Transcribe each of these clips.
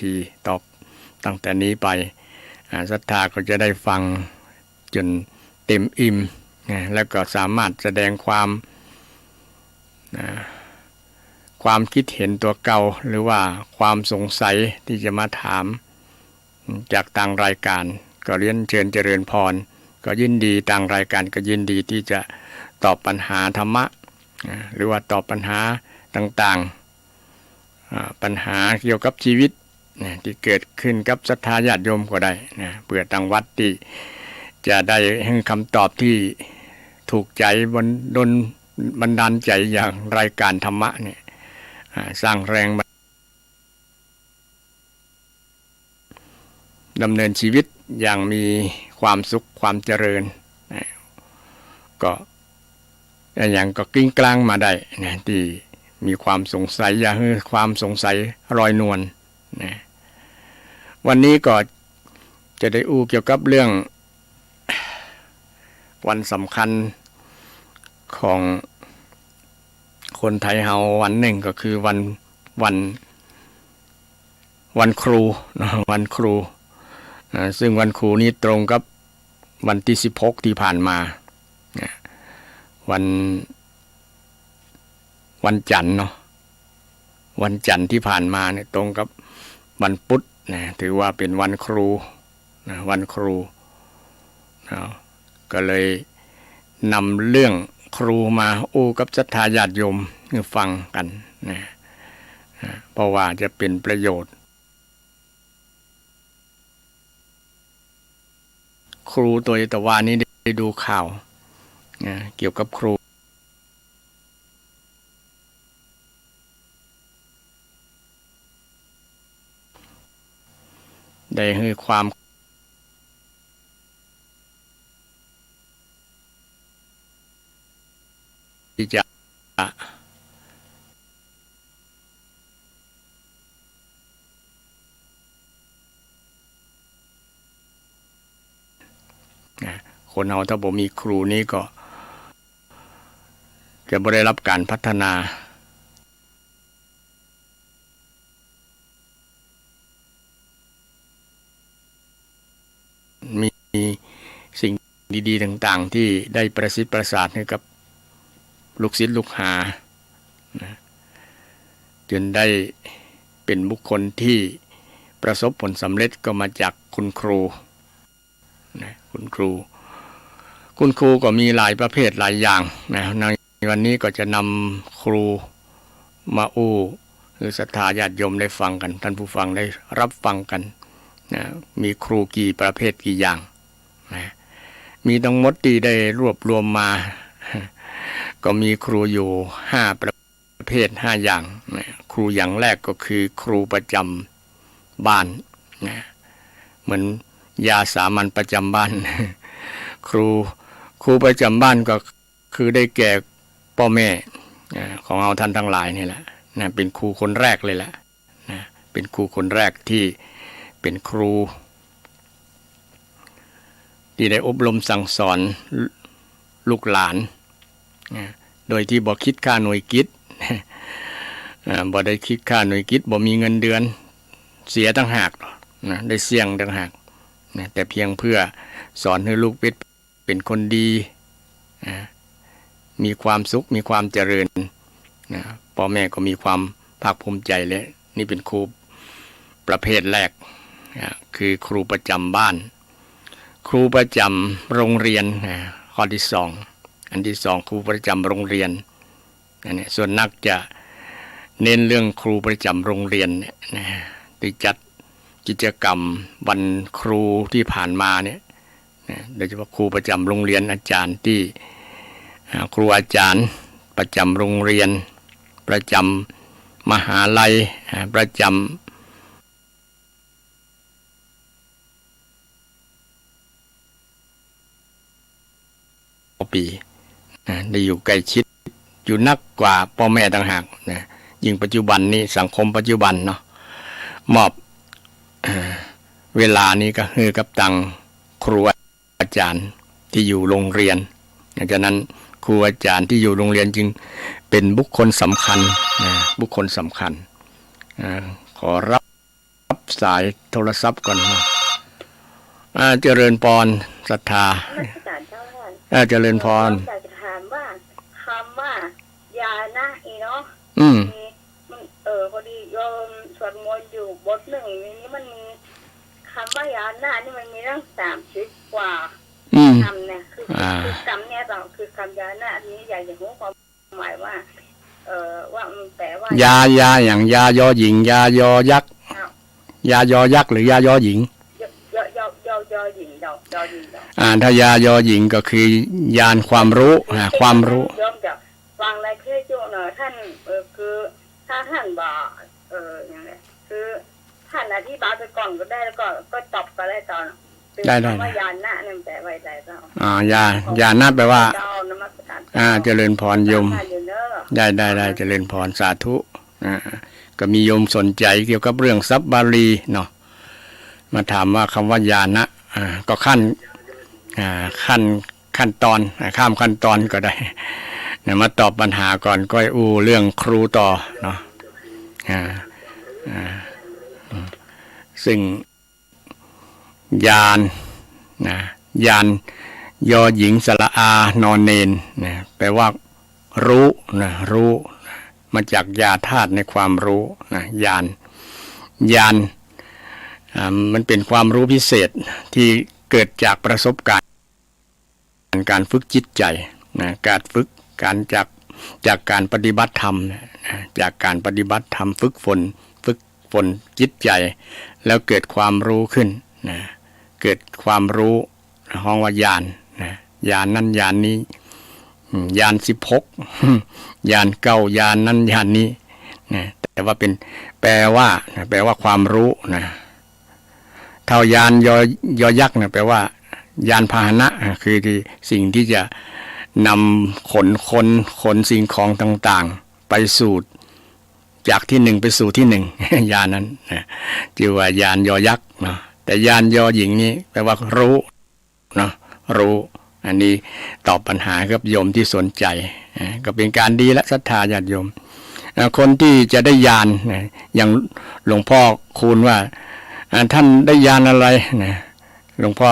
ทีตอบตั้งแต่นี้ไปศรัทธาก็จะได้ฟังจนเต็มอิ่มแล้วก็สามารถแสดงความคิดเห็นตัวเก่าหรือว่าความสงสัยที่จะมาถามจากทางรายการก็เรียนเชิญเจริญพรก็ยินดีทางรายการก็ยินดีที่จะตอบปัญหาธรรมะหรือว่าตอบปัญหาต่างๆปัญหาเกี่ยวกับชีวิตที่เกิดขึ้นกับศรัทธาญาติโยมก็ได้เพื่อทางวัดที่จะได้ให้คำตอบที่ถูกใจดลบันดาลใจอย่างรายการธรรมะเนี่ยสร้างแรงดำเนินชีวิตอย่างมีความสุขความเจริญก็อย่างก็กลิ้งกลางมาได้นะที่มีความสงสัยอย่าให้ความสงสัยลอยนวลนะวันนี้ก็จะได้เกี่ยวกับเรื่องวันสำคัญของคนไทยเฮาวันหนึ่งก็คือวันครูวันครูซึ่งวันครูนี้ตรงกับวันที่16ที่ผ่านมาวันจันทร์เนาะวันจันทร์ที่ผ่านมาเนี่ยตรงกับวันพุธนะถือว่าเป็นวันครูนะวันครูก็เลยนำเรื่องครูมากับศรัทธาญาติโยมฟังกันนะเพราะว่าจะเป็นประโยชน์ครูตัวตะวันนี้ได้ดูข่าวเกี่ยวกับครูได้ให้ความที่จะคนเราถ้าบ่มีครูนี้ก็จะบ่ได้รับการพัฒนามีสิ่งดีๆต่างๆที่ได้ประสิทธิ์ประสาทให้กับลูกศิษย์ลูกหาจนได้เป็นบุคคลที่ประสบผลสำเร็จก็มาจากคุณครูคุณครูก็มีหลายประเภทหลายอย่างในวันนี้ก็จะนำครูมาหรือศรัทธาญาติโยมได้ฟังกันท่านผู้ฟังได้รับฟังกันมีครูกี่ประเภทกี่อย่างมีทั้งหมดที่ได้รวบรวมมาก็มีครูอยู่5ประเภท5อย่างครูอย่างแรกก็คือครูประจำบ้านเหมือนยาสามัญประจำบ้านครูประจำบ้านก็คือได้แก่พ่อแม่ของเราท่านทั้งหลายนี่แหละเป็นครูคนแรกเลยแหละเป็นครูคนแรกที่เป็นครูที่ได้อบรมสั่งสอนลูกหลานโดยที่บ่คิดค่าหน่วยกิจบ่ได้คิดค่าหน่วยกิจบ่มีเงินเดือนเสียต่างหากได้เสี่ยงต่างหากแต่เพียงเพื่อสอนให้ลูกเป็นคนดีมีความสุขมีความเจริญพ่อแม่ก็มีความภาคภูมิใจเลยนี่เป็นครูประเภทแรกคือครูประจำบ้านครูประจำโรงเรียนข้อที่2อันที่2ครูประจำโรงเรียนส่วนนักจะเน้นเรื่องครูประจำโรงเรียนที่จัดกิจกรรมวันครูที่ผ่านมาเนี่ยโดยเฉพาะครูประจำโรงเรียนอาจารย์ที่ครูอาจารย์ประจำโรงเรียนประจำมหาลัยประจำปีได้อยู่ใกล้ชิดอยู่นักกว่าพ่อแม่ต่างหากยิ่งปัจจุบันนี้สังคมปัจจุบันเนาะมอบเวลานี้ก็คือกับตังครูอาจารย์ที่อยู่โรงเรียนฉะนั้นครูอาจารย์ที่อยู่โรงเรียนจึงเป็นบุคคลสำคัญบุคคลสำคัญขอรับ สายโทรศัพท์ก่อนนะเจริญพรศรัทธาเจริญพรอยากจะถามว่าคำว่ายานะเนาะมันพอดีโยมสวดมนต์อยู่บทหนึ่งนี้มันมีคำว่ายานะนี่มันมีตั้ง30 กว่าคำเนี่ยคือคำเนี่ยต่อคือคำยานะนี้อยากจะรู้ความหมายว่าว่ามันแปลว่ายาอย่างยายอหญิงยายอยักษ์ยายอยักษ์หรือยายอหญิงยอหญิงดอกถ้ายายอหญิงก็คือยานความรู้ความรู้ยอมจะฟังอะไรเคยจูเนอะท่านคือถ้าท่านบอกอย่างไรคือท่านอธิบายไปก่อนก็ได้แล้วก็ตอบก็ได้ตอนได้ว่ายานนะนั่นแปลว่าอะไรเปล่ายานะแปลว่าเจริญพรโยมได้เจริญพรสาธุก็มีโยมสนใจเกี่ยวกับเรื่องศัพท์บาลีเนาะมาถามว่าคำว่ายานะก็ขั้นตอนข้ามขั้นตอนก็ได้มาตอบปัญหาก่อนก็เรื่องครูต่อเนาะซึ่งยานยานยอหญิงสระอานอนเนนแปลว่ารู้รู้มาจากยาธาตุในความรู้ยานมันเป็นความรู้พิเศษที่เกิดจากประสบการณ์การฝึกจิตใจการฝึกจากการปฏิบัติธรรมจากการปฏิบัติธรรมฝึกฝนจิตใจแล้วเกิดความรู้ขึ้นเกิดความรู้ห้องว่าญาณญาณนั้นญาณนี้ญาณ16ญาณเก้าญาณนั้นญาณนี้แต่ว่าเป็นแปลว่าความรู้เท่ายานยอยักษ์แปลว่ายานพาหนะคือสิ่งที่จะนำขนสิ่งของต่างๆไปสู่จากที่หนึ่งไปสู่ที่หนึ่งยานนั้นชื่อว่ายานยอยักษ์เนาะแต่ยานยอหญิงนี้แปลว่ารู้เนาะรู้อันนี้ตอบปัญหากับโยมที่สนใจก็เป็นการดีและศรัทธาญาติโยมคนที่จะได้ญาณอย่างหลวงพ่อคูณว่าท่านได้ญาณอะไรหลวงพ่อ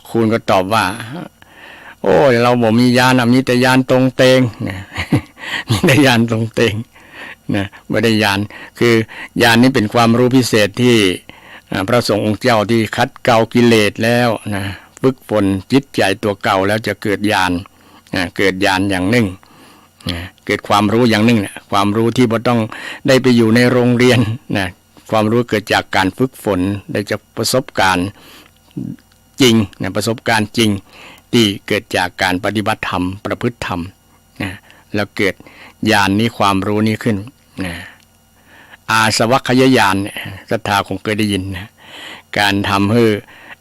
คูณก็ตอบว่าโอ้ยเราบอกมีญาณมีแต่ญาณตรงเตงมีแต่ญาณตรงเตงไม่ได้ญาณคือญาณนี้เป็นความรู้พิเศษที่พระสงฆ์องค์เจ้าที่คัดเกลากิเลสแล้วฝึกฝนจิตใจตัวเก่าแล้วจะเกิดญาณเกิดญาณอย่างหนึ่งเกิดความรู้อย่างหนึ่งความรู้ที่บ่ต้องได้ไปอยู่ในโรงเรียนความรู้เกิดจากการฝึกฝนได้จากประสบการณ์จริงประสบการณ์จริงที่เกิดจากการปฏิบัติธรรมประพฤติธรรมแล้วเกิดญาณนี้ความรู้นี้ขึ้นอาสวัคยญาณศรัทธาคงเคยได้ยินการทำให้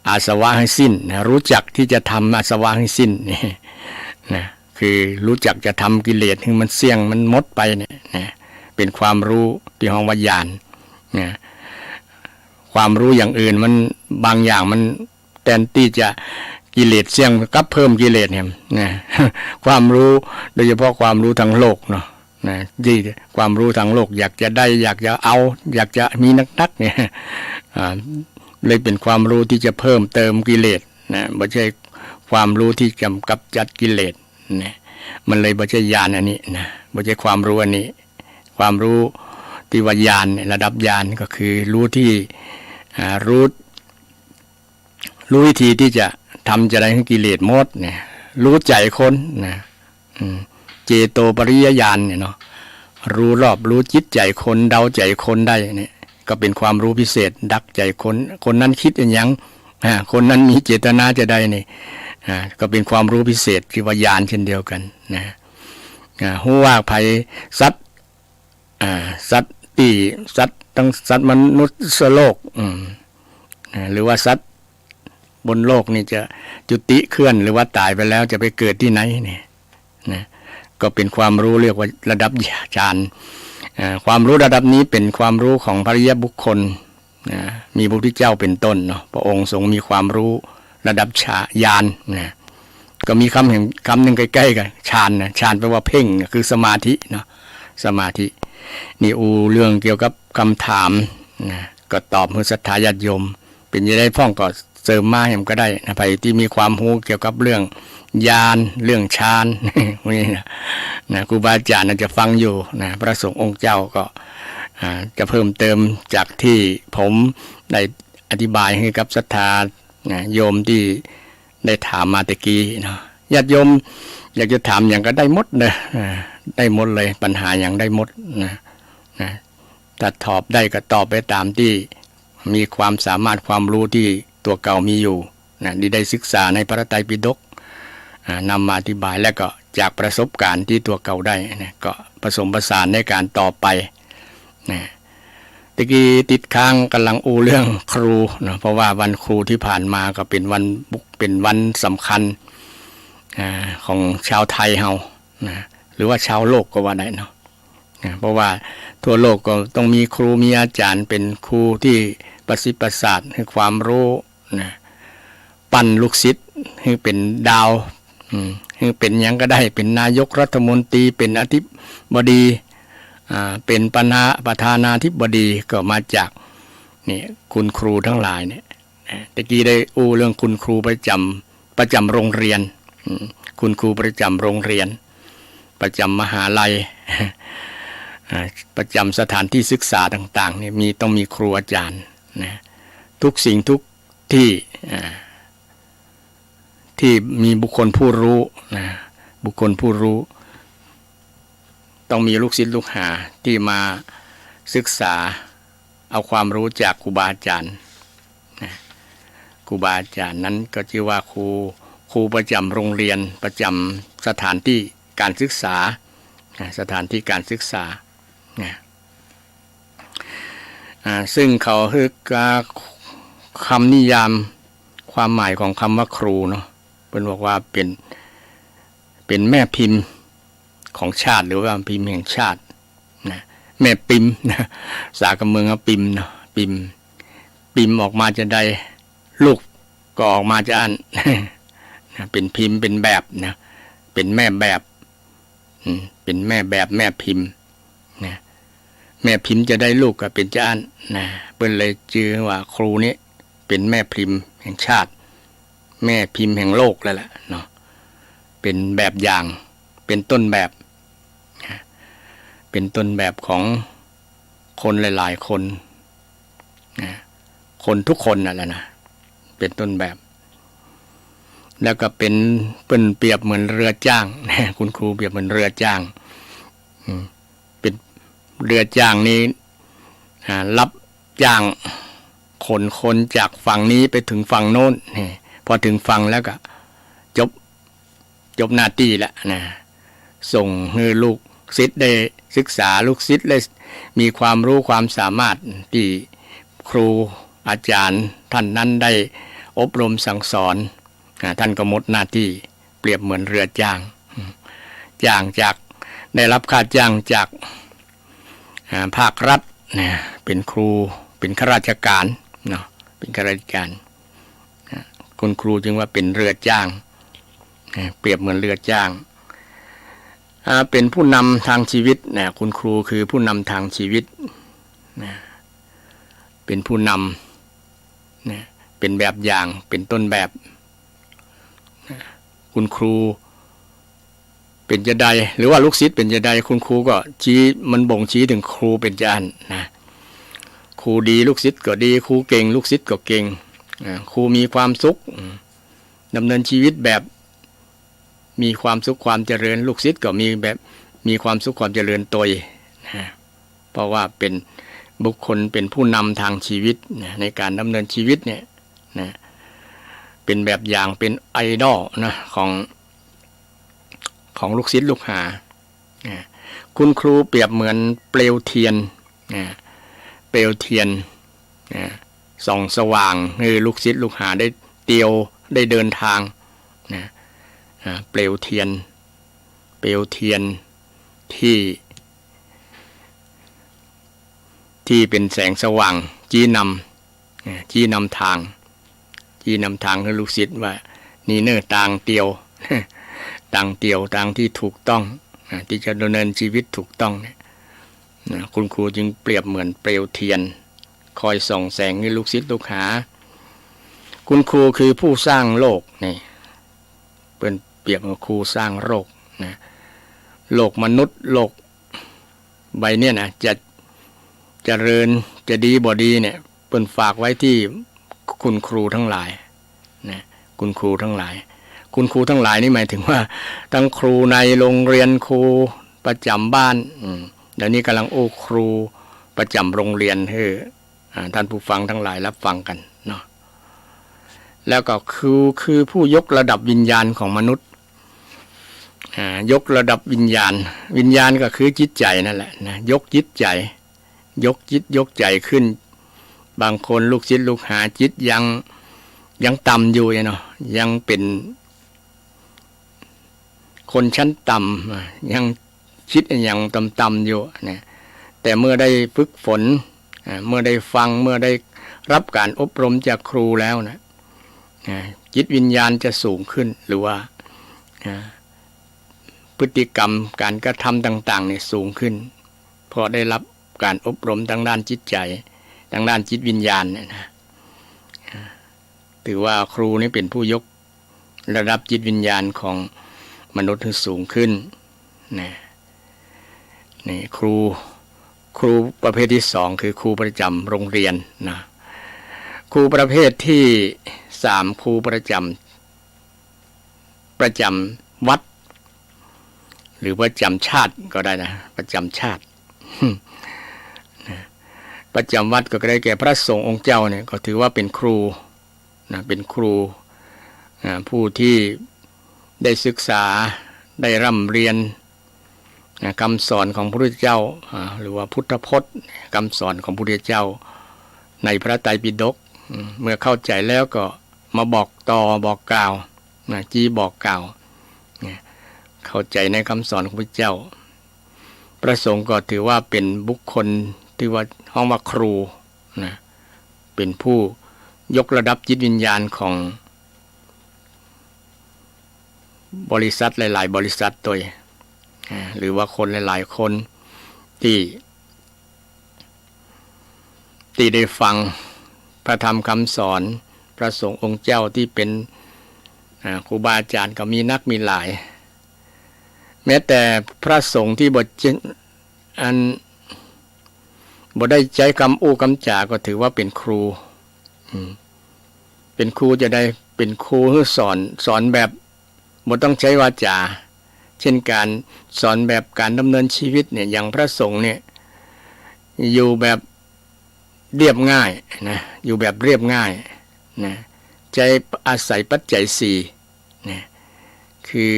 อาสวะให้สิ้นรู้จักที่จะทำอาสวะให้สิ้นคือรู้จักจะทำกิเลสให้มันเสี่ยงมันหมดไปเป็นความรู้ที่ห้องวิญญาณความรู้อย่างอื่นมันบางอย่างมันแทนที่จะกิเลสเสี่ยงกับเพิ่มกิเลสเนี่ยความรู้โดยเฉพาะความรู้ทางโลกเนาะที่ความรู้ทางโลกอยากจะได้อยากจะเอาอยากจะมีนักเนี่ยเลยเป็นความรู้ที่จะเพิ่มเติมกิเลสไม่ใช่ความรู้ที่กำกับจัดกิเลสมันเลยไม่ใช่ญาณอันนี้ไม่ใช่ความรู้อันนี้ความรู้ที่ว่าญาณระดับญาณก็คือรู้ที่รู้วิธีที่จะทำจะได้ให้กิเลสหมดรู้ใจคนเจโตปริยญาณเนี่ยเนาะรู้รอบรู้จิตใจคนเดาใจคนได้เนี่ยก็เป็นความรู้พิเศษดักใจคนนั้นคิดอย่างยังคนนั้นมีเจตนาจะได้นี่ก็เป็นความรู้พิเศษที่ว่าญาณเช่นเดียวกันหูว่าภัยสัตว์ทั้งสัตว์มนุษย์โลกหรือว่าสัตว์บนโลกนี่จะจุติเคลื่อนหรือว่าตายไปแล้วจะไปเกิดที่ไหนเนี่ยก็เป็นความรู้เรียกว่าระดับฌานความรู้ระดับนี้เป็นความรู้ของพระอริยบุคคลมีพระพุทธเจ้าเป็นต้นเนาะพระองค์ทรงมีความรู้ระดับญาณก็มีคำหนึ่งใกล้ๆกันฌานฌานแปลว่าเพ่งคือสมาธิเนาะสมาธินี่เรื่องเกี่ยวกับคำถามก็ ก็ตอบเพื่อศรัทธาญาติโยมเป็นยังไงพ่องก็เสริมมาให้มันก็ได้นะไปที่มีความรู้เกี่ยวกับเรื่องญาณเรื่องฌาน นี่นะครูบาอาจารย์จะฟังอยู่นะพระสงฆ์องค์เจ้าก็จะเพิ่มเติมจากที่ผมได้อธิบายให้กับศรัทธาโยมที่ได้ถามมาตะกี้เนาะญาติโยมอยากจะถามอย่างก็ได้หมดเลยได้หมดเลยปัญหาอย่างได้หมดนะถ้าตอบได้ก็ตอบไปตามที่มีความสามารถความรู้ที่ตัวเก่ามีอยู่นะที่ได้ศึกษาในพระไตรปิฎกนำมาอธิบายแล้วก็จากประสบการณ์ที่ตัวเก่าได้นะก็ผสมผสานในการต่อไปนะตะกี้ติดค้างกำลังอูเรื่องครูนะเพราะว่าวันครูที่ผ่านมาก็เป็นวันสำคัญของชาวไทยเฮานะหรือว่าชาวโลกก็ว่าได้เนาะเพราะว่าทั่วโลกก็ต้องมีครูมีอาจารย์เป็นครูที่ประสิทธิ์ประสาทให้ความรู้นะปั้นลูกศิษย์ให้เป็นดาวให้เป็นหยังก็ได้เป็นนายกรัฐมนตรีเป็นอธิบดีเป็นประธานาธิบดีก็มาจากนี่คุณครูทั้งหลายเนี่ยตะกี้ได้อู้เรื่องคุณครูประจำโรงเรียนคุณครูประจำโรงเรียนประจำมหาลัยประจำสถานที่ศึกษาต่างๆเนี่ยต้องมีครูอาจารย์นะทุกสิ่งทุกที่มีบุคคลผู้รู้นะบุคคลผู้รู้ต้องมีลูกศิษย์ลูกหาที่มาศึกษาเอาความรู้จากครูบาอาจารย์นะครูบาอาจารย์นั้นก็ชื่อว่าครูประจำโรงเรียนประจำสถานที่การศึกษาสถานที่การศึกษาซึ่งเขาคือคำนิยามความหมายของคำว่าครูเนาะเป็นบอกว่าเป็นแม่พิมพ์ของชาติหรือว่าพิมพ์แห่งชาตินะแม่พิมพ์นะสากำเมืองพิมพ์เนาะพิมพ์ออกมาจะได้ลูกก็ออกมาจะอัน เป็นพิมพ์เป็นแบบนะเป็นแม่แบบเป็นแม่แบบแม่พิมพ์นะแม่พิมพ์จะได้ลูกก็เป็นจะอันนะเปิ้นเลยชื่อว่าครูนี้เป็นแม่พิมพ์แห่งชาติแม่พิมพ์แห่งโลกแล้วแหละเนาะเป็นแบบอย่างเป็นต้นแบบเป็นต้นแบบของคนหลายๆคนคนทุกคนนั่นแหละนะเป็นต้นแบบแล้วก็เป็นเปรียบเหมือนเรือจ้างคุณครูเปรียบเหมือนเรือจ้างเป็นเรือจ้างนี้รับจ้างคนจากฝั่งนี้ไปถึงฝั่งโน้นพอถึงฝั่งแล้วก็จบหน้าที่แล้วนะส่งให้ลูกศิษย์ได้ศึกษาลูกศิษย์เลยมีความรู้ความสามารถที่ครูอาจารย์ท่านนั้นได้อบรมสั่งสอนท่านก็หมดหน้าที่เปรียบเหมือนเรือจ้างจากได้รับค่าจ้างจากภาครัฐนะเป็นครูเป็นข้าราชการเนาะเป็นข้าราชการคุณครูจึงว่าเป็นเรือจ้างเปรียบเหมือนเรือจ้างเป็นผู้นำทางชีวิตนะคุณครูคือผู้นำทางชีวิตนะเป็นผู้นำนะเป็นแบบอย่างเป็นต้นแบบนะคุณครูเป็นจะใดหรือว่าลูกศิษย์เป็นจะใดคุณครูก็ชี้มันบ่งชี้ถึงครูเป็นจะอันนะครูดีลูกศิษย์ก็ดีครูเก่งลูกศิษย์ก็เก่งครูมีความสุขดำเนินชีวิตแบบมีความสุขความเจริญลูกศิษย์ก็มีความสุขความเจริญตัวนะเพราะว่าเป็นบุคคลเป็นผู้นำทางชีวิตนะในการดำเนินชีวิตเนี่ยนะเป็นแบบอย่างเป็นไอดอลนะของลูกศิษย์ลูกหาคุณครูเปรียบเหมือนเปลวเทียนเปลวเทียนส่องสว่างให้ลูกศิษย์ลูกหาได้เตียวได้เดินทางเปลวเทียนที่เป็นแสงสว่างชี้นำทางให้ลูกศิษย์ว่านี่เนื้อทางเตียวทางที่ถูกต้องที่จะดำเนินชีวิตถูกต้องคุณครูจึงเปรียบเหมือนเปลวเทียน คอยส่องแสงให้ลูกศิษย์ลูกหาคุณครูคือผู้สร้างโลกนี่เป็นเปรียบกับครูสร้างโลกนะโลกมนุษย์โลกใบเนี่ยนะจะเจริญจะดีบ่ดีเนี่ยเป็นฝากไว้ที่คุณครูทั้งหลายนะคุณครูทั้งหลายคุณครูทั้งหลายนี่หมายถึงว่าทั้งครูในโรงเรียนครูประจำบ้านเดี๋ยวนี้กำลังครูประจำโรงเรียนให้ท่านผู้ฟังทั้งหลายรับฟังกันเนาะแล้วก็คือผู้ยกระดับวิญญาณของมนุษย์ยกระดับวิญญาณก็คือจิตใจนั่นแหละนะยกจิตใจยกจิตยกใจขึ้นบางคนลูกศิษย์ลูกหาจิตยังต่ำอยู่เนาะยังเป็นคนชั้นต่ำยังคิดอย่างต่ำๆอยู่นะแต่เมื่อได้ฝึกฝนเมื่อได้ฟังเมื่อได้รับการอบรมจากครูแล้วนะจิตวิญญาณจะสูงขึ้นหรือว่าพฤติกรรมการกระทำต่างๆเนี่ยสูงขึ้นเพราะได้รับการอบรมทางด้านจิตใจทางด้านจิตวิญญาณเนี่ยนะถือว่าครูนี่เป็นผู้ยกระดับจิตวิญญาณของมนุษย์ให้สูงขึ้นนี่ครูประเภทที่สองคือครูประจำโรงเรียนนะครูประเภทที่สามครูประจำวัดหรือประจำชาติก็ได้นะประจำชาติ ประจำวัดก็ได้แก่พระสงฆ์องค์เจ้าเนี่ยก็ถือว่าเป็นครูนะเป็นครูผู้ที่ได้ศึกษาได้ร่ำเรียนคำสอนของพระพุทธเจ้าหรือว่าพุทธพจน์คำสอนของพระพุทธเจ้าในพระไตรปิฎกเมื่อเข้าใจแล้วก็มาบอกต่อบอกกล่าวจี้บอกกล่าวเข้าใจในคำสอนของพระเจ้าพระสงฆ์ก็ถือว่าเป็นบุคคลที่ว่าห้องว่าครูนะเป็นผู้ยกระดับจิตวิญญาณของบริษัทหลายๆบริษัทตัวหรือว่าคนหลายๆคนที่ได้ฟังพระธรรมคำสอนพระสงฆ์องค์เจ้าที่เป็นครูบาอาจารย์ก็มีนักมีหลายแม้แต่พระสงฆ์ที่บ่ได้ใจคำอู้คำจาก็ถือว่าเป็นครูเป็นครูจะได้เป็นครูที่สอนแบบบ่ต้องใช้วาจาเช่นการสอนแบบการดำเนินชีวิตเนี่ยอย่างพระสงฆ์เนี่ยอยู่แบบเรียบง่ายนะอยู่แบบเรียบง่ายนะใจอาศัยปัจจัยสี่นะคือ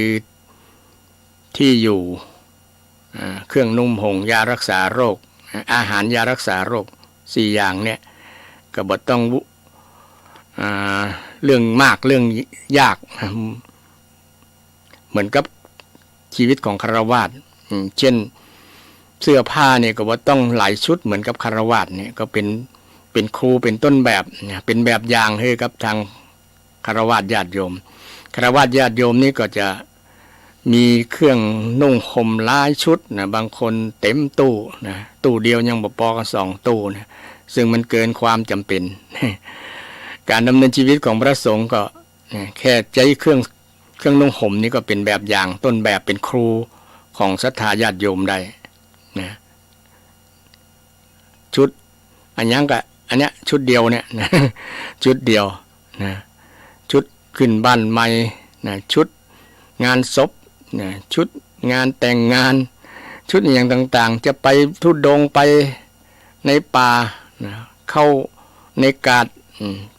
ที่อยู่เครื่องนุ่มห่มยารักษาโรคอาหารยารักษาโรคสี่อย่างเนี่ยก็บ่ต้องเรื่องมากเรื่องยากเหมือนกับชีวิตของฆราวาสเช่นเสื้อผ้าเนี่ยก็ว่าต้องหลายชุดเหมือนกับฆราวาสเนี่ยก็เป็นครูเป็นต้นแบบเป็นแบบอย่างให้กับทางฆราวาสญาติโยมฆราวาสญาติโยมนี่ก็จะมีเครื่องนุ่งห่มหลายชุดนะบางคนเต็มตู้นะตู้เดียวยังบ่พอกัน2ตู้นะซึ่งมันเกินความจำเป็น การดำเนินชีวิตของพระสงฆ์ก็แค่ใจเครื่องนุ่งห่มนี่ก็เป็นแบบอย่างต้นแบบเป็นครูของศรัทธาญาติโยมได้นะชุดอันเนี้ยชุดเดียวเนี่ยนะชุดเดียวนะชุดขึ้นบ้านใหม่นะชุดงานศพนะชุดงานแต่งงานชุดอย่างต่างๆจะไปทุดงไปในป่านะเข้าในกาด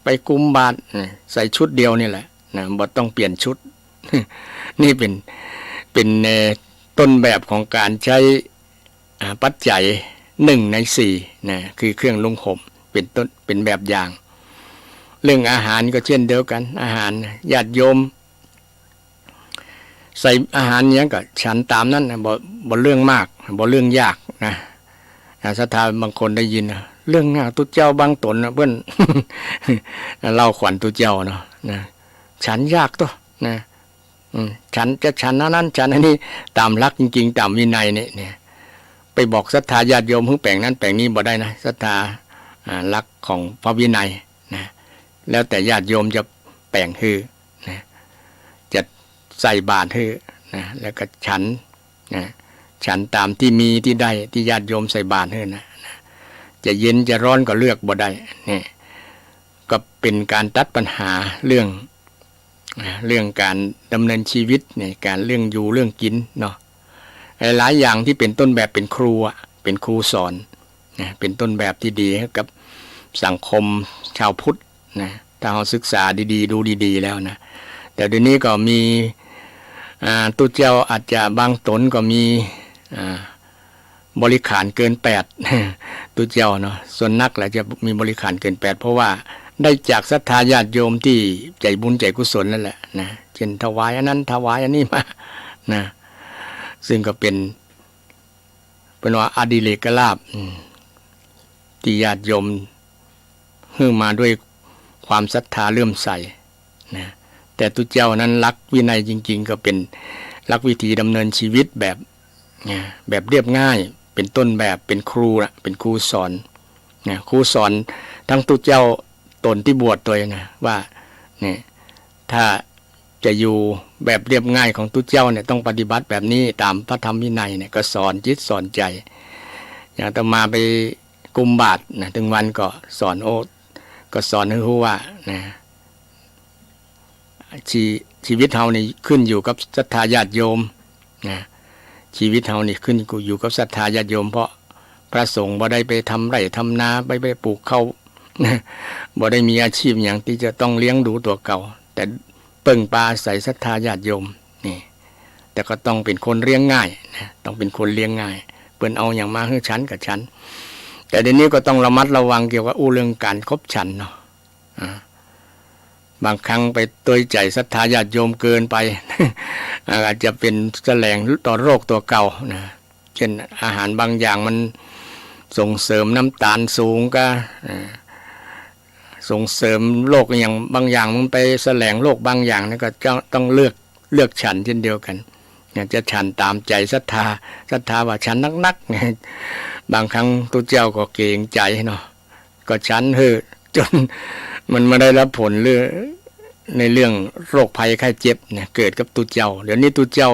ไปกุมบาตรใส่ชุดเดียวนี่แหละนะบ่ต้องเปลี่ยนชุด นี่เป็นต้นแบบของการใช้ปัจจัย1 ใน 4นะคือเครื่องนุ่งห่มเป็นแบบอย่างเรื่องอาหารก็เช่นเดียวกันอาหารญาติโยมใส่อาหารเนี้ยก็ฉันตามนั้นนะบ่เรื่องมากบ่เรื่องยากนะศรัทธาบางคนได้ยินนะเรื่องงานตุเจ้าบางตนนะเพื่อน เล่าขวัญตุเจ้าเนาะนะฉันยากตัวนะฉันจะฉันนั้นฉันอันนี้ตามหลักจริงๆตามวินัยเนี่ยไปบอกศรัทธาญาติโยมเพิ่งแปลงนั้นแปลงนี้บ่ได้นะศรัทธา หลักของพระวินัยนะแล้วแต่ญาติโยมจะแป่งฮือนะจะใส่บาตรฮือนะแล้วก็ฉันนะฉันตามที่มีที่ได้ที่ญาติโยมใส่บาตรฮือนะจะเย็นจะร้อนก็เลือกบ่ได้นี่ก็เป็นการตัดปัญหาเรื่องการดำเนินชีวิตเนี่ยการเรื่องอยู่เรื่องกินเนาะหลายอย่างที่เป็นต้นแบบเป็นครูเป็นครูสอนนะเป็นต้นแบบที่ดีให้กับสังคมชาวพุทธนะถ้าเราศึกษาดีๆดูดีๆแล้วนะแต่เดี๋ยวนี้ก็มีตุเจ้าอาจจะบางตนก็มีบริขารเกิน8ตุเจ้าเนาะส่วนนักแหละจะมีบริขารเกิน8เพราะว่าได้จากศรัทธาญาติโยมที่ใจบุญใจกุศลนั่นแหละนะเช่นถวายอันนั้นถวายอันนี้มานะซึ่งก็เป็นว่าอดิเรกลาภที่ญาติโยมฮื้อมาด้วยความศรัทธาเลื่อมใสนะแต่ตุเจ้านั้นรักวินัยจริงๆก็เป็นรักวิธีดำเนินชีวิตแบบเรียบง่ายเป็นต้นแบบเป็นครูนะเป็นครูสอนนะครูสอนทั้งตุเจ้าตนที่บวชตัวนะว่าเนี่ยถ้าจะอยู่แบบเรียบง่ายของตุเจ้าเนี่ยต้องปฏิบัติแบบนี้ตามพระธรรมวินัยเนี่ยก็สอนจิตสอนใจอย่างอาตมาไปกุมบาตรนะถึงวันก็สอนก็สอนให้รู้ว่านะชีวิตเฮานี่ขึ้นอยู่กับศรัทธาญาติโยมนะชีวิตเฮานี่ขึ้นอยู่กับศรัทธาญาติโยมเพราะพระสงฆ์บ่ได้ไปทำไร่ทำนาไปปลูกข้าวบ่ได้มีอาชีพอย่างที่จะต้องเลี้ยงดูตัวเก่าแต่เปิ่งปลาใส่ศรัทธาญาติโยมนี่แต่ก็ต้องเป็นคนเลี้ยงง่ายนะต้องเป็นคนเลี้ยงง่ายเปิ้นเอาอย่างมาให้ฉันกับฉันแต่เดี๋ยวนี้ก็ต้องระมัดระวังเกี่ยวกับเรื่องการคบฉันเนาะบางครั้งไปตัวใจศรัทธาญาติโยมเกินไป อาจจะเป็นแสลงต่อโรคตัวเก่านะเช่นอาหารบางอย่างมันส่งเสริมน้ำตาลสูงก็ส่งเสริมโรคอย่างบางอย่างมันไปแสลงโรคบางอย่างนี่ก็ต้องเลือกฉันเช่นเดียวกันจะฉันตามใจศรัทธาว่าฉันนักๆไงบางครั้งตุเจ้าก็เกรงใจเนาะก็ฉันจนมันไม่ได้รับผลในเรื่องโรคภัยไข้เจ็บเนี่ยเกิดกับตุเจ้าเดี๋ยวนี้ตุเจ้า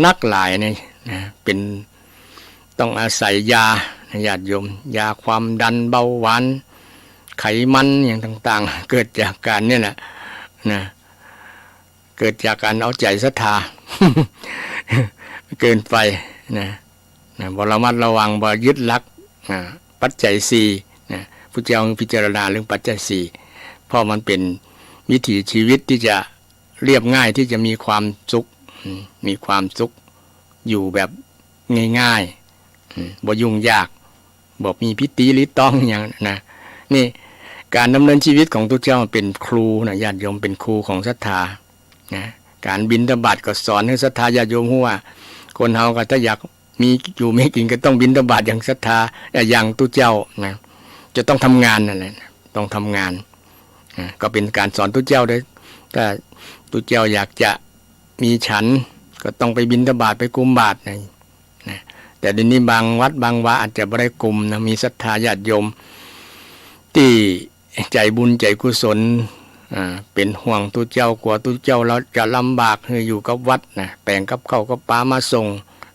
นักหลายเนี่ยนะเป็นต้องอาศัยยาญาติโยมยาความดันเบาหวานไขมันอย่างต่างๆเกิดจากการเนี่ยแหละนะเกิดจากการเอาใจศรัทธา เกินไปนะบ่ระมัดระวังบ่ยึดหลักปัจจัย4นะพุทธเจ้าพิจารณาเรื่องปัจจัย4เพราะมันเป็นวิถีชีวิตที่จะเรียบง่ายที่จะมีความสุขอยู่แบบง่ายๆบ่ยุ่งยากบ่มีพิธีรีตองอย่างนะนี่การดำเนินชีวิตของตุเจ้าเป็นครูนะญาติโยมเป็นครูของศรัทธานะการบิณฑบาตก็สอนให้ศรัทธาญาติโยมรู้ว่าคนเฮาก็ถ้าอยากมีอยู่ไม่กินก็ต้องบิณฑบาตอย่างศรัทธาอย่างตุเจ้านะจะต้องทำงานนั่นแหละต้องทำงานก็เป็นการสอนตุเจ้าด้วยถ้าตุเจ้าอยากจะมีฉันก็ต้องไปบิณฑบาตไปกุมบาตรนะแต่เดี๋ยวนี้บางวัดบางวาอาจจะไม่ได้กุมนะมีศรัทธาญาติโยมที่ใจบุญใจกุศลเป็นห่วงตุเจ้ากลัวตุเจ้าเราจะลำบากอยู่กับวัดนะแป่งกับข้าวกับปลามาส่ง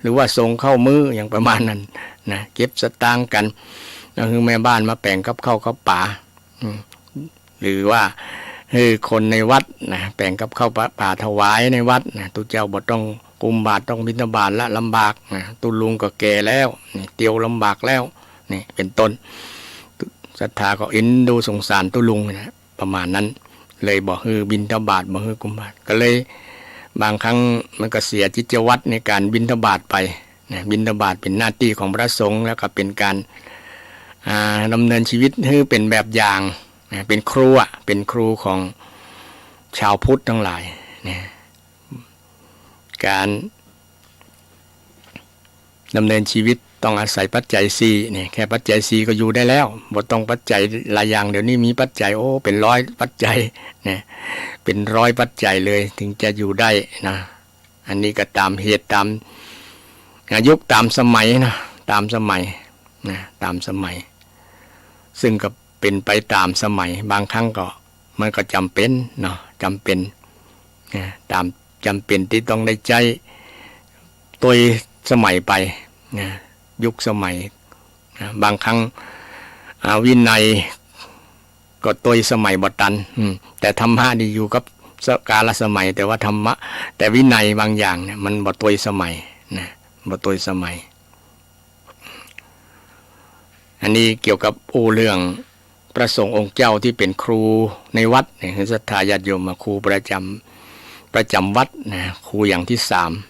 หรือว่าส่งเข้ามืออย่างประมาณนั้นนะเก็บสตางค์กันแล้วคือแม่บ้านมาแป่งกับข้าวกับปลาหรือว่าคนในวัดนะแป่งกับข้าวป่าถวายในวัดนะตุเจ้าบ่ต้องกุมบาตรต้องบิณฑบาตละลำบากนะตุลุงก็แก่แล้วเตียวลำบากแล้วนี่เป็นต้นศรัทธาก็เอ็นดูสงสารตุลุงนะประมาณนั้นเลยบอกบิณฑบาตบอกกุมบาตรก็เลยบางครั้งมันก็เสียจิตวัตรในการบิณฑบาตไปนะบิณฑบาตเป็นหน้าที่ของพระสงฆ์แล้วก็เป็นการดำเนินชีวิตให้เป็นแบบอย่างนะเป็นครูของชาวพุทธทั้งหลายนะการดำเนินชีวิตต้องอาศัยปัจจัย4เนี่ยแค่ปัจจัย4ก็อยู่ได้แล้วบ่ต้องปัจจัยหลายอย่างเดี๋ยวนี้มีปัจจัยเป็น100ปัจจัยนะเป็น100ปัจจัยเลยถึงจะอยู่ได้นะอันนี้ก็ตามเหตุตามยุคตามสมัยนะตามสมัยนะตามสมัย ซึ่งก็เป็นไปตามสมัยบางครั้งก็มันก็จำเป็นเนาะจำเป็นตามจำเป็นที่ต้องได้ใจตัวสมัยไปยุคสมัยบางครั้งวินัยก็ตัวสมัยบ่ตันแต่ธรรมะนี่อยู่กับกาลสมัยแต่ว่าธรรมะแต่วินัยบางอย่างเนี่ยมันบ่ตัวสมัยนะบ่ตัวสมัยอันนี้เกี่ยวกับเรื่องพระสงฆ์องค์เจ้าที่เป็นครูในวัดเนี่ยคือศรัทธาญาติโยมครูประจำวัดนะครูอย่างที่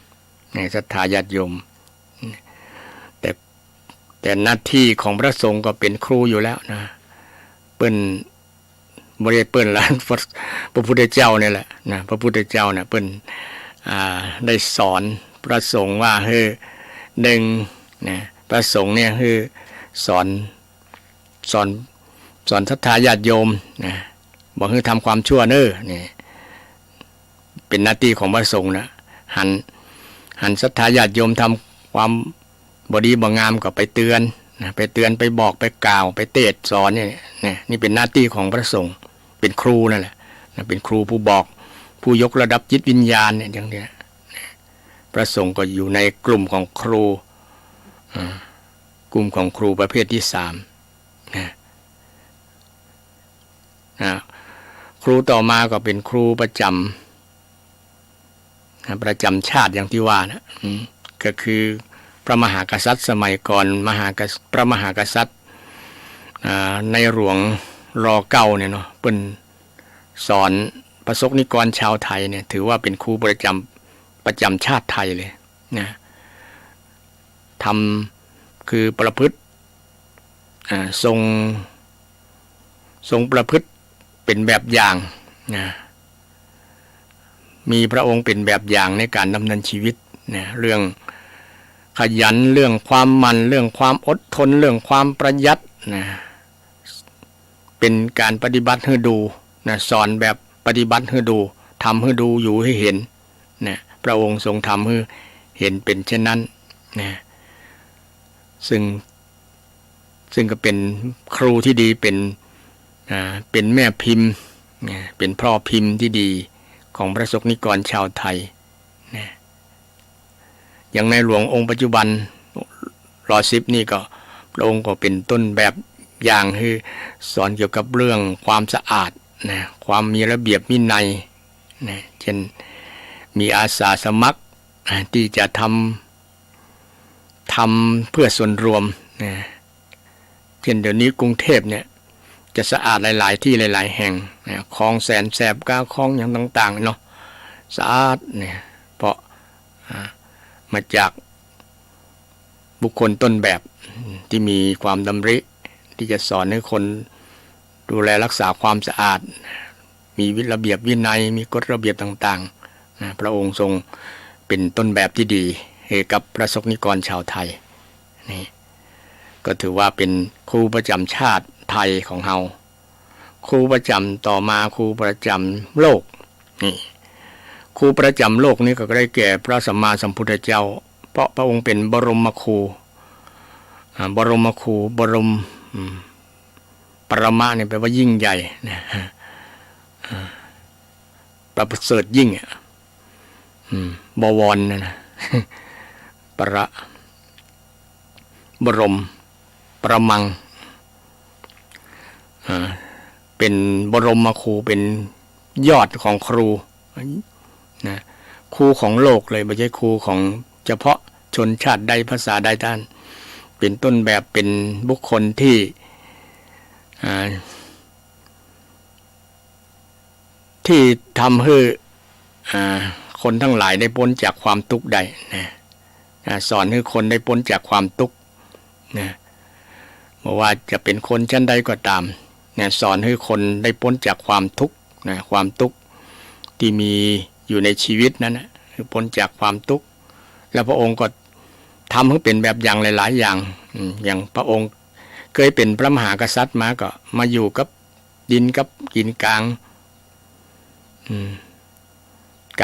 3ในศรัทธาญาติโยมแต่หน้าที่ของพระสงฆ์ก็เป็นครูอยู่แล้วนะเปิ้นบริเปิ้นละพระพุทธเจ้าเนี่ยแหละนะพระพุทธเจ้าเนี่ยเปิ้นได้สอนพระสงฆ์ว่าหนึ่งนะพระสงฆ์เนี่ยสอนศรัทธาญาติโยมนะบอกให้ทำความชั่วเน้อนี่เป็นหน้าที่ของพระสงฆ์นะหันศรัทธาญาติโยมทำความบดีบ่งามก็ไปเตือนนะไปเตือนไปบอกไปกล่าวไปเทศสอนนี่เป็นหน้าที่ของพระสงฆ์เป็นครูนั่นแหละเป็นครูผู้บอกผู้ยกระดับจิตวิญญาณเนี่ยอย่างนี้พระสงฆ์ก็อยู่ในกลุ่มของครูกลุ่มของครูประเภทที่3ครูต่อมาก็เป็นครูประจำชาติอย่างที่ว่านะก็คือพระมหากษัตริย์สมัยก่อนพระมหากษัตริย์ในหลวงร.9เนี่ยเนาะเป็นสอนประสบนิกรชาวไทยเนี่ยถือว่าเป็นครูประจำชาติไทยเลยนะทำคือประพฤติทรงประพฤติเป็นแบบอย่างนะมีพระองค์เป็นแบบอย่างในการดำเนินชีวิตนะเรื่องขยันเรื่องความมันเรื่องความอดทนเรื่องความประหยัดนะเป็นการปฏิบัติให้ดูนะสอนแบบปฏิบัติให้ดูทำให้ดูอยู่ให้เห็นนะพระองค์ทรงทำให้เห็นเป็นเช่นนั้นนะซึ่งก็เป็นครูที่ดีเป็นแม่พิมพ์เป็นพ่อพิมพ์ที่ดีของพระสงฆ์นิกรชาวไทยนะอย่างในหลวงองค์ปัจจุบันร.10นี่ก็พระองค์ก็เป็นต้นแบบอย่างคือสอนเกี่ยวกับเรื่องความสะอาดนะความมีระเบียบวินัยนะเช่นมีอาสาสมัครที่จะทำเพื่อส่วนรวมนะเช่นเดี๋ยวนี้กรุงเทพเนี่ยจะสะอาดหลายๆที่หลายๆแห่งนะคลองแสนแสบก้าคลองอย่างต่างๆเนาะสะอาดเนี่ยเพราะมาจากบุคคลต้นแบบที่มีความดำริที่จะสอนให้คนดูแลรักษาความสะอาดมีระเบียบวินัยมีกฎระเบียบต่างๆนะพระองค์ทรงเป็นต้นแบบที่ดีให้กับพระสงฆ์นิกรชาวไทยนี่ก็ถือว่าเป็นครูประจำชาติไทยของเราครูประจำต่อมาครูประจำโลกนี่ครูประจำโลกนี้ก็ได้แก่พระสัมมาสัมพุทธเจ้าเพราะพระองค์เป็นบรมครูบรมปรมาเนี่ยแปลว่ายิ่งใหญ่นะประเสริฐยิ่งบวรนะบรมประมังเป็นบรมครูเป็นยอดของครูนะครูของโลกเลยไม่ใช่ครูของเฉพาะชนชาติใดภาษาใดท่านเป็นต้นแบบเป็นบุคคลที่ทำให้คนทั้งหลายได้พ้นจากความทุกข์ได้นะสอนให้คนได้พ้นจากความทุกข์นะไม่ว่าจะเป็นคนชั้นใดก็ตามนะสอนให้คนได้พ้นจากความทุกข์นะความทุกข์ที่มีอยู่ในชีวิตนั้นนะคือพ้นจากความทุกข์แล้วพระองค์ก็ทำให้เป็นแบบอย่างหลายๆอย่างอย่างพระองค์เคยเป็นพระมหากษัตริย์มาก็มาอยู่กับดินกับกินกลา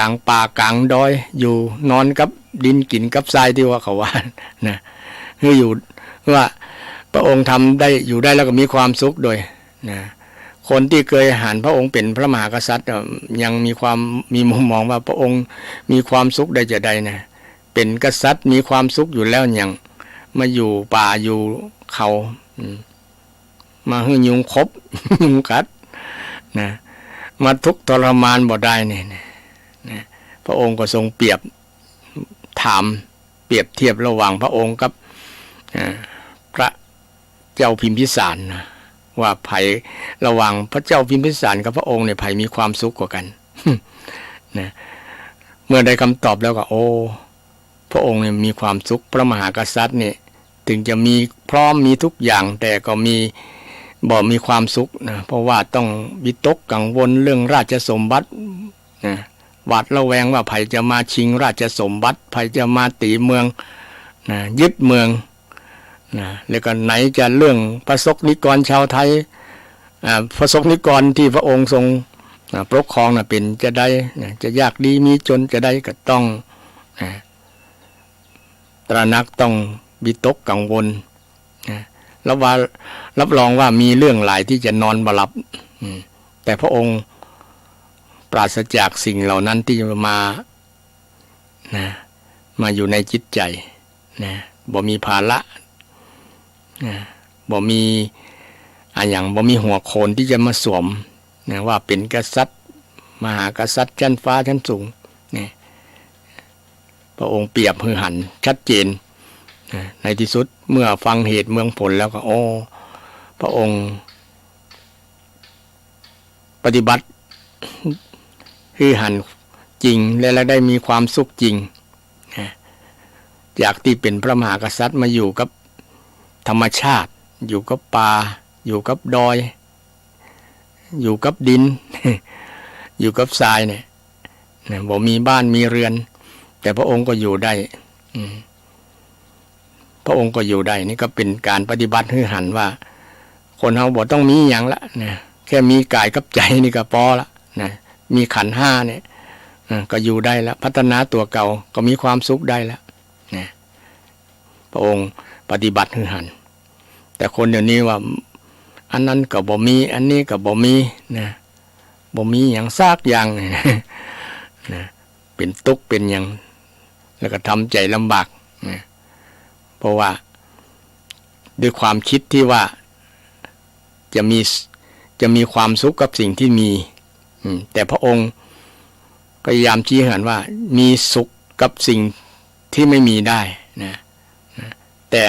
งป่ากลางดอยอยู่นอนกับดินกินกับทรายที่ว่าเขาว่านะคืออยู่ว่า พระองค์ทำได้อยู่ได้แล้วก็มีความสุขโดยนะคนที่เคยหันพระองค์เป็นพระมหากษัตริย์ยังมีมุมมองว่าพระองค์มีความสุขได้จะใดนะเป็นกษัตริย์มีความสุขอยู่แล้วอย่างมาอยู่ป่าอยู่เขามาหื้อยุงคบ ยุงกัดนะมาทุกข์ทรมานบ่ได้เนี่ยนะพระองค์ก็ทรงเปรียบเทียบระหว่างพระองค์กับพระเจ้าพิมพิสารนะว่าไผ่ระหว่างพระเจ้าพิมพิสารกับพระองค์เนี่ยไผ่มีความสุขกว่ากัน นะเมื่อได้คำตอบแล้วก็โอ้พระองค์เนี่ยมีความสุขพระมหากษัตริย์เนี่ยถึงจะมีพร้อมมีทุกอย่างแต่ก็มีความสุขนะเพราะว่าต้องวิตกกังวลเรื่องราชสมบัตินะหวาดระแวงว่าไผ่จะมาชิงราชสมบัติไผ่จะมาตีเมืองนะยึดเมืองนะแล้วก็ไหนจะเรื่องพระสกนิกรชาวไทยพระสกนิกรที่พระองค์ทรงปกครองนะเป็นจะได้จะยากดีมีจนจะได้ก็ต้องตระหนักต้องวิตกกังวลแล้วว่ารับรองว่ามีเรื่องหลายที่จะนอนบ่หลับแต่พระองค์ปราศจากสิ่งเหล่านั้นที่มาอยู่ในจิตใจบ่มีภาระบ่มีบ่มีหัวโขนที่จะมาสวมว่าเป็นกษัตริย์มหากษัตริย์ชั้นฟ้าชั้นสูงพระองค์เปรียบหือหันชัดเจนในที่สุดเมื่อฟังเหตุเมืองผลแล้วก็พระองค์ปฏิบัติคือหันจริงและได้มีความสุขจริงจากที่เป็นพระมหากษัตริย์มาอยู่กับธรรมชาติอยู่กับป่าอยู่กับดอยอยู่กับดิน อยู่กับทรายเนี่ยบ่มีบ้านมีเรือนแต่พระองค์ก็อยู่ได้พระองค์ก็อยู่ได้นี่ก็เป็นการปฏิบัติคือหันว่าคนเราบ่ต้องมีอย่างละนะแค่มีกายกับใจนี่ก็พอละนะมีขันธ์ห้าเนี่ยก็อยู่ได้แล้วพัฒนาตัวเก่าก็มีความสุขได้แล้วนะพระองค์ปฏิบัติคือหันแต่คนเดี๋ยวนี้ว่าอันนั้นก็บ่มีอันนี้ก็บ่มีนะบ่มีอย่างซากอย่างนะเป็นทุกข์เป็นอย่างแล้วก็ทำใจลำบากนะเพราะว่าด้วยความคิดที่ว่าจะมีความสุขกับสิ่งที่มีแต่พระองค์พยายามชี้เห็นว่ามีสุขกับสิ่งที่ไม่มีได้นะแต่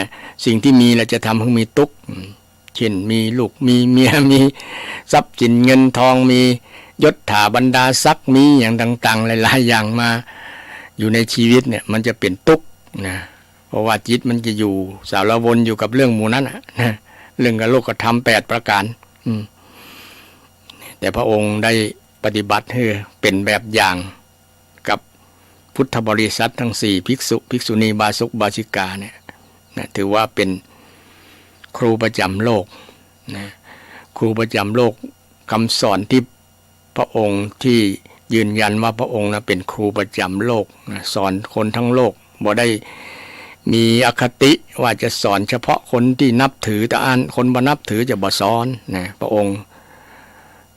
สิ่งที่มีเราจะทำให้มีทุกข์เช่นมีลูกมีเมียมีทรัพย์สินเงินทองมียศถาบรรดาศักดิ์มีอย่างต่างๆหลายๆอย่างมาอยู่ในชีวิตเนี่ยมันจะเป็นทุกข์นะเพราะว่าจิตมันจะอยู่สารวนอยู่กับเรื่องหมู่นั้นนะเรื่องกับโลกธรรม8ประการแต่พระองค์ได้ปฏิบัติให้เป็นแบบอย่างกับพุทธบริษัททั้ง4ภิกษุภิกษุณีบาสุกบาสิกาเนี่ยถือว่าเป็นครูประจำโลกนะครูประจำโลกคำสอนที่พระองค์ที่ยืนยันว่าพระองค์เป็นครูประจำโลกนะสอนคนทั้งโลกบ่ได้มีอคติว่าจะสอนเฉพาะคนที่นับถือแต่คนบ่นับถือจะบ่สอนนะพระองค์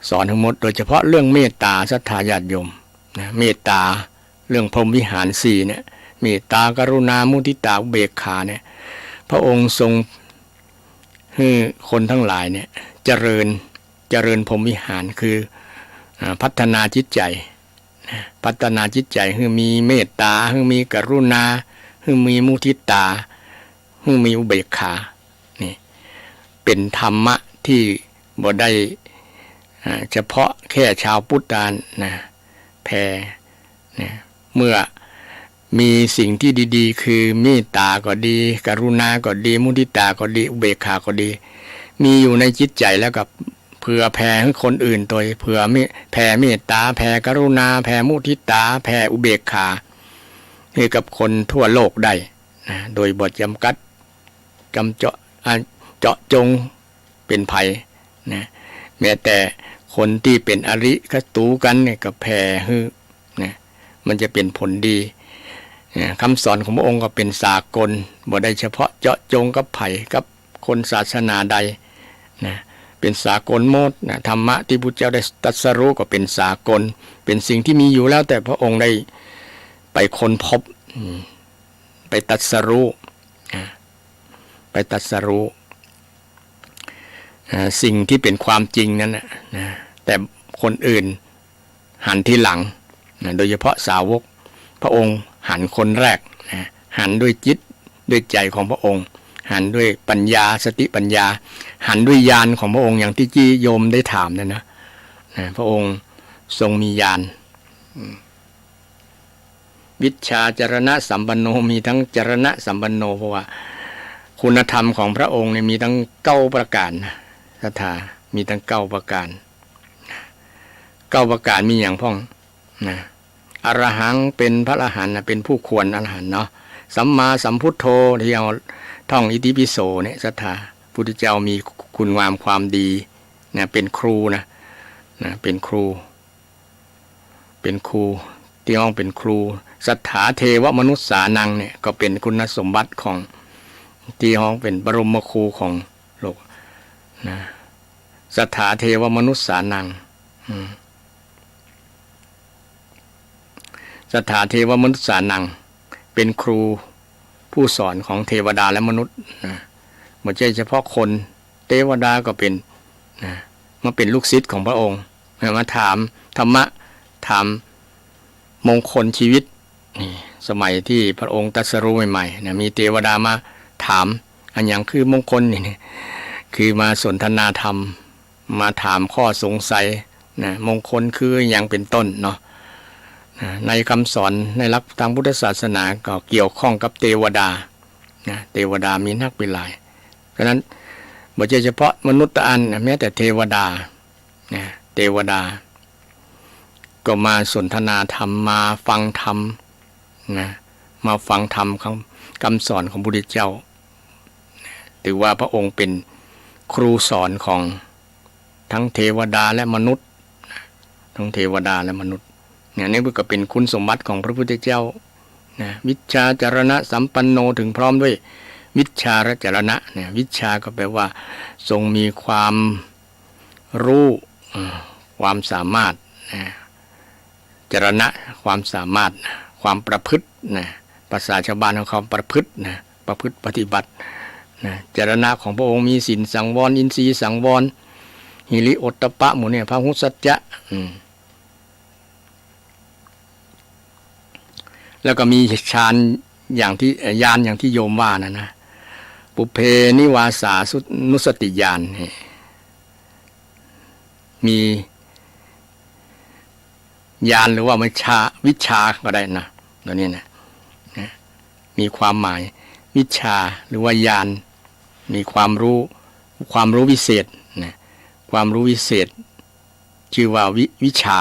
สอนทั้งหมดโดยเฉพาะเรื่องเมตตาศรัทธาญาติโยมนะเมตตาเรื่องพรหมวิหาร4เนี่ยเมตตากรุณามุทิตาอุเบกขาเนี่ยพระองค์ทรงให้คนทั้งหลายเนี่ยเจริญพรหมวิหารคือพัฒนาจิตใจพัฒนาจิตใจให้มีเมตตาให้มีกรุณาให้มีมุทิตาให้มีอุเบกขานี่เป็นธรรมะที่บ่ได้เฉพาะแค่ชาวพุทธนะแผ่เมื่อมีสิ่งที่ดีๆคือเมตตาก็ดีกรุณาก็ดีมุทิตาก็ดีอุเบกขาก็ดีมีอยู่ในจิตใจแล้วกับเผื่อแผ่ให้คนอื่นตัวเผื่อแผ่เมตตาแผ่กรุณาแผ่มุทิตาแผ่อุเบกขาให้กับคนทั่วโลกได้นะโดยบทจำกัดเจาะจงเป็นภัยนะแม้แต่คนที่เป็นอริคตูกันเนี่ยก็แผ่ให้นะมันจะเป็นผลดีคำสอนของพระองค์ก็เป็นสากลบ่ได้เฉพาะเจาะจงกับไผ่กับ คนศาสนาใดนะเป็นสากลหมดนะธรรมะที่พุทธเจ้าได้ตรัสรู้ก็เป็นสากลเป็นสิ่งที่มีอยู่แล้วแต่พระองค์ได้ไปค้นพบไปตรัสรู้ไปตรัสรู้สิ่งที่เป็นความจริงนั้นนะแต่คนอื่นหันที่หลังนะโดยเฉพาะสาวกพระองค์หันคนแรกนะหันด้วยจิตด้วยใจของพระองค์หันด้วยปัญญาสติปัญญาหันด้วยญาณของพระองค์อย่างที่จี้โยมได้ถามนะพระองค์ทรงมีญาณวิชชาจรณะสัมปันโนมีทั้งจรณะสัมปันโนเพราะว่าคุณธรรมของพระองค์เนี่ยมีทั้ง9ประการศรัทธามีทั้ง9ประการ9ประการมีอย่างพ้องนะอรหังเป็นพระอรหันต์เป็นผู้ควรอรหันต์เนาะสัมมาสัมพุทโธที่เอาท่องอิติปิโสเนี่ยศรัทธาพุทธเจ้ามีคุณงามความดีนะเป็นครูนะเป็นครูที่ห้องเป็นครูสัทธาเทวมนุษย์สานังเนี่ยก็เป็นคุณสมบัติของที่ห้องเป็นบรมครูของโลกนะสัทธาเทวมนุษย์สานังสัทธาเทวมนุษย์สานังเป็นครูผู้สอนของเทวดาและมนุษย์นะไม่ใช่เฉพาะคนเทวดาก็เป็นนะมาเป็นลูกศิษย์ของพระองค์มาถามธรรมะถามมงคลชีวิตนี่สมัยที่พระองค์ตรัสรู้ใหม่ๆนะมีเทวดามาถามอันอย่างคือมงคลนี่คือมาสนทนาธรรมมาถามข้อสงสัยนะมงคลคืออย่างเป็นต้นเนาะในคำสอนในหลักทางพุทธศาสนาก็เกี่ยวข้องกับเทวดานะเทวดามีนักเป็นหลายเพราะนั้นไม่ใช่เฉพาะมนุษย์อันแม้แต่เทวดานะเทวดาก็มาสนทนาธรรมมาฟังธรรมนะมาฟังธรรมคำสอนของพระพุทธเจ้าถือว่าพระองค์เป็นครูสอนของทั้งเทวดาและมนุษย์ทั้งเทวดาและมนุษย์นี่ก็เป็นคุณสมบัติของพระพุทธเจ้านะวิชชาจรณะสัมปันโนถึงพร้อมด้วยวิชชาและจรณะเนี่ยวิชชาก็แปลว่าทรงมีความรู้ความสามารถจรณะความสามารถความประพฤตินะภาษาชาวบ้านของเขาประพฤตินะประพฤติปฏิบัตินะจรณะของพระองค์มีศีลสังวรอินทรีย์สังวรหิริโอตตัปปะหมู่เนี่ยพหุสัจจะแล้วก็มีฌานอย่างที่ญาณอย่างที่โยมว่านะปุเพนิวาสานุสติญาณมีญาณหรือว่าวิชาก็ได้นะตัวนี้นะมีความหมายวิชาหรือว่าญาณมีความรู้วิเศษนะความรู้วิเศษชื่อว่าวิชา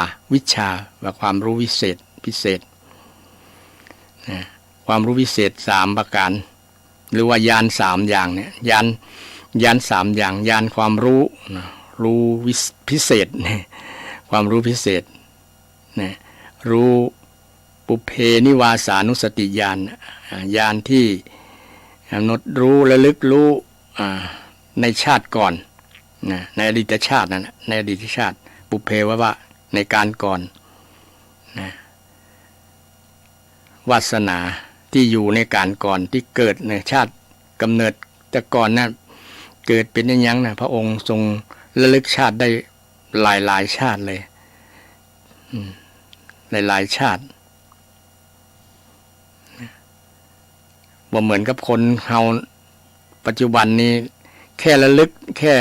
ว่าความรู้วิเศษพิเศษนะความรู้วิเศษ3ประการหรือว่าญาณ3อย่างเนี่ยญาณ3อย่างญาณความรู้นะรู้พิเศษนะความรู้พิเศษนะรู้ปุเพนิวาสานุสติญาณญาณที่กำหนดรู้ระลึกรู้ในชาติก่อนนะในอดีตชาตินั่นในอดีตชาติปุเพว่าในการก่อนนะวาสนาที่อยู่ในการก่อนที่เกิดในชาติกำเนิดแต่ก่อนนั้นเกิดเป็นยังนะพระองค์ทรงระลึกชาติได้หลายชาติเลยหลายชาติบ่เหมือนกับคนเฮาปัจจุบันนี้แค่ระลึกแค่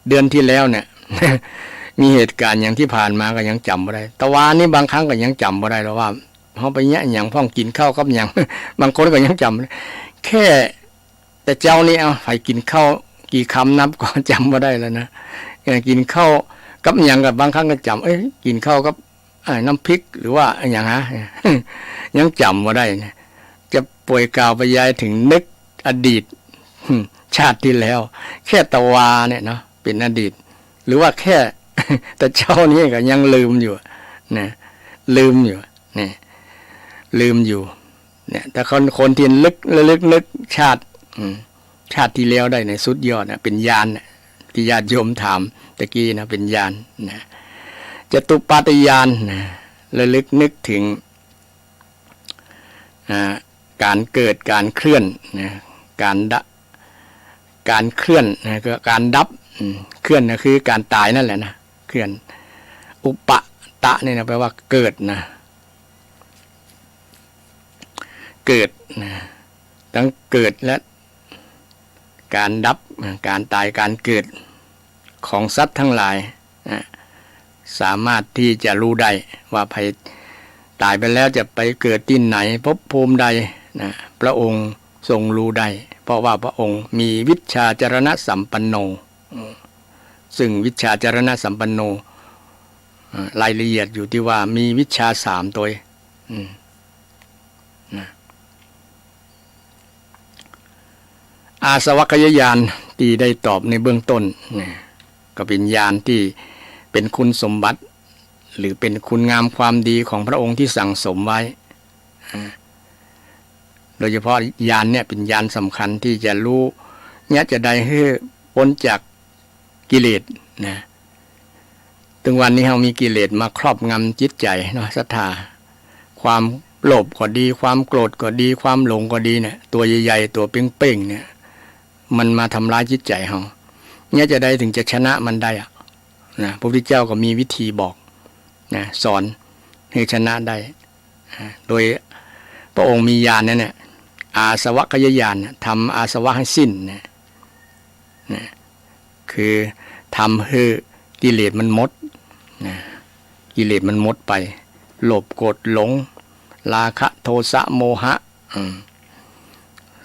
เดือนที่แล้วเนี่ย มีเหตุการณ์อย่างที่ผ่านมาก็ยังจำบ่ได้ตะวันนี้บางครั้งก็ยังจำบ่ได้หรอกว่าเฮาไปแยะอย่างพ้องกินข้าวกับอย่าง บางคนก็ยังจำแค่แต่เจ้านี่เอาไปกินข้าวกี่คำนับก็จำบ่ได้แล้วนะกินข้าวกับอย่างกับบางครั้งก็จำกินข้าวกับน้ำพริกหรือว่าอย่างฮะ ยังจำบ่ได้นะจะป่วยกล่าวไปยายถึงนึกอดีตชาติที่แล้วแค่ตะวาเนี่ยเนาะเป็นอดีตหรือว่าแค่ แต่เจ้านี่ก็ยังลืมอยู่นะลืมอยู่เนี่ยลืมอยู่เนี่ยแต่คนที่ระลึกนึกชาติ ชาติที่แล้วได้ในสุดยอดนะเป็นญาณนะที่ญาติโยมถามตะกี้นะเป็นญาณนะจตุปาฏญาณนะระลึกนึกถึงการเกิดการเคลื่อนนะการเคลื่อนนะก็การดับเคลื่อนนะคือการตายนั่นแหละนะเคลื่อนอุปตะนี่นะแปลว่าเกิดนะเกิดนะทั้งเกิดและการดับการตายการเกิดของสัตว์ทั้งหลายนะสามารถที่จะรู้ได้ว่าภัยตายไปแล้วจะไปเกิดที่ไหนภพภูมิใดนะพระองค์ทรงรู้ได้เพราะว่าพระองค์มีวิชชาจรณะสัมปันโนซึ่งวิชชาจรณะสัมปันโนรายละเอียดอยู่ที่ว่ามีวิชชา3ตัวนะอาสวัคยญาณที่ได้ตอบในเบื้องต้นนะก็เป็นญาณที่เป็นคุณสมบัติหรือเป็นคุณงามความดีของพระองค์ที่สั่งสมไว้โดยเฉพาะญาณเนี่ยเป็นญาณสำคัญที่จะรู้เนี่ยจะได้ให้พ้นจากกิเลสนะถึงวันนี้เรามีกิเลสมาครอบงำจิตใจเนาะศรัทธาความโลภก็ดีความโกรธก็ดีความหลงก็ดีเนี่ยตัวใหญ่ๆตัวเป้งๆเนี่ยมันมาทำร้ายจิตใจเราเนี่ยจะได้ถึงจะชนะมันได้อะนะพระพุทธเจ้าก็มีวิธีบอกนะสอนให้ชนะได้โดยพระองค์มีญาณนั่นเนี่ยอาสวัคยญาณทำอาสวะให้สิ้นนะคือทำให้กิเลสมันหมดนะกิเลสมันหมดไปโลภโกรธหลงราคะโทสะโมหะ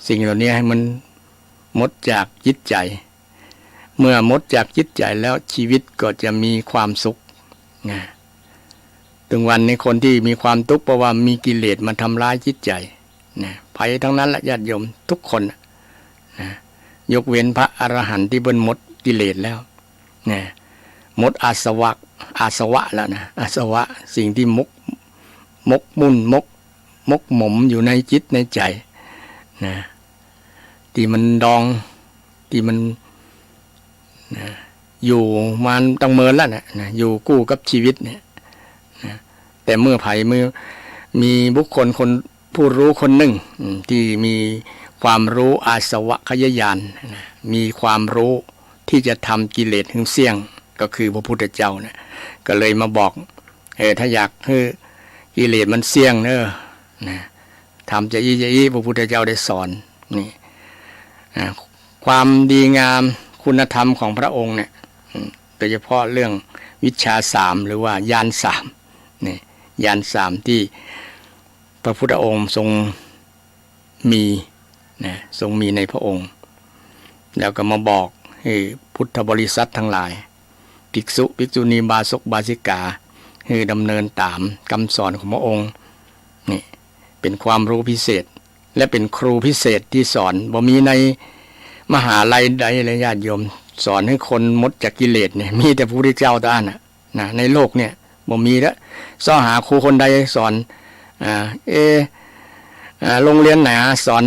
สิ่งเหล่านี้ให้มันหมดจากจิตใจเมื่อหมดจากจิตใจแล้วชีวิตก็จะมีความสุขนะถึงวันนี้คนที่มีความทุกข์เพราะว่ามีกิเลสมาทำร้ายจิตใจนะภัยทั้งนั้นแหละญาติโยมทุกคนนะยกเว้นพระอรหันต์ที่เบิ่นหมดกิเลสแล้วนะหมดอาสวะแล้วนะอาสวะสิ่งที่มกมุ่นมกหมมอยู่ในจิตในใจนะที่มันดองที่มันนะอยู่มาตั้งเมินแล้วนะอยู่กู้กับชีวิตเนี่ยนะแต่เมื่อมีบุคคลคนผู้รู้คนหนึ่งที่มีความรู้อาสวะขยญาณนะมีความรู้ที่จะทำกิเลสถึงเสี่ยงก็คือพระพุทธเจ้านะก็เลยมาบอกถ้าอยากให้กิเลสมันเสี่ยงนะทำจะอี้พระพุทธเจ้าได้สอนนี่ความดีงามคุณธรรมของพระองค์เนี่ยโดยเฉพาะเรื่องวิชชา3หรือว่าญาณ3นี่ญาณ3ที่พระพุทธองค์ทรงมีนะทรงมีในพระองค์แล้วก็มาบอกให้พุทธบริษัททั้งหลายภิกษุภิกษุณีบาศกบาสิกาให้ดำเนินตามคำสอนของพระองค์นี่เป็นความรู้พิเศษและเป็นครูพิเศษที่สอนบ่มีในมหาลัยใดเลยญาติโยมสอนให้คนหมดจากกิเลสเนี่ยมีแต่พระพุทธเจ้าเท่านั้นนะในโลกเนี่ยบ่มีแล้วซ้อหาครูคนใดสอนโรงเรียนไหนสอน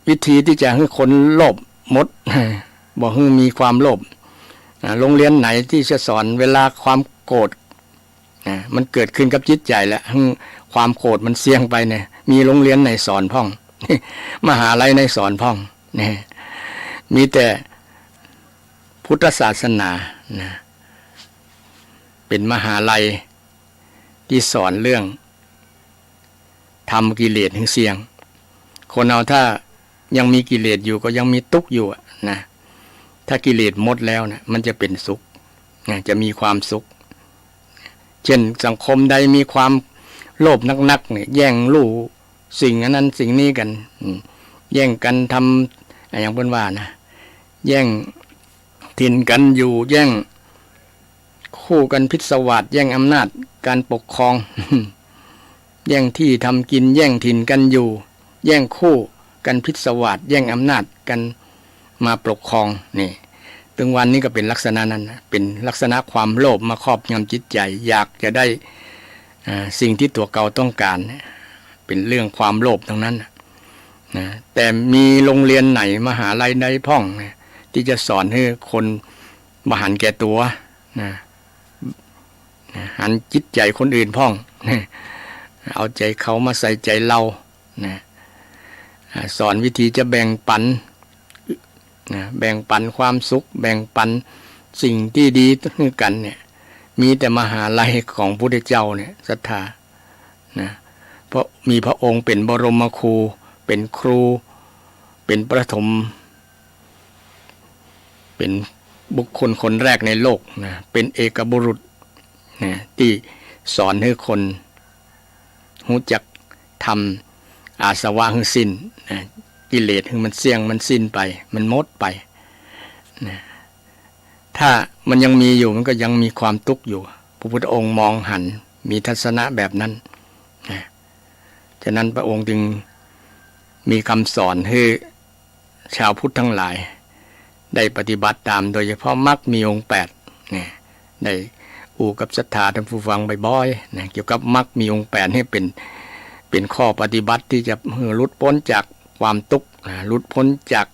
วิธีที่จะให้คนโลภหมดบอกให้มีความโลภโรงเรียนไหนที่จะสอนเวลาความโกรธมันเกิดขึ้นกับจิตใจแล้วความโกรธมันเสี่ยงไปเนี่ยมีโรงเรียนไหนสอนพ่องมหาลัยในสอนพ่องเนี่ยมีแต่พุทธศาสนานะเป็นมหาลัยที่สอนเรื่องทำกิเลสถึงเสี่ยงคนเราถ้ายังมีกิเลสอยู่ก็ยังมีทุกข์อยู่นะถ้ากิเลสหมดแล้วนะมันจะเป็นสุขนะจะมีความสุขเช่นสังคมใดมีความโลภนักๆเนี่ยแย่งลูกสิ่งนั้นสิ่งนี้กันแย่งกันทำอย่างเพิ่นว่านะแย่งถิ่นกันอยู่แย่งคู่กันพิศวาสแย่งอำนาจการปกครอง แย่งที่ทำกินแย่งถิ่นกันอยู่แย่งคู่กันพิศวาสแย่งอำนาจกันมาปกครองนี่ถึงวันนี้ก็เป็นลักษณะนั้นนะเป็นลักษณะความโลภมาครอบงำจิตใจอยากจะได้สิ่งที่ตัวเก่าต้องการเป็นเรื่องความโลภทั้งนั้น นะแต่มีโรงเรียนไหนมหาลัยใดพ่องนะที่จะสอนให้คนมาหันแก่ตัวนะหันจิตใจคนอื่นพ่องนะเอาใจเขามาใส่ใจเรานะสอนวิธีจะแบ่งปันนะแบ่งปันความสุขแบ่งปันสิ่งที่ดีให้กันเนี่ยมีแต่มหาลัยของพระพุทธเจ้าเนี่ยศรัทธานะเพราะมีพระองค์เป็นบรมครูเป็นครูเป็นประถมเป็นบุคคลคนแรกในโลกนะเป็นเอกบุรุษนะที่สอนให้คนรู้จักทำอาสวะให้สิ้นนะกิเลสให้มันเสี่ยงมันสิ้นไปมันหมดไปนะถ้ามันยังมีอยู่มันก็ยังมีความทุกข์อยู่พระพุทธองค์มองหันมีทัศนะแบบนั้นนะฉะนั้นพระองค์จึงมีคำสอนให้ชาวพุทธทั้งหลายได้ปฏิบัติตามโดยเฉพาะมรรคมีองค์8เนี่ยได้อู่กับศรัทธาท่านผู้ฟังบ่อยๆนะเกี่ยวกับมรรคมีองค์8ให้เป็นข้อปฏิบัติที่จะหลุดพ้นจากความทุกข์หลุดพ้นจาก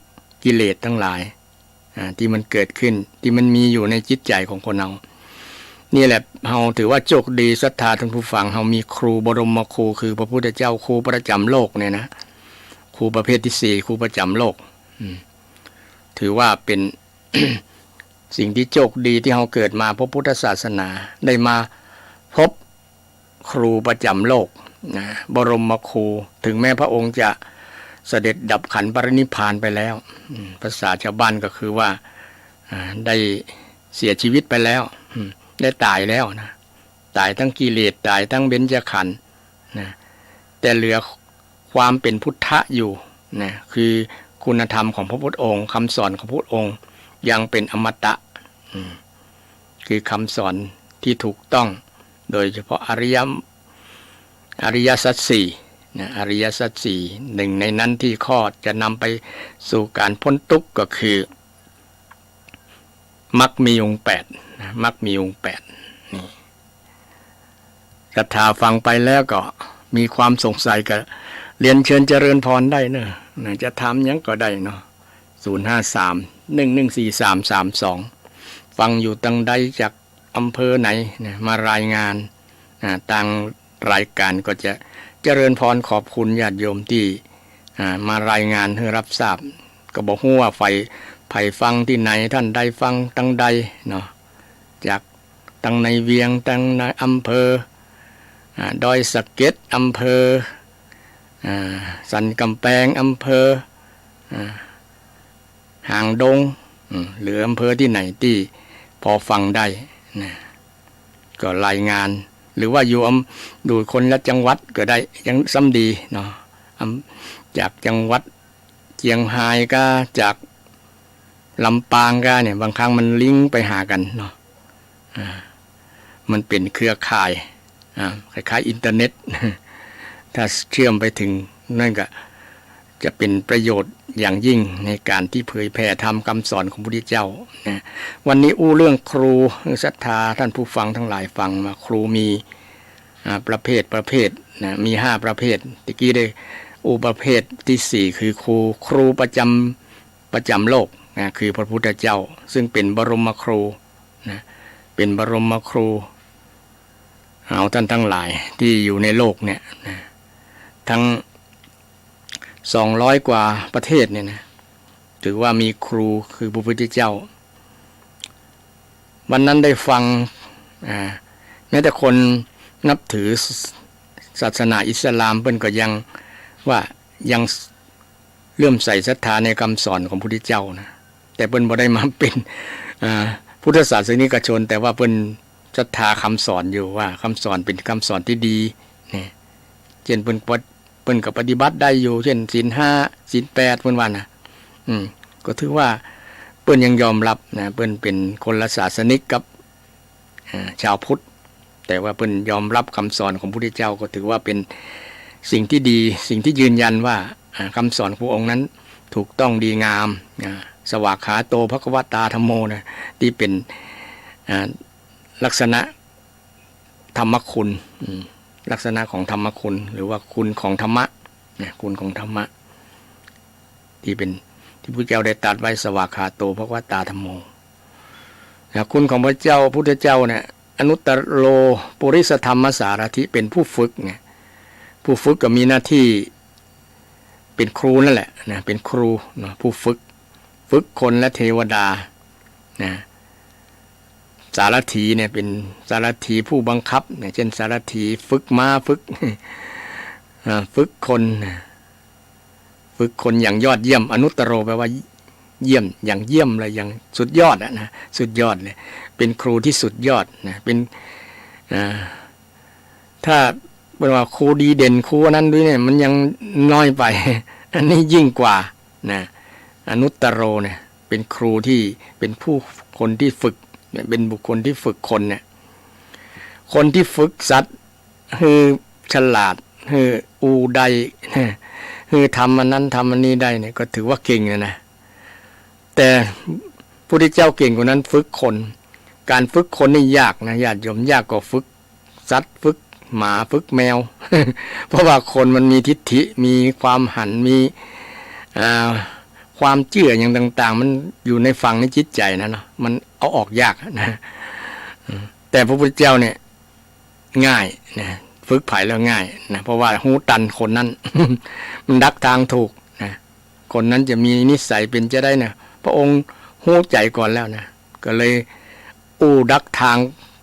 กิเลสทั้งหลายที่มันเกิดขึ้นที่มันมีอยู่ในจิตใจของคนเรานี่แหละเราถือว่าโชคดีศรัทธาท่านผู้ฟังเรามีครูบรมครูคือพระพุทธเจ้าครูประจำโลกเนี่ยนะครูประเภทที่4ครูประจำโลกถือว่าเป็น สิ่งที่โชคดีที่เราเกิดมาพระพุทธศาสนาได้มาพบครูประจำโลกนะบรมครูถึงแม้พระองค์จะเสด็จดับขันธ์ปรินิพพานไปแล้วภาษาชาวบ้านก็คือว่าได้เสียชีวิตไปแล้วได้ตายแล้วนะตายทั้งกิเลสตายทั้งเบญจขันธ์นะแต่เหลือความเป็นพุทธะอยู่นะคือคุณธรรมของพระพุทธองค์คำสอนของพระพุทธองค์ยังเป็นอมตะคือคำสอนที่ถูกต้องโดยเฉพาะอริยสัจสี่นะอริยสัจสี่หนึ่งในนั้นที่ข้อจะนำไปสู่การพ้นทุกข์ก็คือมรรคมีองค์8นะมรรคมีองค์8นี่ศรัทธาฟังไปแล้วก็มีความสงสัยก็เรียนเชิญเจริญพรได้เนอะจะถามยังก็ได้เนาะ053-114332ฟังอยู่ตั้งใดจากอำเภอไหนนะมารายงานทางรายการก็จะเจริญพรขอบคุณญาติโยมที่มารายงานให้รับทราบก็บอกว่าไผ่ฟังที่ไหนท่านใดฟังตั้งใดเนาะจากตั้งในเวียงตั้งในอำเภอดอยสะเก็ดอำเภอสันกำแพงอำเภอหางดงหรืออำเภอที่ไหนที่พอฟังได้นะก็รายงานหรือว่าอยู่ดูคนละจังหวัดก็ได้ยังซ้ำดีเนาะจากจังหวัดเชียงรายก็จากลำปางก็เนี่ยบางครั้งมันลิงก์ไปหากันเนาะมันเป็นเครือข่ายคล้ายๆอินเทอร์เน็ตถ้าเชื่อมไปถึงนั่นก็จะเป็นประโยชน์อย่างยิ่งในการที่เผยแผ่ธรรมคำสอนของพระพุทธเจ้านะวันนี้เรื่องครูศรัทธาท่านผู้ฟังทั้งหลายฟังมาครูมีประเภทนะมี5ประเภทตะกี้ได้ประเภทที่4คือครูประจำโลกนะคือพระพุทธเจ้าซึ่งเป็นบรมครูนะเป็นบรมครูเอาท่านทั้งหลายที่อยู่ในโลกเนี่ยนะทั้ง200กว่าประเทศเนี่ยนะถือว่ามีครูคือพระพุทธเจ้าวันนั้นได้ฟังแม้แต่คนนับถือศาสนาอิสลามเพิ่นก็ยังว่ายังเลื่อมใสศรัทธาในคำสอนของพระพุทธเจ้านะแต่เพิ่นบ่ได้มาเป็นพุทธศาสนิกชนแต่ว่าเพิ่นศรัทธาคำสอนอยู่ว่าคำสอนเป็นคำสอนที่ดีนี่เช่นเพิ่นก็ปฏิบัติได้อยู่เช่นศีล5ศีล8เพิ่นว่านะก็ถือว่าเพิ่นยังยอมรับนะเพิ่นเป็นคนละศาสนิกกับชาวพุทธแต่ว่าเพิ่นยอมรับคำสอนของพระพุทธเจ้าก็ถือว่าเป็นสิ่งที่ดีสิ่งที่ยืนยันว่าคำสอนของพระองค์นั้นถูกต้องดีงามสวากขาโตภควตาธัมโมนะที่เป็นลักษณะธรรมคุณลักษณะของธรรมคุณหรือว่าคุณของธรรมะคุณของธรรมะ ที่พระเจ้าได้ตรัสไว้สวากขาโตภควตาธัมโมคุณของพระเจ้าพุทธเจ้าเนี่ยอนุตตรโลปุริสธรรมสารถิเป็นผู้ฝึกเนี่ยผู้ฝึกก็มีหน้าที่เป็นครูนั่นแหละนะเป็นครูนะผู้ฝึกคนและเทวดานะสารถีเนี่ยเป็นสารถีผู้บังคับเนี่ยเช่นสารถีฝึกม้าฝึกคนอย่างยอดเยี่ยมอนุตตรโลแปลว่าเยี่ยมอย่างเยี่ยมเลยอย่างสุดยอดนะสุดยอดเลยเป็นครูที่สุดยอดนะเป็นถ้าเป็นว่าครูดีเด่นครูนั้นด้วยเนี่ยมันยังน้อยไปอันนี้ยิ่งกว่านะอนุตตรโลเนี่ยเป็นครูที่เป็นผู้คนที่ฝึกเป็นบุคคลที่ฝึกคนเนี่ยคนที่ฝึกสัตว์คือฉลาดคืออูได้คือทำอันนั้นทำอันนี้ได้เนี่ยก็ถือว่าเก่งนะแต่พระพุทธเจ้าเก่งกว่านั้นฝึกคนการฝึกคนนี่ยากนะญาติโยมยากกว่าฝึกสัตว์ฝึกหมาฝึกแมว เพราะว่าคนมันมีทิฏฐิมีความหันมีความเชื่ออย่างต่างๆมันอยู่ในฝั่งในจิตใจนะเนาะมันเอาออกยากนะแต่พระพุทธเจ้าเนี่ยง่ายนะฝึกไผ่แล้วง่ายนะเพราะว่าหูตันคนนั้น มันดักทางถูกนะคนนั้นจะมีนิสัยเป็นจะได้นะพระองค์หูใจก่อนแล้วนะก็เลยดักทาง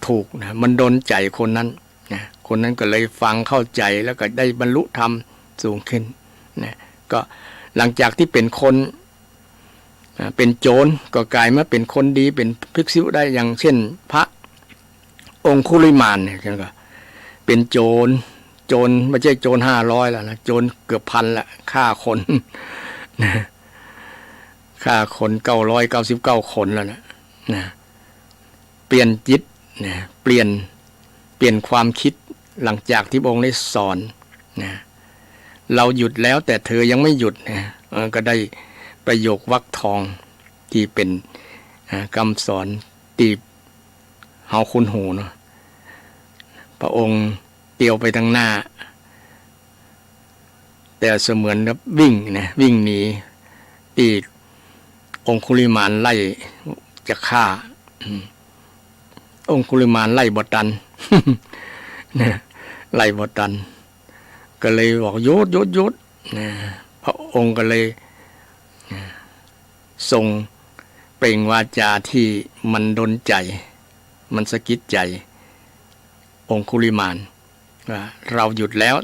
ถูกนะมันโดนใจคนนั้นนะคนนั้นก็เลยฟังเข้าใจแล้วก็ได้บรรลุธรรมสูงขึ้นนะก็หลังจากที่เป็นคนเป็นโจรก็กลายมาเป็นคนดีเป็นภิกษุได้อย่างเช่นพระองคุลิมานเนี่ยก็เป็นโจรไม่ใช่โจร500แล้วนะโจรเกือบพันละฆ่าคนนะฆ่าคน999คนแล้วนะเปลี่ยนจิตนะเปลี่ยนความคิดหลังจากที่พระองค์ได้สอนนะเราหยุดแล้วแต่เธอยังไม่หยุดนะก็ได้ประโยควรรคทองที่เป็นคำสอนที่เฮาคุ้นหูเนาะพระองค์เตียวไปทางหน้าแต่เสมือนกับวิ่งหนีที่องคุลิมานไล่จะฆ่าองคุลิมานไล่บ่ทัน ไล่บ่ทันก็เลยบอกหยุดพระองค์ก็เลยทรงเปล่งวาจาที่มันดลใจมันสะกิดใจองคุลิมานว่าเราหยุดแล้ว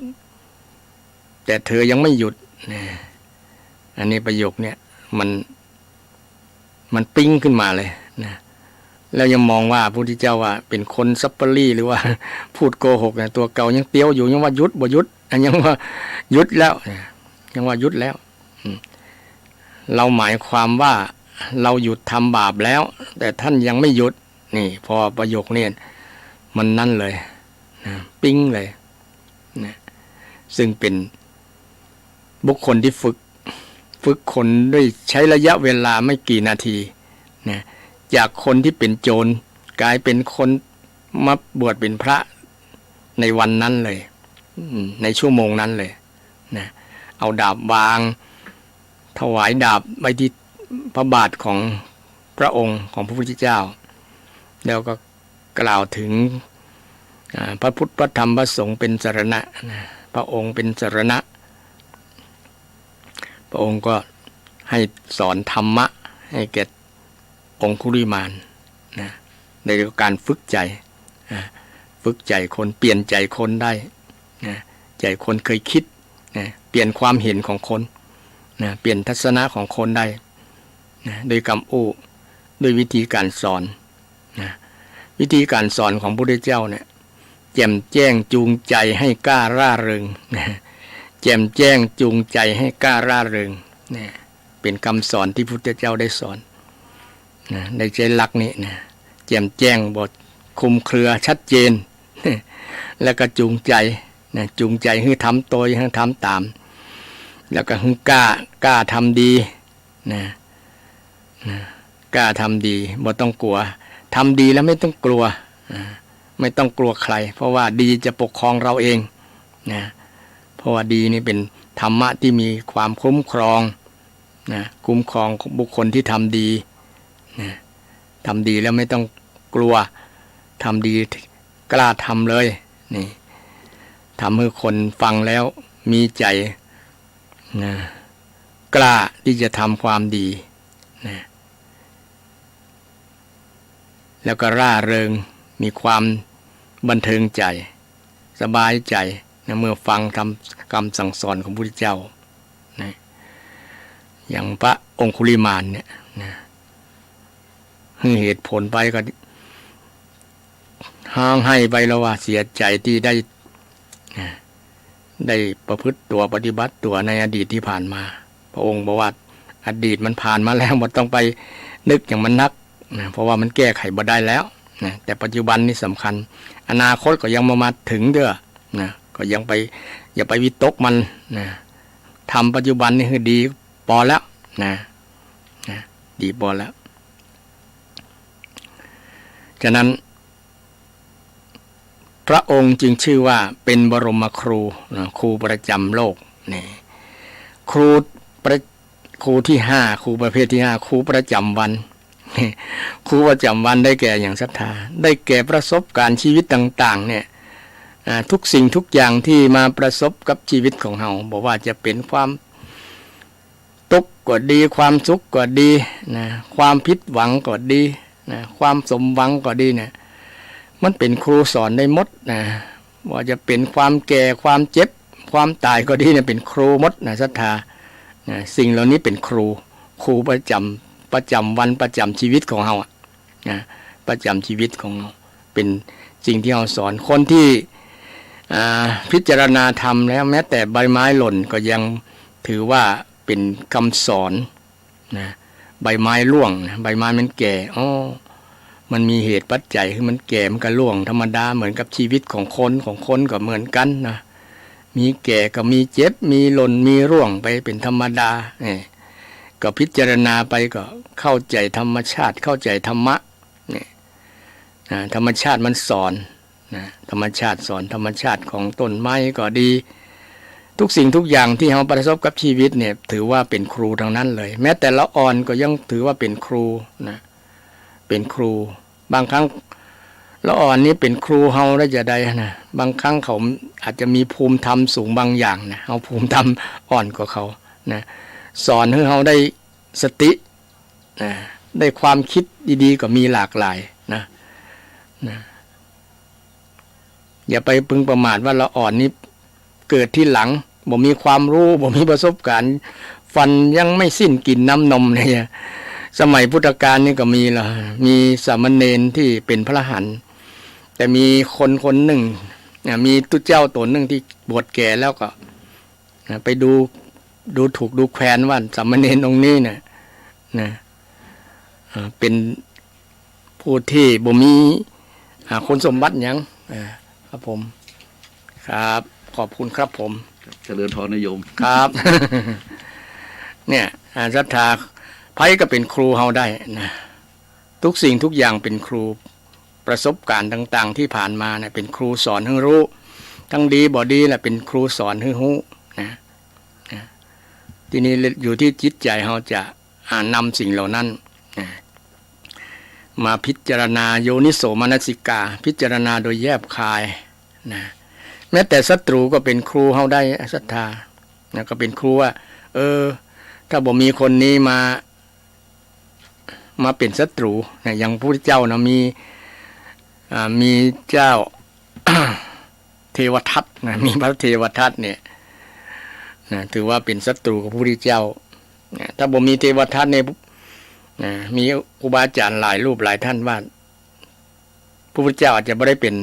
แต่เธอยังไม่หยุดอันนี้ประโยคเนี่ยมันปิ้งขึ้นมาเลยนะแล้วยังมองว่าพระพุทธเจ้าว่าเป็นคนซัปเปอรี่หรือว่าพูดโกหกนะตัวเก่ายังเตี้ยวอยู่ยังว่าหยุดบ่หยุดยังว่าหยุดแล้วยังว่าหยุดแล้วเราหมายความว่าเราหยุดทำบาปแล้วแต่ท่านยังไม่หยุดนี่พอประโยคนี้มันนั่นเลยนะปิ้งเลยนะซึ่งเป็นบุคคลที่ฝึกคนด้วยใช้ระยะเวลาไม่กี่นาทีนะจากคนที่เป็นโจรกลายเป็นคนมาบวชเป็นพระในวันนั้นเลยในชั่วโมงนั้นเลยนะเอาดาบวางถวายดาบไว้ที่พระบาทของพระองค์ของพระพุทธเจ้าแล้วก็กล่าวถึงพระพุทธพระธรรมพระสงฆ์เป็นสรณะพระองค์เป็นสรณะพระองค์ก็ให้สอนธรรมะให้แก่องคุลิมานนะในการฝึกใจคนเปลี่ยนใจคนได้นะใจคนเคยคิดนะเปลี่ยนความเห็นของคนนะเปลี่ยนทัศนะของคนได้นะโดยคำอู้โดยวิธีการสอนนะวิธีการสอนของพระพุทธเจ้าเนี่ยแจ่มแจ้งจูงใจให้กล้าร่าเริงนะแจ่มแจ้งจูงใจให้กล้าร่าเริงนะเป็นคำสอนที่พระพุทธเจ้าได้สอนนะในใจหลักนี้นะแจ่มแจ้งบทคุมเครือชัดเจนแล้วก็จูงใจนะจูงใจให้ทำตัวให้ทำตามแล้วก็ให้กล้าทำดีนะกล้าทำดีบ่ต้องกลัวทำดีแล้วไม่ต้องกลัวไม่ต้องกลัวใครเพราะว่าดีจะปกครองเราเองนะเพราะว่าดีนี่เป็นธรรมะที่มีความคุ้มครอง นะคุ้มครองบุคคลที่ทำดีนะทำดีแล้วไม่ต้องกลัวทำดีกล้าทำเลยนี่ทำให้คนฟังแล้วมีใจนะกล้าที่จะทำความดีนะแล้วก็ร่าเริงมีความบันเทิงใจสบายใจนะเมื่อฟังทำคำสั่งสอนของพระพุทธเจ้านะอย่างพระองคุลิมานเนี่ยนะให้เหตุผลไปก็ห้างให้ไปแล้วว่าเสียใจที่ได้ประพฤติตัวปฏิบัติตัวในอดีตที่ผ่านมาพระองค์บอกว่าอดีตมันผ่านมาแล้วมันต้องไปนึกอย่างมันนักนะเพราะว่ามันแก้ไขบ่ได้แล้วนะแต่ปัจจุบันนี่สำคัญอนาคตก็ยังมาถึงเด้อนะก็ยังไปอย่าไปวิตกมันนะทำปัจจุบันนี่คือดีพอแล้วนะดีพอแล้วฉะนั้นพระองค์จึงชื่อว่าเป็นบรมครูนะครูประจำโลกนี่ครูที่5ครูประเภทที่5ครูประจำวันครูประจำวันได้แก่อย่างศรัทธาได้แก่ประสบการณ์ชีวิตต่างๆเนี่ยทุกสิ่งทุกอย่างที่มาประสบกับชีวิตของเราบอกว่าจะเป็นความทุกข์ก็ดีความสุขก็ดีนะความผิดหวังก็ดีนะความสมหวังก็ดีเนี่ยมันเป็นครูสอนได้หมดนะว่าจะเป็นความแก่ความเจ็บความตายก็ดีเนี่ยเป็นครูหมดนะศรัทธานะสิ่งเหล่านี้เป็นครูประจำวันประจำชีวิตของเรานะประจำชีวิตของเราเป็นสิ่งที่เราสอนคนที่พิจารณาธรรมแล้วแม้แต่ใบไม้หล่นก็ยังถือว่าเป็นคำสอนนะใบไม้ร่วงนะใบไม้มันแก่มันมีเหตุปัจจัยคือมันแก่มันก็ร่วงธรรมดาเหมือนกับชีวิตของคนก็เหมือนกันนะมีแก่ก็มีเจ็บมีหล่นมีร่วงไปเป็นธรรมดาเนี่ยก็พิจารณาไปก็เข้าใจธรรมชาติเข้าใจธรรมะเนี่ยธรรมชาติมันสอนนะธรรมชาติสอนธรรมชาติของต้นไม้ก็ดีทุกสิ่งทุกอย่างที่เราประสบกับชีวิตเนี่ยถือว่าเป็นครูทั้งนั้นเลยแม้แต่ละอ่อนก็ยังถือว่าเป็นครูนะเป็นครูบางครั้งละอ่อนนี้เป็นครูเฮาได้จะได้นะบางครั้งเขาอาจจะมีภูมิธรรมสูงบางอย่างนะเอาภูมิธรรมอ่อนกว่าเขานะสอนให้เราได้สตินะได้ความคิดดีๆก็มีหลากหลายนะอย่าไปพึงประมาทว่าละอ่อนนี้เกิดที่หลังบ่มีความรู้บ่มีประสบการณ์ฟันยังไม่สิ้นกินน้ำนมเนี่ยสมัยพุทธกาลนี่ก็มีละมีสามเณรที่เป็นพระอรหันต์แต่มีคนหนึ่งมีตุเจ้าตนหนึ่งที่บวชแก่แล้วก็ไปดูถูกดูแคลนว่าสามเณรองค์นี้เนี่ยเป็นผู้ที่บ่มีคุณสมบัติหยังครับผมครับขอบคุณครับผมเจริญพรนิยมครับ เนี่ยศรัทธาไผก็เป็นครูเฮาได้นะทุกสิ่งทุกอย่างเป็นครูประสบการณ์ต่างๆที่ผ่านมาเนี่ยเป็นครูสอนให้รู้ทั้งดีบ่ดีแหละเป็นครูสอนให้รู้นะทีนี้อยู่ที่จิตใจเฮาจะนำสิ่งเหล่านั้นมาพิจารณาโยนิโสมนสิกาพิจารณาโดยแยบคายนะแม้แต่ศัตรูก็เป็นครูเฮาได้ศรัทธานะก็เป็นครูว่าถ้าบ่มีคนนี้มาเป็นศัตรูนะอย่างพระพุทธเจ้านะมีเจ้า เทวทัตนะมีพระเทวทัตเนี่ยนะถือว่าเป็นศัตรูกับพระพุทธเจ้านะถ้าบ่มีเทวทัตเนี่ยนะมีครูบาอาจารย์หลายรูปหลายท่านว่าพระพุทธเจ้าอาจจะไม่ได้เป็น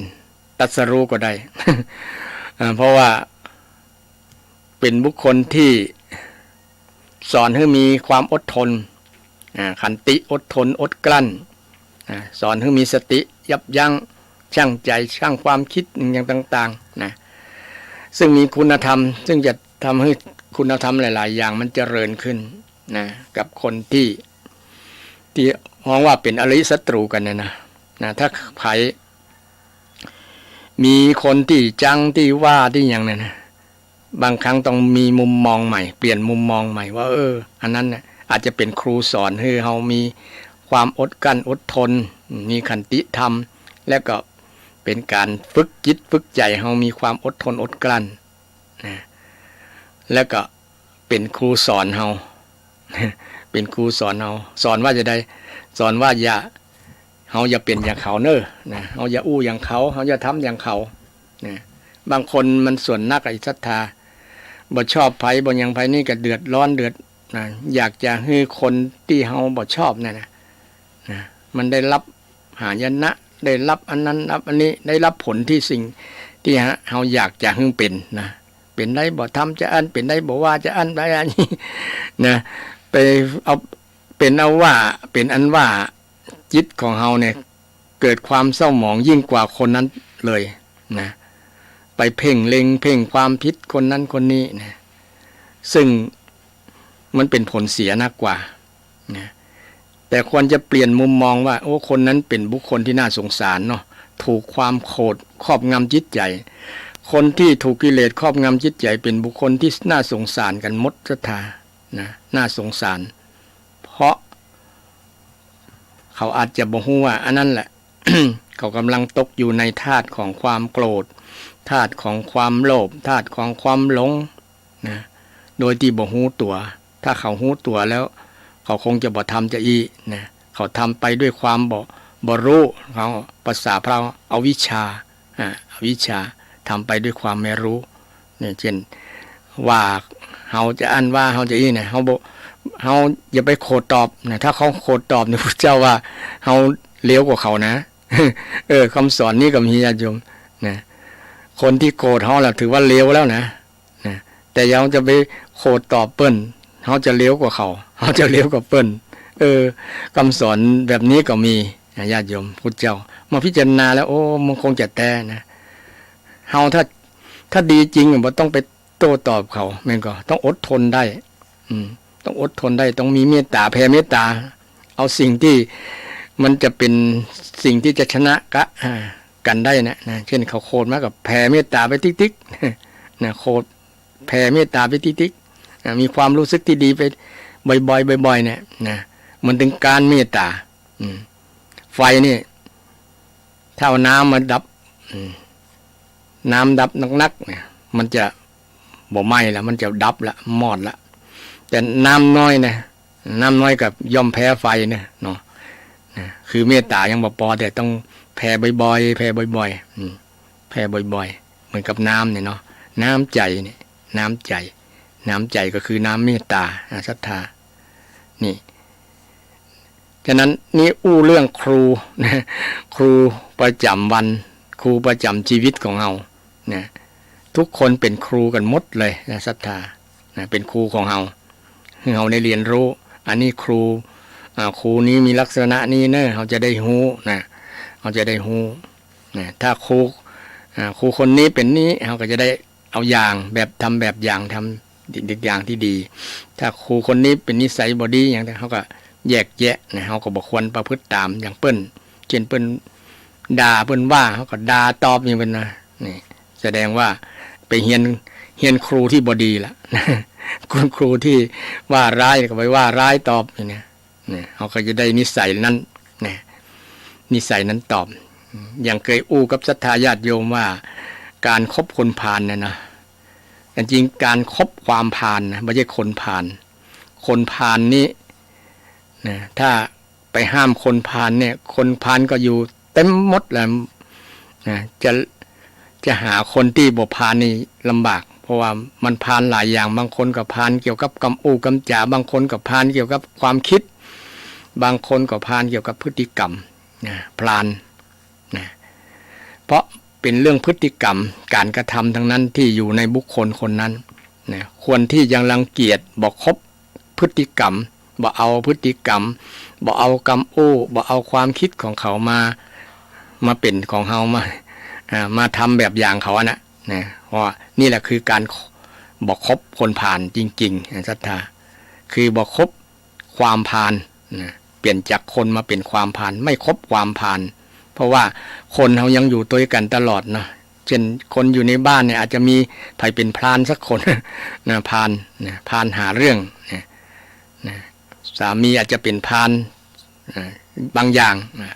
ตรัสรู้ก็ได้ เพราะว่าเป็นบุคคลที่สอนให้มีความอดทนขันติอดทนอดกลั้นสอนให้มีสติยับยั้งชั่งใจชั่งความคิดอย่างต่างๆนะซึ่งมีคุณธรรมซึ่งจะทำให้คุณธรรมหลายๆอย่างมันเจริญขึ้นนะกับคนที่มองว่าเป็นอริศัตรูกันนะถ้าไผมีคนที่จังที่ว่าที่อย่างนั้นนะ บางครั้งต้องมีมุมมองใหม่เปลี่ยนมุมมองใหม่ว่าอันนั้นน่ะอาจจะเป็นครูสอนให้เรามีความอดกลั้นอดทนมีขันติธรรมและก็เป็นการฝึกจิตฝึกใจเรามีความอดทนอดกลั้นนะแล้วก็เป็นครูสอนเราเป็นครูสอนเราสอนว่าจะได้สอนว่าเราอย่าเป็นอย่างเขาเนอะนะเราอย่าอู้อย่างเขาเราอย่าทำอย่างเขานะบางคนมันส่วนนักไอ้ศรัทธาบ่ชอบไผบ่ยังไผนี่ก็เดือดร้อนเดือดนะอยากจะให้คนที่เฮาบ่ชอบนั่นนะมันได้รับหายนะได้รับอันนั้นรับอันนี้ได้รับผลที่สิ่งที่เฮาอยากจะให้เป็นนะเป็นได้บ่ทำจะอันเป็นได้บ่ว่าจะอันได้อันนี้นะไปเอาเป็นเอาว่าเป็นอันว่าจิตของเฮาเนี่ยเกิดความเศร้าหมองยิ่งกว่าคนนั้นเลยนะไปเพ่งเล็งเพ่งความผิดคนนั้นคนนี้นะซึ่งมันเป็นผลเสียนักกว่านะแต่ควรจะเปลี่ยนมุมมองว่าโอ้คนนั้นเป็นบุคคลที่น่าสงสารเนาะถูกความโกรธครอบงำจิตใจคนที่ถูกกิเลสครอบงำจิตใจเป็นบุคคลที่น่าสงสารกันหมดศรัทธานะน่าสงสารเพราะเขาอาจจะบ่ฮู้ว่าอันนั้นแหละ เขากำลังตกอยู่ในธาตุของความโกรธธาตุของความโลภธาตุของความหลงนะโดยที่บ่ฮู้ตัวถ้าเขาฮู้ตัวแล้วเขาคงจะบ่ทำจะนะเขาทำไปด้วยความบ่รู้เขาภาษาพระอวิชชาอวิชชาทำไปด้วยความไม่รู้เนี่ยเช่นว่าเขาจะอันว่าเขาจะเนี่ยเขาอย่าไปโคดตอบนะถ้าเขาโคดตอบเนี่ยพระเจ้าว่าเขาเลี้ยวกว่าเขานะ คำสอนนี้ก็มีญาติโยมนะคนที่โกรธเขาแหละถือว่าเลี้ยวแล้วนะแต่ยังจะไปโคดตอบเปิ้นเขาจะเลี้ยวกว่าเขาจะเลี้ยวกว่าเปิ้นคำสอนแบบนี้ก็มีญาติโยมพุทธเจ้ามาพิจารณาแล้วโอ้มันคงจะแต่นะเฮาถ้าดีจริงบ่ต้องไปโต้ตอบเขาแม่นก็ต้องอดทนได้ต้องอดทนได้ต้องมีเมตตาแผ่เมตตาเอาสิ่งที่มันจะเป็นสิ่งที่จะชนะกันได้นะเช่นเขาโคตรมากับแผ่เมตตาไปติ๊กๆนะโคตรแผ่เมตตาไปติ๊กๆมีความรู้สึกที่ดีไปบ่อยๆเนี่ยนะมันถึงการเมตตาไฟนี่ถ้าเอาน้ำมาดับน้ำดับนักๆเนี่ยมันจะบ่ไหม้แล้วมันจะดับละมอดละแต่น้ำน้อยนะน้ำน้อยกับย่อมแพ้ไฟเนี่ยเนาะคือเมตตายังบ่พอแต่ต้องแผ่บ่อยๆแผ่บ่อยๆแผ่บ่อยๆเหมือนกับน้ำเนี่ยเนาะน้ำใจเนี่ยน้ำใจก็คือน้ำเมตตาศรัทธานี่ฉะนั้นนี่อู้เรื่องครูนะครูประจำวันครูประจำชีวิตของเรานะทุกคนเป็นครูกันหมดเลยนะศรัทธานะเป็นครูของเราได้เรียนรู้อันนี้ครูนี้มีลักษณะนี้เนอะเราจะได้รู้นะเราจะได้รู้นะถ้าครูคนนี้เป็นนี้เราก็จะได้เอาอย่างแบบทำแบบอย่างทำอีกอย่างที่ดีถ้าครูคนนี้เป็นนิสัยบ่ดีอย่างนั้นเขาก็แยกแยะนะเขาก็บ่ควรประพฤติตามอย่างเปิ้นเช่นเปิ้นด่าเปิ้นว่าเขาก็ด่าตอบอย่างเป็นนะนี่แสดงว่าไปเฮียนครูที่บ่ดีละคุณครูที่ว่าร้ายก็ไปว่าร้ายตอบอย่างนี้เนี่ยเขาก็จะได้นิสัยนั้นนะนิสัยนั้นตอบอย่างเคยอู้กับศรัทธาญาติโยมว่าการคบคนพาลเนี่ยนะจริงการคบความพาลนะไม่ใช่คนพาลคนพาลนี้นะถ้าไปห้ามคนพาลเนี่ยคนพาลก็อยู่เต็มหมดแล้วนะจะหาคนที่บ่พาลนี่ลำบากเพราะว่ามันพาลหลายอย่างบางคนก็พาลเกี่ยวกับกำอู้กำจาบางคนก็พาลเกี่ยวกับความคิดบางคนก็พาลเกี่ยวกับพฤติกรรมนะพาลนะเพราะเป็นเรื่องพฤติกรรมการกระทำทั้งนั้นที่อยู่ในบุคคลคนนั้นนะควรที่ยังรังเกียจบ่คบพฤติกรรมบ่เอาพฤติกรรมบ่เอากำอู้บ่เอาความคิดของเขามาเป็นของเฮามาทำแบบอย่างเขานะเพราะนี่แหละคือการบ่คบคนพาลจริงๆศรัทธาคือบ่คบความพาลนะเปลี่ยนจากคนมาเป็นความพาลไม่คบความพาลเพราะว่าคนเขายังอยู่ตัวกันตลอดเนาะ เช่นคนอยู่ในบ้านเนี่ยอาจจะมีใครเป็นพรานสักคน นะพรานนะพรานหาเรื่องนะสามีอาจจะเป็นพรานบางอย่าง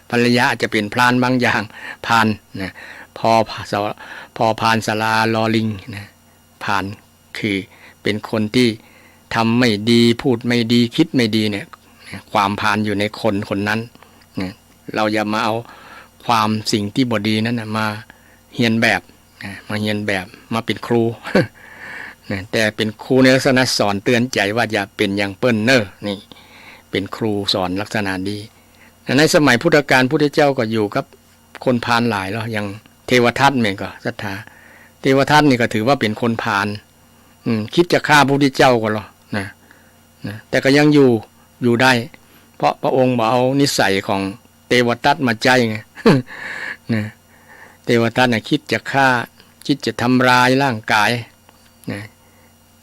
ภรรยาอาจจะเป็นพรานบางอย่างพรานนะพอพานสลาลอลิงนะพรานคือเป็นคนที่ทำไม่ดีพูดไม่ดีคิดไม่ดีเนี่ยความพานอยู่ในคนคนนั้นเราอย่ามาเอาความสิ่งที่บดีนั้นมาเฮียนแบบมาเป็นครู แต่เป็นครูในลักษณะสอนเตือนใจว่าอย่าเป็นอย่างเปิ้ลเนอร์นี่เป็นครูสอนลักษณะดีในสมัยพุทธกาลพุทธเจ้าก็อยู่กับคนพาลหลายแล้วอย่างเทวทัตเนี่ยก็ศรัทธาเทวทัตนี่ก็ถือว่าเป็นคนพาลคิดจะฆ่าพระพุทธเจ้าก็หรอนะแต่ก็ยังอยู่ได้เพราะพระองค์บอกเอานิสัยของเทวทัตมาใจไง นะเทวทัตน่ะคิดจะฆ่าคิดจะทำลายร่างกายนะ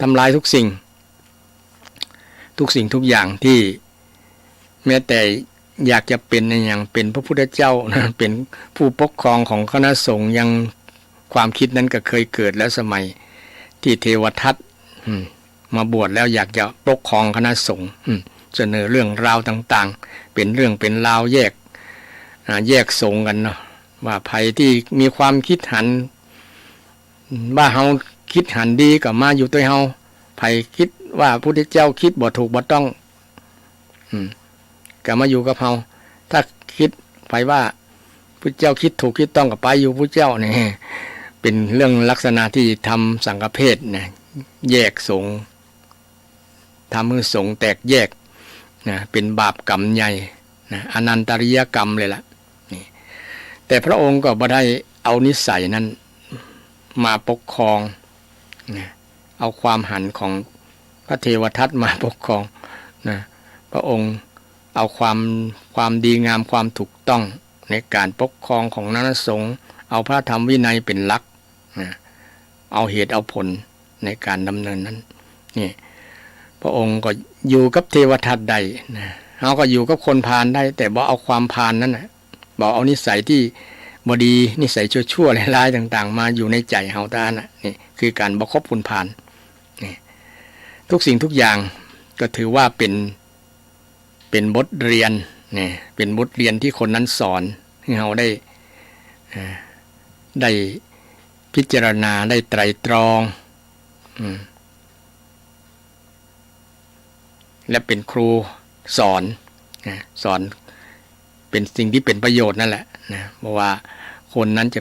ทำลายทุกสิ่งทุกอย่างที่แม้แต่อยากจะเป็นอย่างเป็นพระพุทธเจ้านะเป็นผู้ปกครองของคณะสงฆ์ยังความคิดนั้นก็เคยเกิดแล้วสมัยที่เทวทัตมาบวชแล้วอยากจะปกครองคณะสงฆ์เสนอเรื่องราวต่างๆเป็นเรื่องเป็นราวแยกสงฆ์กันเนาะว่าภัยที่มีความคิดหันว่าเฮาคิดหันดีก็มาอยู่ตัวเฮาภัยคิดว่าพระพุทธเจ้าคิดบ่ถูกบ่ต้องก็มาอยู่กับเฮาถ้าคิดไปว่าพระเจ้าคิดถูกคิดต้องก็ไปอยู่พระเจ้านี่เป็นเรื่องลักษณะที่ทำสังฆเพศนะแยกสงฆ์ทำให้สงฆ์แตกแยกนะเป็นบาปกรรมใหญ่นะอนันตริยกรรมเลยล่ะนี่แต่พระองค์ก็บ่ได้เอานิสัยนั้นมาปกครองนะเอาความหันของพระเทวทัตมาปกครองนะพระองค์เอาความดีงามความถูกต้องในการปกครองของคณะสงฆ์เอาพระธรรมวินัยเป็นหลักนะเอาเหตุเอาผลในการดำเนินนั้นนี่พระองค์ก็อยู่กับเทวทัตได้นะเขาก็อยู่กับคนพาลได้ แต่บ่เอาความพาลนั้นนะบ่เอานิสัยที่บ่ดีนิสัยชั่วๆร้ายๆต่างๆมาอยู่ในใจเฮาท่านน่ะนี่คือการบ่คบคุณพาลนี่ทุกสิ่งทุกอย่างก็ถือว่าเป็นบทเรียนนี่เป็นบทเรียนที่คนนั้นสอนให้เราได้พิจารณาได้ไตร่ตรองและเป็นครูสอนเป็นสิ่งที่เป็นประโยชน์นั่นแหละนะเพราะว่าคนนั้นจะ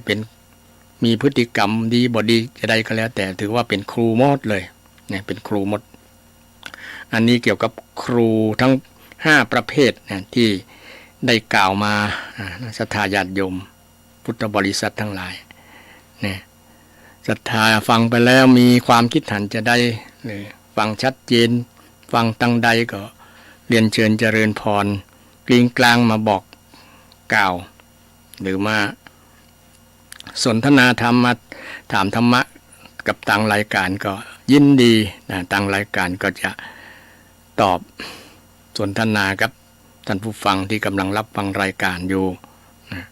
มีพฤติกรรมดีบ่ดีจะได้ก็แล้ว แต่ถือว่าเป็นครูหมดเลยนะเป็นครูหมดอันนี้เกี่ยวกับครูทั้ง5ประเภทนะที่ได้กล่าวมาศรัทธาญาติโยมพุทธบริษัททั้งหลายนะศรัทธาฟังไปแล้วมีความคิดเห็นจะได้หรือฟังชัดเจนฟังตั้งใดก็เรียนเชิญเจริญพรกลิ้งกลางมาบอกกล่าวหรือมาสนทนาธรรมมาถามธรรมะกับทางรายการก็ยินดีนะทางรายการก็จะตอบสนทนากับท่านผู้ฟังที่กำลังรับฟังรายการอยู่นะ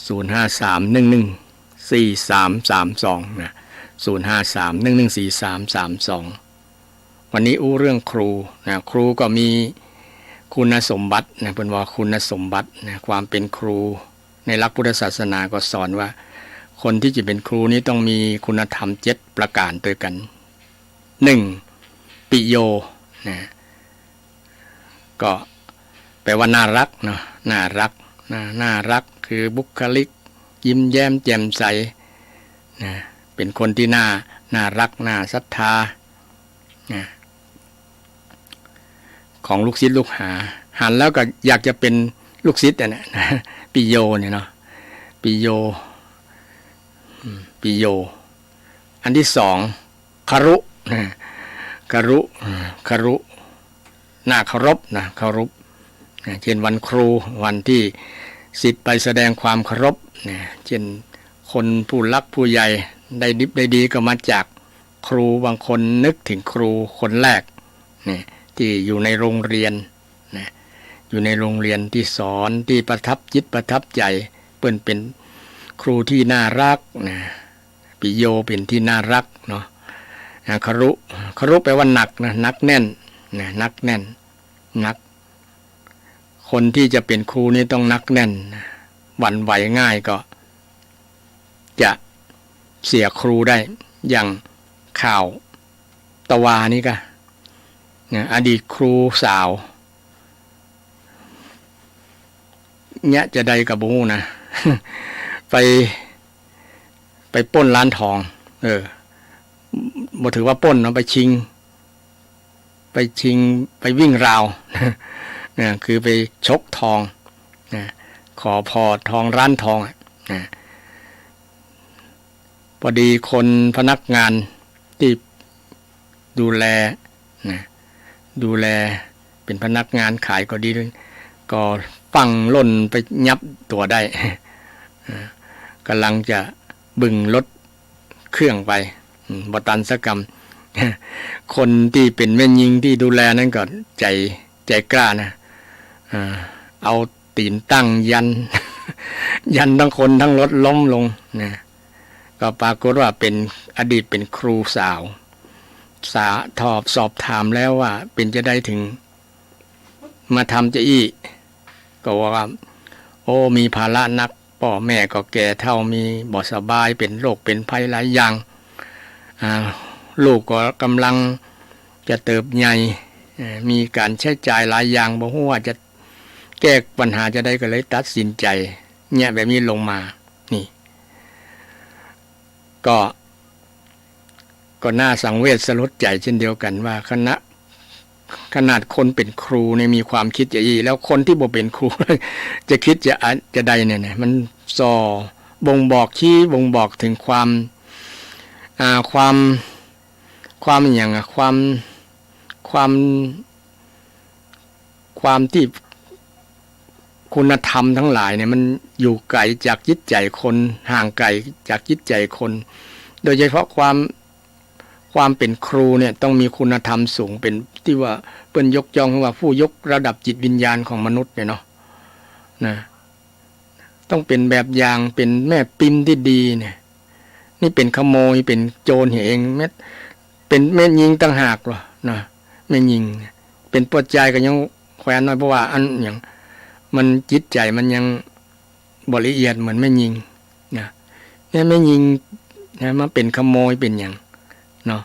053114332นะ053114332วันนี้เรื่องครูนะครูก็มีคุณสมบัตินะเป็นว่าคุณสมบัตินะความเป็นครูในหลักพุทธศาสนาก็สอนว่าคนที่จะเป็นครูนี้ต้องมีคุณธรรม7ประการด้วยกัน1ปิโยนะก็แปลว่าน่ารักเนาะน่ารักคือบุคลิกยิ้มแย้มแจ่มใสนะเป็นคนที่น่ารักน่าศรัทธานะของลูกศิษย์ลูกหาหันแล้วก็อยากจะเป็นลูกศิษย์นะปิโยเนี่ยเนาะปิโยอันที่2คารุน่าเคารพนะเคารพเช่นวันครูวันที่ศิษย์ไปแสดงความเคารพเช่นคนผู้รักผู้ใหญ่ได้ดิบได้ดีก็มาจากครูบางคนนึกถึงครูคนแรกที่อยู่ในโรงเรียนอยู่ในโรงเรียนที่สอนที่ประทับจิตประทับใจเป็นครูที่น่ารัก ปิโยเป็นที่น่ารักเนาะครุแปลว่าหนักนะหนักแน่นนะหนักแน่นหนักคนที่จะเป็นครูนี่ต้องหนักแน่นหวั่นไหวง่ายก็จะเสียครูได้อย่างข่าวตะวานี่ก็อดีตครูสาวเนี่ยจะได้กับบูนะ ไปปล้นร้านทองบ่ถือว่าปล้นเนาะไปชิงไปวิ่งราว นะคือไปชกทองนะขอพอทองร้านทองนะพอดีคนพนักงานที่ดูแลนะดูแลเป็นพนักงานขายก็ดีด้วยก็ฟังล่นไปยับตัวได้ กำลังจะบึงรถเครื่องไปบตันสกรรม คนที่เป็นแม่ยิงที่ดูแลนั้นก็ใจกล้านะเอาตีนตั้งยัน ยันทั้งคนทั้งรถล้มลงนะก็ปรากฏว่าเป็นอดีตเป็นครูสาวสอบถามแล้วว่าเป็นจะได้ถึงมาทำจะอี้ก็ว่าโอ้มีภาระนักพ่อแม่ก็แก่เท่ามีบ่สบายเป็นโรคเป็นภัยหลายอย่างลูกก็กำลังจะเติบใหญ่มีการใช้จ่ายหลายอย่างบ่ฮู้ว่าจะแก้ปัญหาจะได้ก็เลยตัดสินใจเนี่ยแบบนี้ลงมานี่ก็น่าสังเวชสลดใจเช่นเดียวกันว่าขนาดคนเป็นครูเนี่ยมีความคิดอย่างนี้แล้วคนที่บ่เป็นครู จะคิดจะใดเนี่ยมันบ่งบอกถึงความอย่างความที่คุณธรรมทั้งหลายเนี่ยมันอยู่ไกลจากจิตใจคนห่างไกลจากจิตใจคนโดยเฉพาะความเป็นครูเนี่ยต้องมีคุณธรรมสูงเป็นที่ว่าเปิ้นยกย่องว่าผู้ยกระดับจิตวิญญาณของมนุษย์เนี่ยเนาะนะต้องเป็นแบบอย่างเป็นแม่ปิมที่ดีเนี่ยนี่เป็นขโมยเป็นโจรเองเป็นแม่ยิงต่างหากหรอนะแม่ยิงเป็นปวดใจก็ยังแขวนน้อยเพราะว่าอันอย่างมันจิตใจมันยังบ่ละเอียดเหมือนแม่ยิงนะเนี่ยแม่ยิงนะมาเป็นขโมยเป็นอย่างเนาะ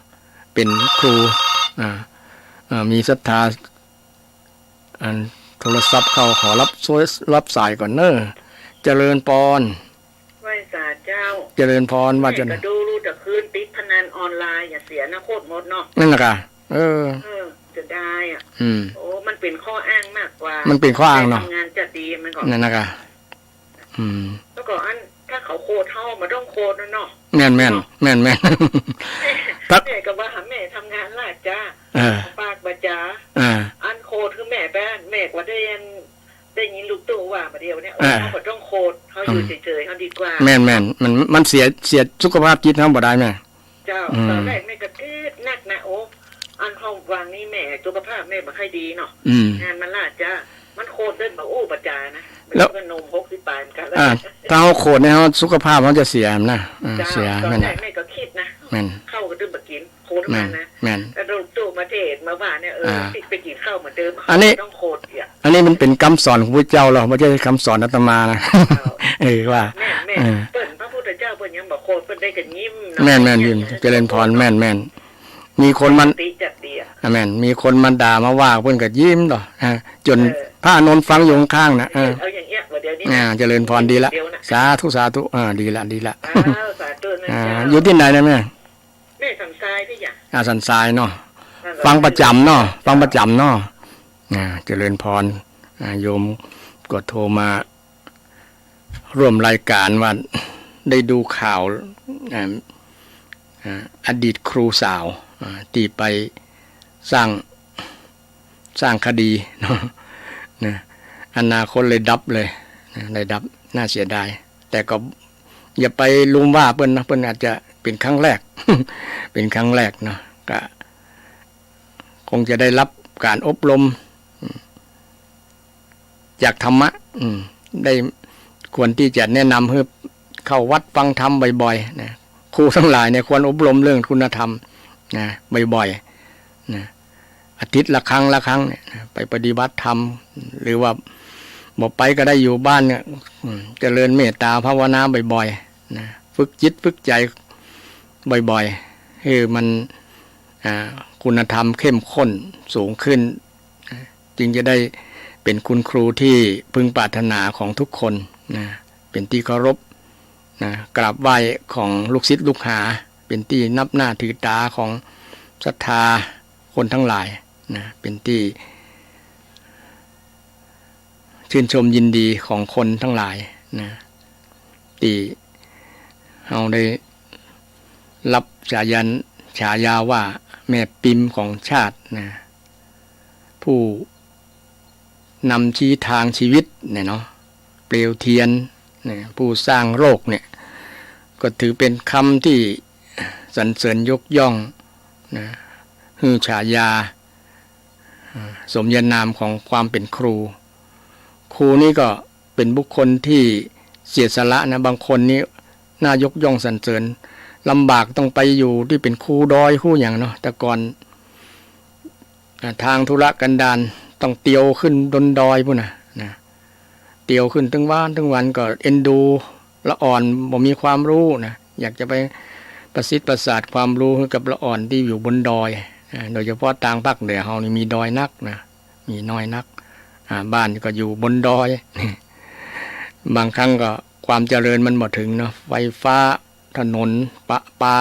เป็นครูมีศรัทธาโทรศัพท์เข้าขอรับสายก่อนเนอะเจริญพรไหว้ศาลเจ้าเจริญพรว่าจะกระดูรู้แต่คืนติดพนันออนไลน์อย่าเสียนะโคตรหมดเนาะนั่นแหละค่ะจะได้โอ้มันเป็นข้ออ้างมากกว่ามันเป็นข้ออ้างเนาะทำงานจะดีมันก็นั่นนะคะแล้วก็ถ้าเขาโคตรเท่ามาต้องโคตรเนาะแม่นแม่ก็ว่าแม่ทำงานล่ะจ้าปากบาจาอันโคตรคือแม่แป้นแม่กว่าได้ยินลูกตู่ว่ามาเดียวเนี่ยเขาก็ต้องโคตรเขาอยู่เฉยๆเขาดีกว่าแม่นมันเสียสุขภาพจิตเขาบ่ได้แม่เจ้าตอนแรกแม่ก็คิดนักนะโอ้อันห้องวางนี้แม่สุขภาพแม่บ่ค่อยดีเนาะงานมันล่ะจ้ามันโคตรเดินมาโอ้บาจานะแล้วก็นม60 ปานกันถ้าเขาโคตรเนี่ยสุขภาพเขาจะเสียนะเสียตอนแรกแม่ก็คิดนะเข้าก็ดื่มมากินโคตรมานะแต่ลูกตู่มาเทศมาว่าเนี่ยไปกินข้าวเหมือนเดิมต้องโคตรอันนี้มันเป็นคำสอนของพระเจ้าเราไม่ใช่คำสอนอาตมานะว่าแม่เปิ้นพระพุทธเจ้าเปิ้นยังบอกโคตรเปิ้นได้กันยิ้มแม่นยืนเจริญพรแม่นมีคนมันแม่นมีคนมันด่ามาว่าเพิ่นก็ยิ้มต่อจนพระอานนท์ฟังอยู่ข้างๆนะเอาอย่างเงี้ยเดี๋ยวนี้เจริญพรดีละสาธุดีละสาธุนะอยู่ที่ไหนนะแม่สันทรายพี่อย่าสันทรายเนาะฟังประจำเนาะเจริญพรโยมก็โทรมาร่วมรายการว่าได้ดูข่าวอดีตครูสาวที่ไปสร้างคดีเนาะอนาคตเลยดับน่าเสียดายแต่ก็อย่าไปลุมว่าเพิ่นนะเพิ่นอาจจะเป็นครั้งแรก เนาะก็คงจะได้รับการอบรมจากธรรมะได้ควรที่จะแนะนำให้เข้าวัดฟังธรรมบ่อยๆนะ ครูทั้งหลายเนี่ยควรอบรมเรื่องคุณธรรมนะบ่อยๆนะอาทิตย์ละครั้งเนี่ยไปปฏิบัติธรรมหรือว่าบอกไปก็ได้อยู่บ้านเนี่ยเจริญเมตตาภาวนาบ่อยๆนะฝึกจิตฝึกใจบ่อยๆให้มันคุณธรรมเข้มข้นสูงขึ้นจึงจะได้เป็นคุณครูที่พึงปรารถนาของทุกคนนะเป็นที่เคารพนะกราบไหว้ของลูกศิษย์ลูกหาเป็นที่นับหน้าถือตาของศรัทธาคนทั้งหลายนะเป็นที่ชื่นชมยินดีของคนทั้งหลายนะที่เราได้รับฉายาว่าแม่ปิมของชาตินะผู้นำชี้ทางชีวิตเนี่ยเนาะเปลวเทียนเนี่ยผู้สร้างโลกเนี่ยก็ถือเป็นคำที่สรรเสริญยกย่องนะฮือฉายาสมญานามของความเป็นครูนี่ก็เป็นบุคคลที่เสียสละนะบางคนนี่น่ายกย่องสรรเสริญลำบากต้องไปอยู่ที่เป็นครูดอยครูอย่างเนาะแต่ก่อนทางธุรกันดารต้องเตียวขึ้นบนดอยพุ่นนะเตียวขึ้นทั้งวันก็เอ็นดูละอ่อนบ่มีความรู้นะอยากจะไปประสิทธิ์ประสาทความรู้ให้กับละอ่อนที่อยู่บนดอยโดยเฉพาะทางภาคเหนือเฮานี่มีดอยนักนะมีน้อยนักบ้านก็อยู่บนดอยบางครั้งก็ความเจริญมันบ่ถึงเนาะไฟฟ้าถนนปลา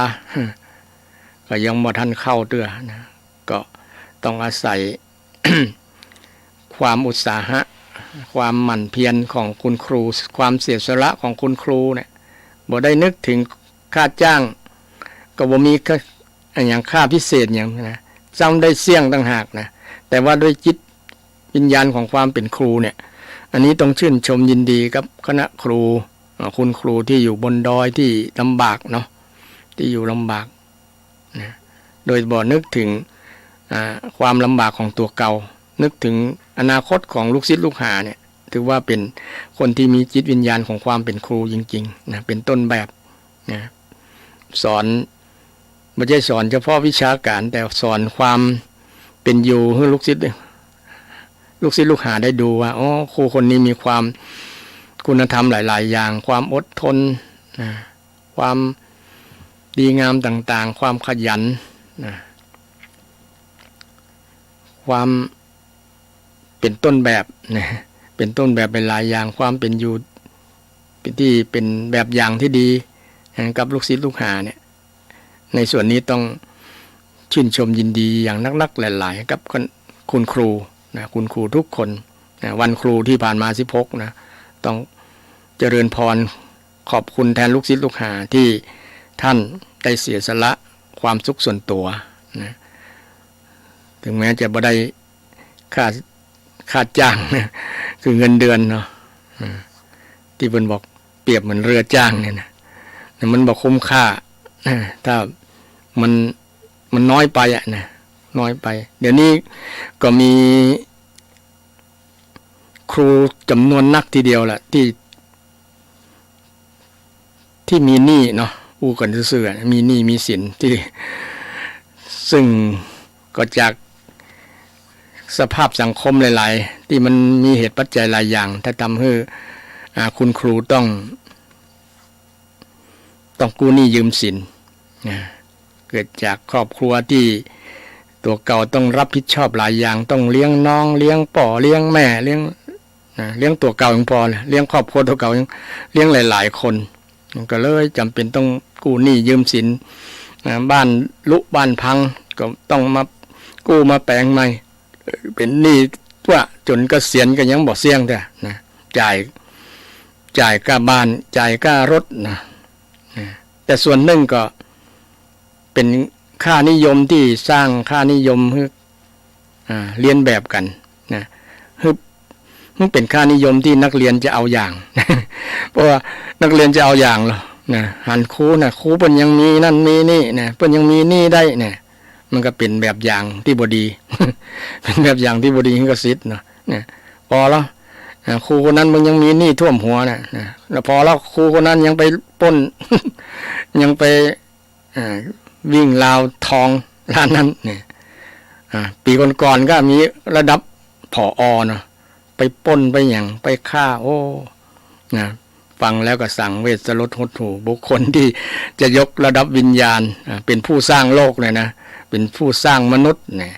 ก็ยังบ่ทันเข้าเตื้อนะก็ต้องอาศัย ความอุตสาหะความหมั่นเพียรของคุณครูความเสียสละของคุณครูเนี่ยบ่ได้นึกถึงค่าจ้างก็บ่มีอย่างค่าพิเศษอย่างนะจำได้เสี่ยงต่างหากนะแต่ว่าด้วยจิตวิญญาณของความเป็นครูเนี่ยอันนี้ต้องชื่นชมยินดีกับคณะครูคุณครูที่อยู่บนดอยที่ลำบากเนาะที่อยู่ลำบากนะโดยบ่นึกถึงความลำบากของตัวเก่านึกถึงอนาคตของลูกศิษย์ลูกหาเนี่ยถือว่าเป็นคนที่มีจิตวิญญาณของความเป็นครูจริงๆนะเป็นต้นแบบนะสอนไม่ใช่สอนเฉพาะวิชาการแต่สอนความเป็นอยู่ให้ลูกศิษย์ลูกหาได้ดูว่าอ๋อครูคนนี้มีความคุณธรรมหลายๆอย่างความอดทนนะความดีงามต่างๆความขยันนะความเป็นต้นแบบนะเป็นต้นแบบหลายอย่างความเป็นอยู่ที่เป็นแบบอย่างที่ดีกับลูกศิษย์ลูกหาเนี่ยในส่วนนี้ต้องชื่นชมยินดีอย่างนักๆหลายๆกับคุณครูนะคุณครูทุกคนนะวันครูที่ผ่านมา16นะต้องเจริญพรขอบคุณแทนลูกศิษย์ลูกหาที่ท่านได้เสียสละความสุขส่วนตัวนะถึงแม้จะบ่ได้ค่าจ้างนะคือเงินเดือนเนาะที่เพิ่นบอกเปรียบเหมือนเรือจ้างเนี่ยนะมันบอกคุ้มค่าถ้ามันน้อยไปนะน้อยไปเดี๋ยวนี้ก็มีครูจำนวนนักทีเดียวแหละที่มีหนี้เนาะอู้กันซื่อๆมีหนี้มีสินที่ซึ่งก็จากสภาพสังคมหลายๆที่มันมีเหตุปัจจัยหลายอย่างถ้าทำให้คุณครูต้องกู้หนี้ยืมสินเกิดจากครอบครัวที่ตัวเก่าต้องรับผิดชอบหลายอย่างต้องเลี้ยงน้องเลี้ยงป่อเลี้ยงแม่เลี้ยงตัวเก่ายังพอเลยเลี้ยงครอบครัวตัวเก่ายังเลี้ยงหลายๆคนก็เลยจำเป็นต้องกู้หนี้ยืมสินบ้านบ้านพังก็ต้องมากู้มาแปลงใหม่เป็นหนี้ว่าจนเกษียณก็ยังบ่เสี่ยงแต่นะจ่ายค่าบ้านจ่ายค่ารถนะแต่ส่วนหนึ่งก็เป็นค่านิยมที่สร้างค่านิยมให้เรียนแบบกันนะมันเป็นค่านิยมที่นักเรียนจะเอาอย่าง เพราะว่านักเรียนจะเอาอย่างเหรอนะหันครูนะครูเพิ่นยังมีนั่นมีนี่นะเพิ่นยังมีนี่ได้เนี่ยมันก็เป็นแบบอย่างที่บ่ดี เป็นแบบอย่างที่บ่ดีให้กับศิษย์เนาะเนี่ยพอแล้วครูคนนั้นมึงยังมีหนี้ท่วมหัวนะแล้วพอแล้วครูคนนั้นยังไปปล้น ยังไป วิ่งราวทองร้านนั้นเนี่ยปีก่อนๆก็มีระดับผอ.นะไปปล้นไปอย่างไปฆ่าโอ้นะฟังแล้วก็สั่งเวทสลดหดหู่บุคคลที่จะยกระดับวิญญาณเป็นผู้สร้างโลกเลยนะเป็นผู้สร้างมนุษย์เนี่ย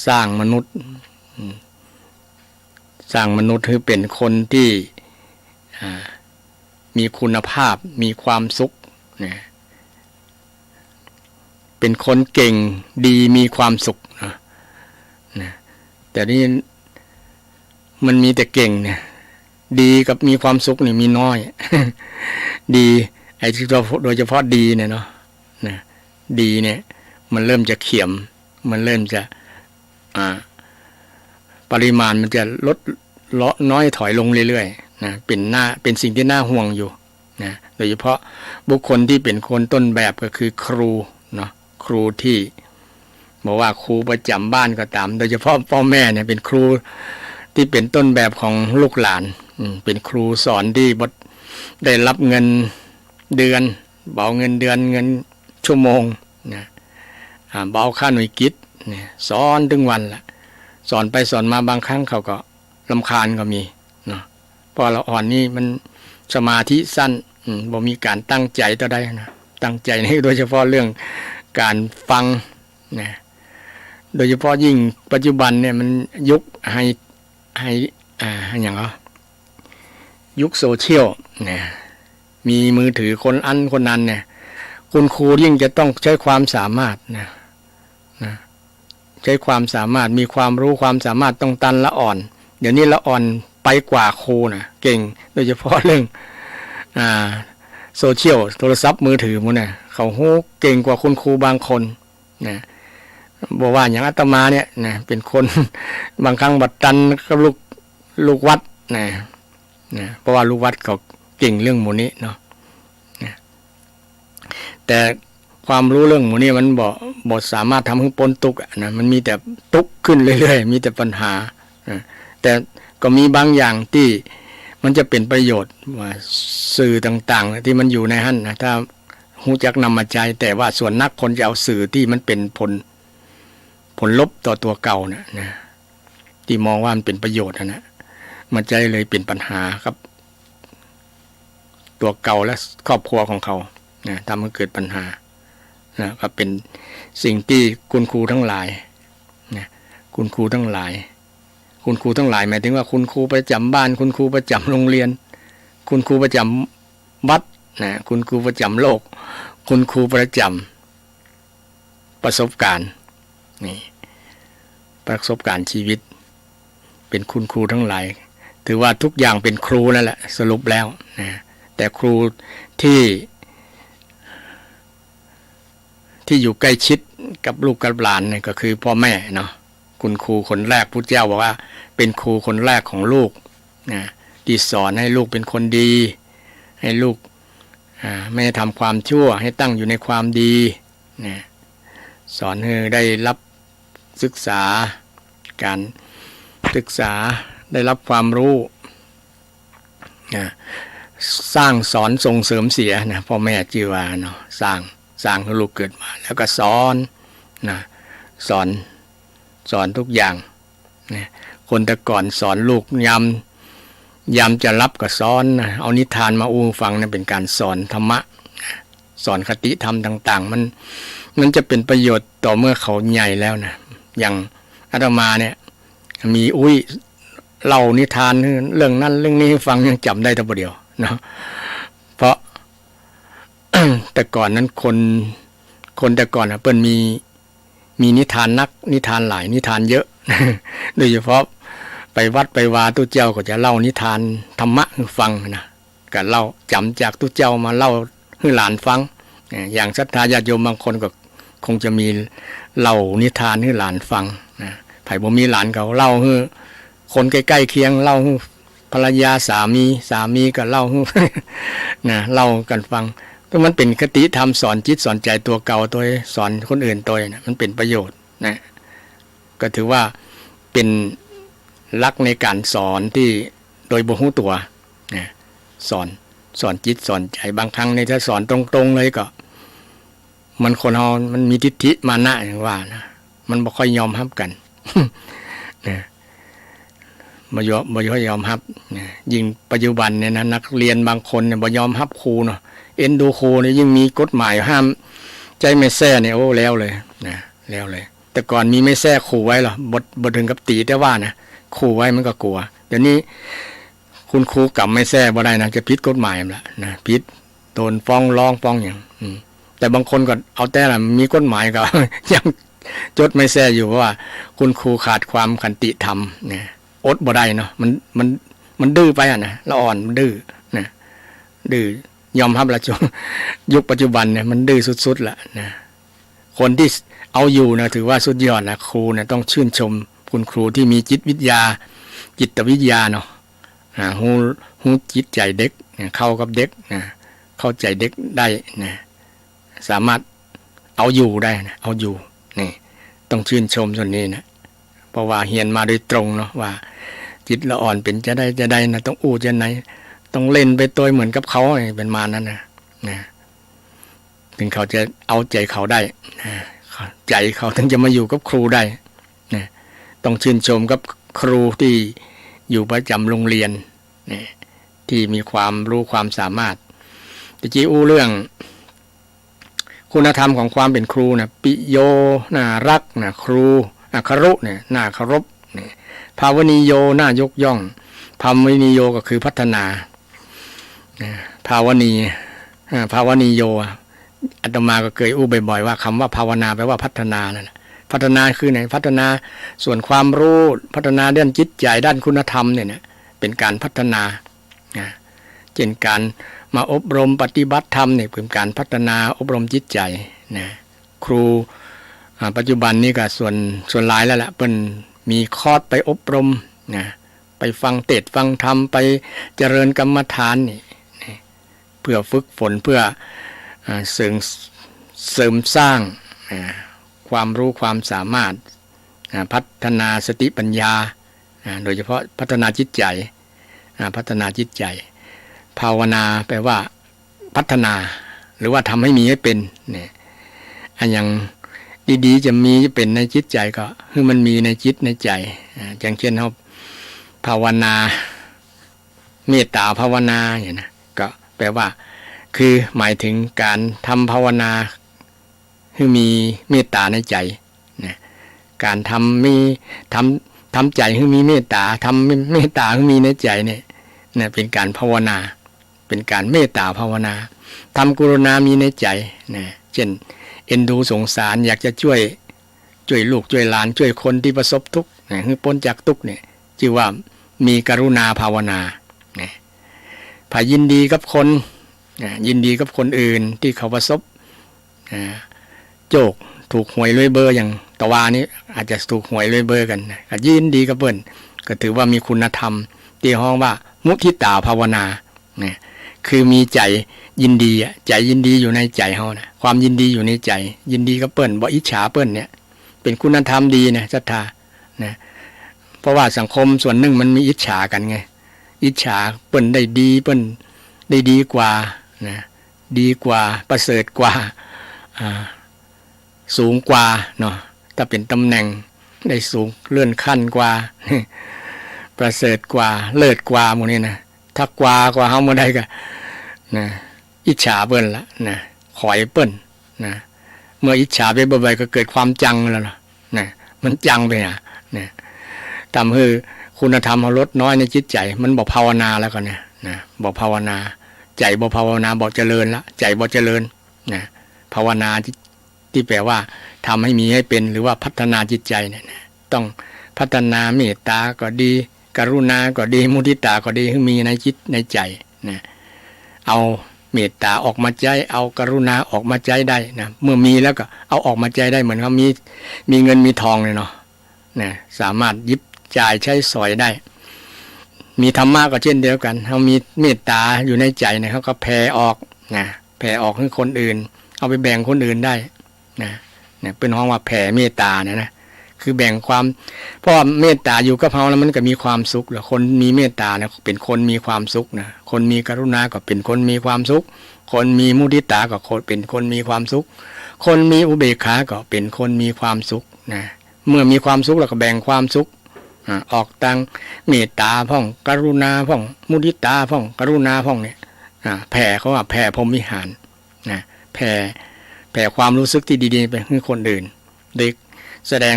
สร้างมนุษย์คือเป็นคนที่มีคุณภาพมีความสุขเนี่ยเป็นคนเก่งดีมีความสุขนะแต่นี่มันมีแต่เก่งเนี่ยดีกับมีความสุขนี่มีน้อย ดีไอ้ที่โดยเฉพาะดีเนี่ยเนาะนะดีเนี่ยมันเริ่มจะเขี่ยมมันเริ่มจะปริมาณมันจะลดน้อยถอยลงเรื่อยๆนะเป็นสิ่งที่น่าห่วงอยู่นะโดยเฉพาะบุคคลที่เป็นคนต้นแบบก็คือครูเนาะครูที่บอกว่าครูประจำบ้านก็ตามโดยเฉพาะพ่อแม่เนี่ยเป็นครูที่เป็นต้นแบบของลูกหลานเป็นครูสอนที่ได้รับเงินเดือนเบาเงินเดือนเงินชั่วโมงนะเบาค่าหน่วยกิจเนี่ยสอนถึงวันละสอนไปสอนมาบางครั้งเขาก็รำคาญก็มีเนาะเพราะเราอ่อนนี่มันสมาธิสั้นบ่มีการตั้งใจต่อได้นะตั้งใจในโดยเฉพาะเรื่องการฟังนะโดยเฉพาะยิ่งปัจจุบันเนี่ยมันยุคให้อย่างยุคโซเชียลเนี่ยมีมือถือคนนั้นเนี่ยคุณครูยิ่งจะต้องใช้ความสามารถนะใช้ความสามารถมีความรู้ความสามารถต้องตันละอ่อนเดี๋ยวนี้ละอ่อนไปกว่าครูนะเก่งโดยเฉพาะเรื่องโซเชียลโทรศัพท์มือถือมันเนี่ยเขาโหเก่งกว่าคุณครูบางคนนะบอกว่าอย่างอาตมาเนี่ยนะเป็นคนบางครั้งบัดตันกับลูกวัดนะเพราะว่าลูกวัดเขาเก่งเรื่องหมู่นี้เนาะแต่ความรู้เรื่องหมู่นี้มันบ่สามารถทำให้พ้นทุกข์นะมันมีแต่ทุกข์ขึ้นเรื่อยๆมีแต่ปัญหาแต่ก็มีบางอย่างที่มันจะเป็นประโยชน์ว่าสื่อต่างๆที่มันอยู่ในหั่นนะถ้าหูจักนำมาใช้แต่ว่าส่วนนักคนจะเอาสื่อที่มันเป็นผลลบต่อตัวเก่านะที่มองว่ามันเป็นประโยชน์นะมันจะเลยเป็นปัญหาครับตัวเก่าและครอบครัวของเขานะทำให้เกิดปัญหานะก็เป็นสิ่งที่คุณครูทั้งหลายนะคุณครูทั้งหลายหมายถึงว่าคุณครูประจำบ้านคุณครูประจำโรงเรียนคุณครูประจำวัดนะคุณครูประจำโลกคุณครูประจำประสบการณ์นี่ประสบการณ์ชีวิตเป็นคุณครูทั้งหลายถือว่าทุกอย่างเป็นครูนั่นแหละสรุปแล้วนะแต่ครูที่อยู่ใกล้ชิดกับลูกกับหลานเนี่ยก็คือพ่อแม่เนาะคุณครูคนแรกพุทธเจ้าบอกว่าเป็นครูคนแรกของลูกนะที่สอนให้ลูกเป็นคนดีให้ลูกไม่ทำความชั่วให้ตั้งอยู่ในความดีนะสอนให้ได้รับศึกษาการศึกษาได้รับความรู้นะสร้างสอนส่งเสริมเสียนะพ่อแม่จีวาเนาะสร้างให้ลูกเกิดมาแล้วก็สอนนะสอนทุกอย่างนะคนแต่ก่อนสอนลูกยามจะรับก็สอนนะเอานิทานมาอู้ฟังนะเป็นการสอนธรรมะสอนคติธรรมต่างๆมันจะเป็นประโยชน์ต่อเมื่อเขาใหญ่แล้วนะอย่างอาตมาเนี่ยมีเล่านิทานเรื่องนั้นเรื่องนี้ให้ฟังยังจำได้แต่ประเดียวเนาะเพราะ แต่ก่อนนั้นคนแต่ก่อนเปิ้นมีนิทานนิทานหลายนิทานเยอะ โดยเฉพาะไปวัดไปวาตู้เจ้าก็จะเล่านิทานธรรมะให้ฟังนะก็เล่าจำจากตู้เจ้ามาเล่าให้หลานฟังอย่างศรัทธาญาติโยมบางคนก็คงจะมีเล่านิทานให้หลานฟังนะไผบ่มีหลานเขาเล่าให้คนใกล้ๆเคียงเล่าให้ภรรยาสามีก็เล่าให้ นะเล่ากันฟังก็มันเป็นคติธรรมสอนจิตสอนใจตัวเก่าตัวสอนคนอื่นตัวนะมันเป็นประโยชน์นะก็ถือว่าเป็นหลักในการสอนที่โดยบ่ฮู้ตัวนะสอนจิตสอนใจบางครั้งในถ้าสอนตรงๆเลยก็ มันคนเฮามันมีทิฏฐิมานะอย่างว่านะมันบ่ค่อยยอมรับกัน นะบ่ค่อยยอมรับนะยิ่งปัจจุบันเนี่ยนะนักเรียนบางคนเนี่ยบ่ยอมรับครูเนาะเอ็นดูครูเนี่ยยิ่งมีกฎหมายห้ามใจไม่แซ่เนี่ยโอ้แล้วเลยนะแล้วเลยแต่ก่อนมีไม่แซ่ขู่ไว้หรอบ่ถึงกับตีแต่ว่านะขู่ไว้มันก็กลัวเดี๋ยวนี้คุณครูกลับไม่แซ่บ่ได้นะจะผิดกฎหมายละนะผิดโดนฟ้องร้องฟ้องอย่างแต่บางคนก็เอาแต่ละมีกฎหมายก็ ยังจดไม่แซ่อยู่เพราะว่าคุณครูขาดความขันติธรรมนะอดบ่ได้เนาะมันดื้อไปอ่ะนะละอ่อนมันดื้อนะดื้อยอมรับละจงยุคปัจจุบันเนี่ยมันดื้อสุดๆละนะคนที่เอาอยู่นะถือว่าสุดยอดนะครูนะต้องชื่นชมคุณครูที่มีจิตวิทยาจิตวิทยาเนาะหูจิตใจเด็กเข้ากับเด็กนะเข้าใจเด็กได้นะสามารถเอาอยู่ได้นะเอาอยู่นี่ต้องชื่นชมส่วนนี้นะเพราะว่าเรียนมาโดยตรงเนาะว่าจิตละอ่อนเป็นจะได้นะต้องอู้จะไหนต้องเล่นไปตัวเหมือนกับเขาเป็นมานั้นนะถึงเขาจะเอาใจเขาได้ใจเขาถึงจะมาอยู่กับครูได้นะต้องชื่นชมกับครูที่อยู่ประจำโรงเรียนนะที่มีความรู้ความสามารถที่จี้อู้เรื่องคุณธรรมของความเป็นครูนะปิโยน่ารักนะครูคารุเนี่ยน่าเคารพเนี่ยภาวนีโยน่ายกย่องภาวนีโยก็คือพัฒนาภาวนีโยอาตมาก็เคยอู้บ่อยๆว่าคำว่าภาวนาแปลว่าพัฒนานั่นแหละพัฒนาคือไหนพัฒนาส่วนความรู้พัฒนาด้านจิตใจด้านคุณธรรมเนี่ยเป็นการพัฒนาเช่นการมาอบรมปฏิบัติธรรมเนี่ยเป็นการพัฒนาอบรมจิตใจนะครูปัจจุบันนี้ก็ส่วนหลายแล้วล่ะเป็นมีคอร์สไปอบรมนะไปฟังเทศน์ฟังธรรมไปเจริญกรรมฐานนี่เพื่อฝึกฝนเพื่อเสริมสร้างความรู้ความสามารถพัฒนาสติปัญญาโดยเฉพาะพัฒนาจิตใจภาวนาแปลว่าพัฒนาหรือว่าทำให้มีให้เป็นเนี่ยอันอย่างดีๆจะมีจะเป็นในจิตใจก็คือมันมีในจิตในใจอย่างเช่นเราภาวนาเมตตาภาวนาอย่างนะก็แปลว่าคือหมายถึงการทำภาวนาคือมีเมตตาในใจนะการทำใจคือมีเมตตาทำเมตตาคือมีในใจเนี่ยเป็นการภาวนาเป็นการเมตตาภาวนาทำกรุณามีในใจนะเช่นเอ็นดูสงสารอยากจะช่วยลูกช่วยหลานช่วยคนที่ประสบทุกข์คือพ้นจากทุกข์เนี่ยชื่อว่ามีกรุณาภาวนาพายินดีกับคนยินดีกับคนอื่นที่เขาประสบโจกถูกหวยรวยเบอร์อย่างตะวานี้อาจจะถูกหวยรวยเบอร์กันก็ยินดีกับเพิ่นก็ถือว่ามีคุณธรรมที่ห้องว่ามุทิตาภาวนาคือมีใจยินดีใจยินดีอยู่ในใจเฮานะความยินดีอยู่ในใจยินดีกับเปิ้นบ่อิจฉาเปิ้นเนี่ยเป็นคุณธรรมดีนะศรัทธานะเพราะว่าสังคมส่วนหนึ่งมันมีอิจฉากันไงอิจฉาเปิ้นได้ดีเปิ้นได้ดีกว่านะดีกว่าประเสริฐกว่าสูงกว่าเนาะถ้าเป็นตำแหน่งได้สูงเลื่อนขั้นกว่า ประเสริฐกว่าเลิศกว่าหมดนี่นะถ้ากว่าเฮาบ่ได้ก็นะอิจฉาเปิ้นละนะขอยเปิ้นนะเมื่ออิจฉาไปบ่อยๆก็เกิดความจังแล้วนะมันจังไปนะทำให้คุณธรรมเฮาลดน้อยในจิตใจมันบ่ภาวนาแล้วก็เนี่ยนะบ่ภาวนาใจบ่ภาวนาบ่เจริญละใจบ่เจริญนะภาวนาที่แปลว่าทำให้มีให้เป็นหรือว่าพัฒนาจิตใจเนี่ยต้องพัฒนาเมตตาก็ดีกรุณาก็ดีมุทิตาก็ดีให้มีในจิตในใจนะเอาเมตตาออกมาใจเอากรุณาออกมาใจได้นะเมื่อมีแล้วก็เอาออกมาใจได้เหมือนเขามีเงินมีทองเลยเนาะนะสามารถยิบจ่ายใช้สอยได้มีธรรมะก็เช่นเดียวกันเขามีเมตตาอยู่ในใจเนี่ยเขาก็แผ่ออกนะแผ่ออกให้คนอื่นเอาไปแบ่งคนอื่นได้นะเป็นห้องว่าแผ่เมตตานะคือแบ่งความเพราะเมตตาอยู่กับเราแล้วมันก็มีความสุขแหละคนมีเมตตาเนี่ยเป็นคนมีความสุขนะคนมีกรุณาก็เป็นคนมีความสุขคนมีมุทิตาก็เป็นคนมีความสุข คนมีอุเบกขาก็เป็นคนมีความสุขนะเมื่อมีความสุขเราก็แบ่งความสุขออกตังเมตตาพ่องกรุณาพ่องมุทิตาพ่องกรุณาพ่องเนี่ยแผ่เขาว่าแผ่พรหมวิหารนะแผ่ความรู้สึกที่ดีๆไปให้คนอื่นโดยแสดง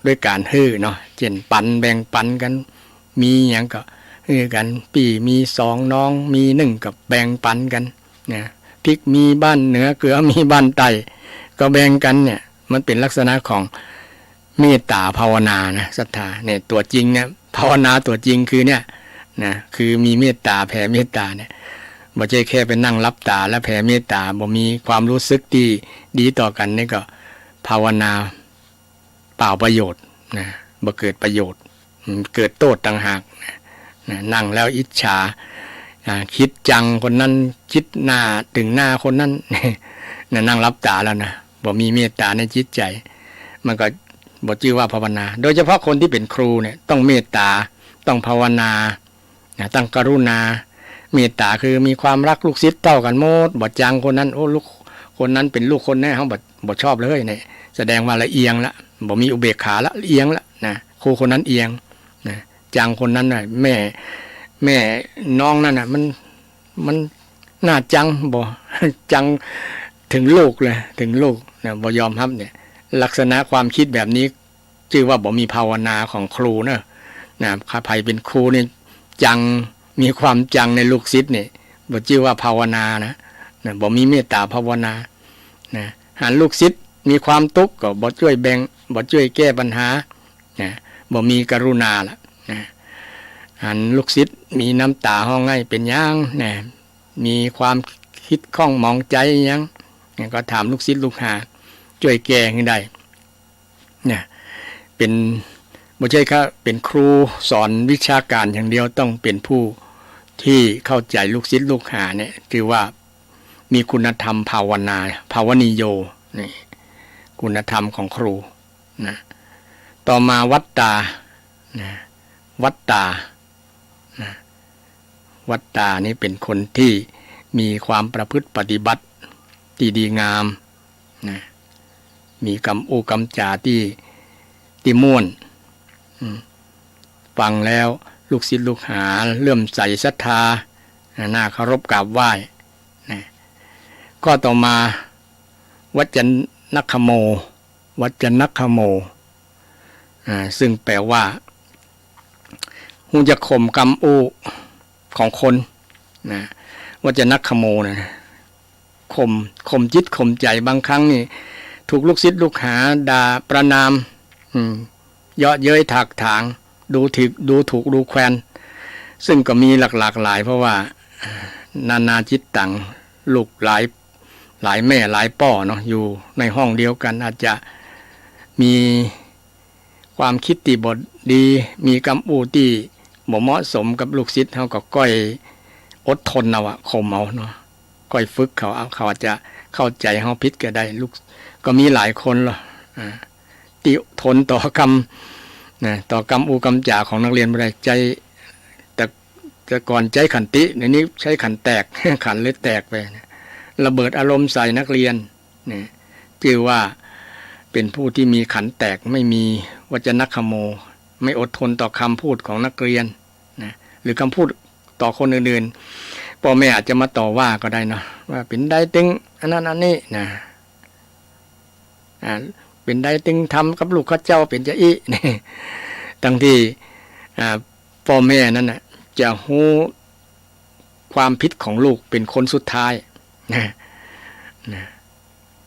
ด้วยการฮื้อเนาะเช่นปันแบ่งปันกันมีอย่างก็ฮื้อกันปี่มีสองน้องมีหนึ่งกับแบ่งปันกันนะพริกมีบ้านเหนือเกลือมีบ้านใต้ก็แบ่งกันเนี่ยมันเป็นลักษณะของเมตตาภาวนานะศรัทธาเนี่ยตัวจริงเนี่ยภาวนาตัวจริงคือเนี่ยนะคือมีเมตตาแผ่เมตตาเนี่ยบ่ใช่แค่ไปนั่งรับตาแล้วแผ่เมตตาบ่มีความรู้สึกที่ดีต่อกันนี่ก็ภาวนาเปล่าประโยชน์นะบ่เกิดประโยชน์เกิดโทษต่างหากนะนั่งแล้วอิจฉาคิดจังคนนั้นคิดหน้าถึงหน้าคนนั้นนะนั่งรับตาแล้วนะบ่มีเมตตาในจิตใจมันก็บ่ชื่อว่าภาวนาโดยเฉพาะคนที่เป็นครูเนี่ยต้องเมตตาต้องภาวนาต้องกรุณาเมตตาคือมีความรักลูกศิษย์เท่ากันหมดบ่จังคนนั้นโอ้ลูกคนนั้นเป็นลูกคนแน่เฮาบ่ชอบเลยเนี่ยแสดงว่าละเอียงละบ่มีอุเบกขาละเอียงละนะครูคนนั้นเอียงนะจังคนนั้นน่ะแม่น้องนั่นน่ะมันน่าจังบ่จังถึงลูกเลยถึงลูกนะบ่ยอมรับเนี่ยลักษณะความคิดแบบนี้ชื่อว่าบ่มีภาวนาของครูนะข้าภัยเป็นครูนี่จังมีความจังในลูกศิษย์นี่บ่ชื่อว่าภาวนานะบ่มีเมตตาภาวนานะหาลูกศิษย์มีความทุกข์ก็บ่ช่วยแบ่งบ่ช่วยแก้ปัญหานะบ่มีกรุณาล่ะนะหันลูกศิษย์มีน้ำตาห้องไห้เป็นยังนะมีความคิดข้องมองใจยังก็ถามลูกศิษย์ลูกหาช่วยแก้ให้ได้เนี่ยเป็นบ่ใช่แค่เป็นครูสอนวิชาการอย่างเดียวต้องเป็นผู้ที่เข้าใจลูกศิษย์ลูกหาเนี่ยคือว่ามีคุณธรรมภาวนาภาวนิโยนี่คุณธรรมของครูนะต่อมาวัตตานะวัตตานะวัตตานี่เป็นคนที่มีความประพฤติปฏิบัติที่ดีงามนะมีกรรมกรรมจาที่ม่วนฟังแล้วลูกศิษย์ลูกหาเลื่อมใสศรัทธาน่าเคารพกราบไหว้นะก็ต่อมาวัจนคโมวัจนคโมซึ่งแปลว่าหูจะข่มกรรมของคนนะวัจนคโมนะข่มจิตข่มใจบางครั้งนี่ถูกลูกศิษย์ลูกหาด่าประณามเยาะเย้ยถากถางดูถูกดูแคลนซึ่งก็มีหลากหลายเพราะว่านานาจิตตังลูกหลายแม่หลายป่อเนาะอยู่ในห้องเดียวกันอาจจะมีความคิดที่บ่ดีมีกรรมที่บ่เหมาะสมกับลูกศิษย์เขาก็ก้อยอดทนเอาข่มเอาเนาะก้อยฝึกเขาอาจจะเข้าใจเขาผิดก็ได้ลูกก็มีหลายคนหรอกติทนต่อกรรมต่อกรรมกรรมจ่าของนักเรียนไม่ได้ใจแต่ก่อนใจขันติในนี้ใช้ขันแตก ขันเลยแตกไประเบิดอารมณ์ใส่นักเรียนนี่ชื่อว่าเป็นผู้ที่มีขันแตกไม่มีวจนคโมไม่อดทนต่อคำพูดของนักเรียนนะหรือคำพูดต่อคนอื่นๆพ่อแม่อาจจะมาต่อว่าก็ได้เนาะว่าเป็นได้ตึงอันนั้นอันนี้นะเป็นได้ตึงทำกับลูกข้าเจ้าเป็นจะอีนี่ทั้งที่พ่อแม่นั้นนะจะหู้ความผิดของลูกเป็นคนสุดท้ายนะ